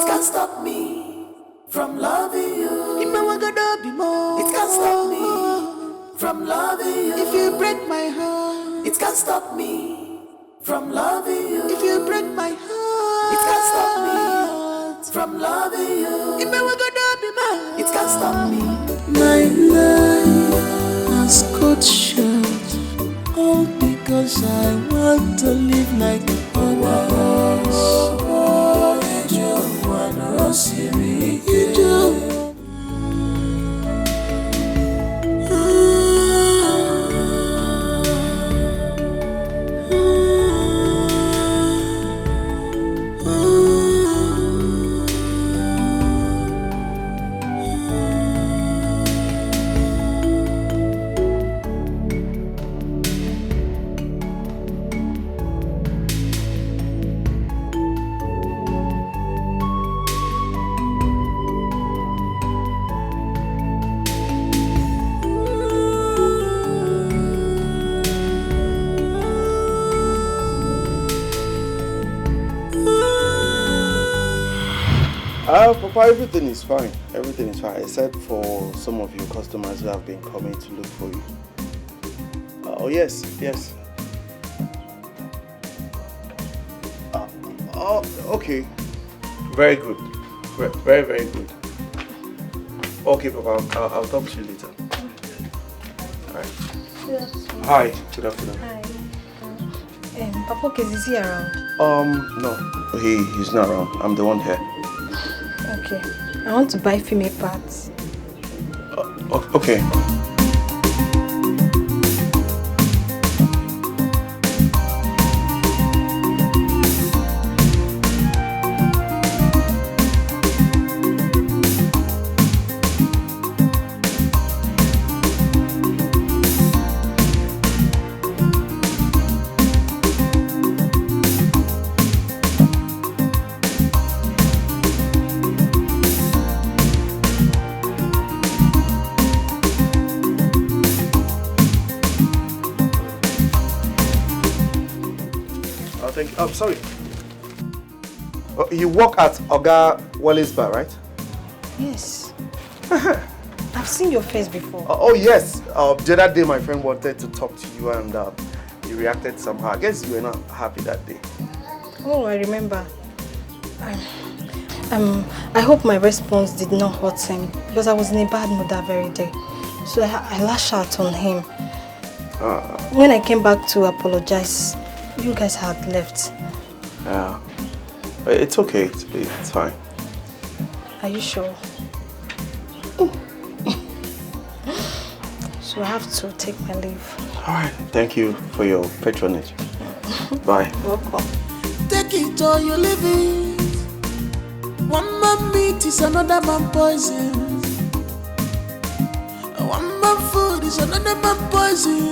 can't stop me from loving you. It can't stop me from loving you. If you break my heart, it can't stop me from loving you. If you break my heart, it can't stop me from loving you. It can't stop me. My life has cut short, all because I want to live like others. Papa, everything is fine. Everything is fine, except for some of your customers who have been coming to look for you. Oh, yes. Oh, okay. Very good. Very, very good. Okay, Papa, I'll talk to you later. All right. Hi, good afternoon. Hi. Papa, is he around? No, he's not around. I'm the one here. Okay. I want to buy female parts. Okay. I'm sorry. You work at Oga Wally's bar, right? Yes. I've seen your face before. Oh, yes. The other day my friend wanted to talk to you and you reacted somehow. I guess you were not happy that day. Oh, I remember. I hope my response did not hurt him because I was in a bad mood that very day. So I lashed out on him. When I came back to apologize, you guys had left. Yeah. It's okay. It's fine. Are you sure? So I have to take my leave. Alright. Thank you for your patronage. Bye. Welcome. Take it or you leave it. One man meat is another man poison. One man food is another man poison.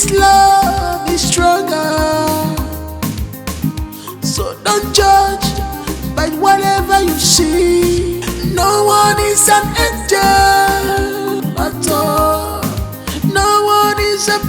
This love is stronger. So don't judge by whatever you see. No one is an angel at all. No one is a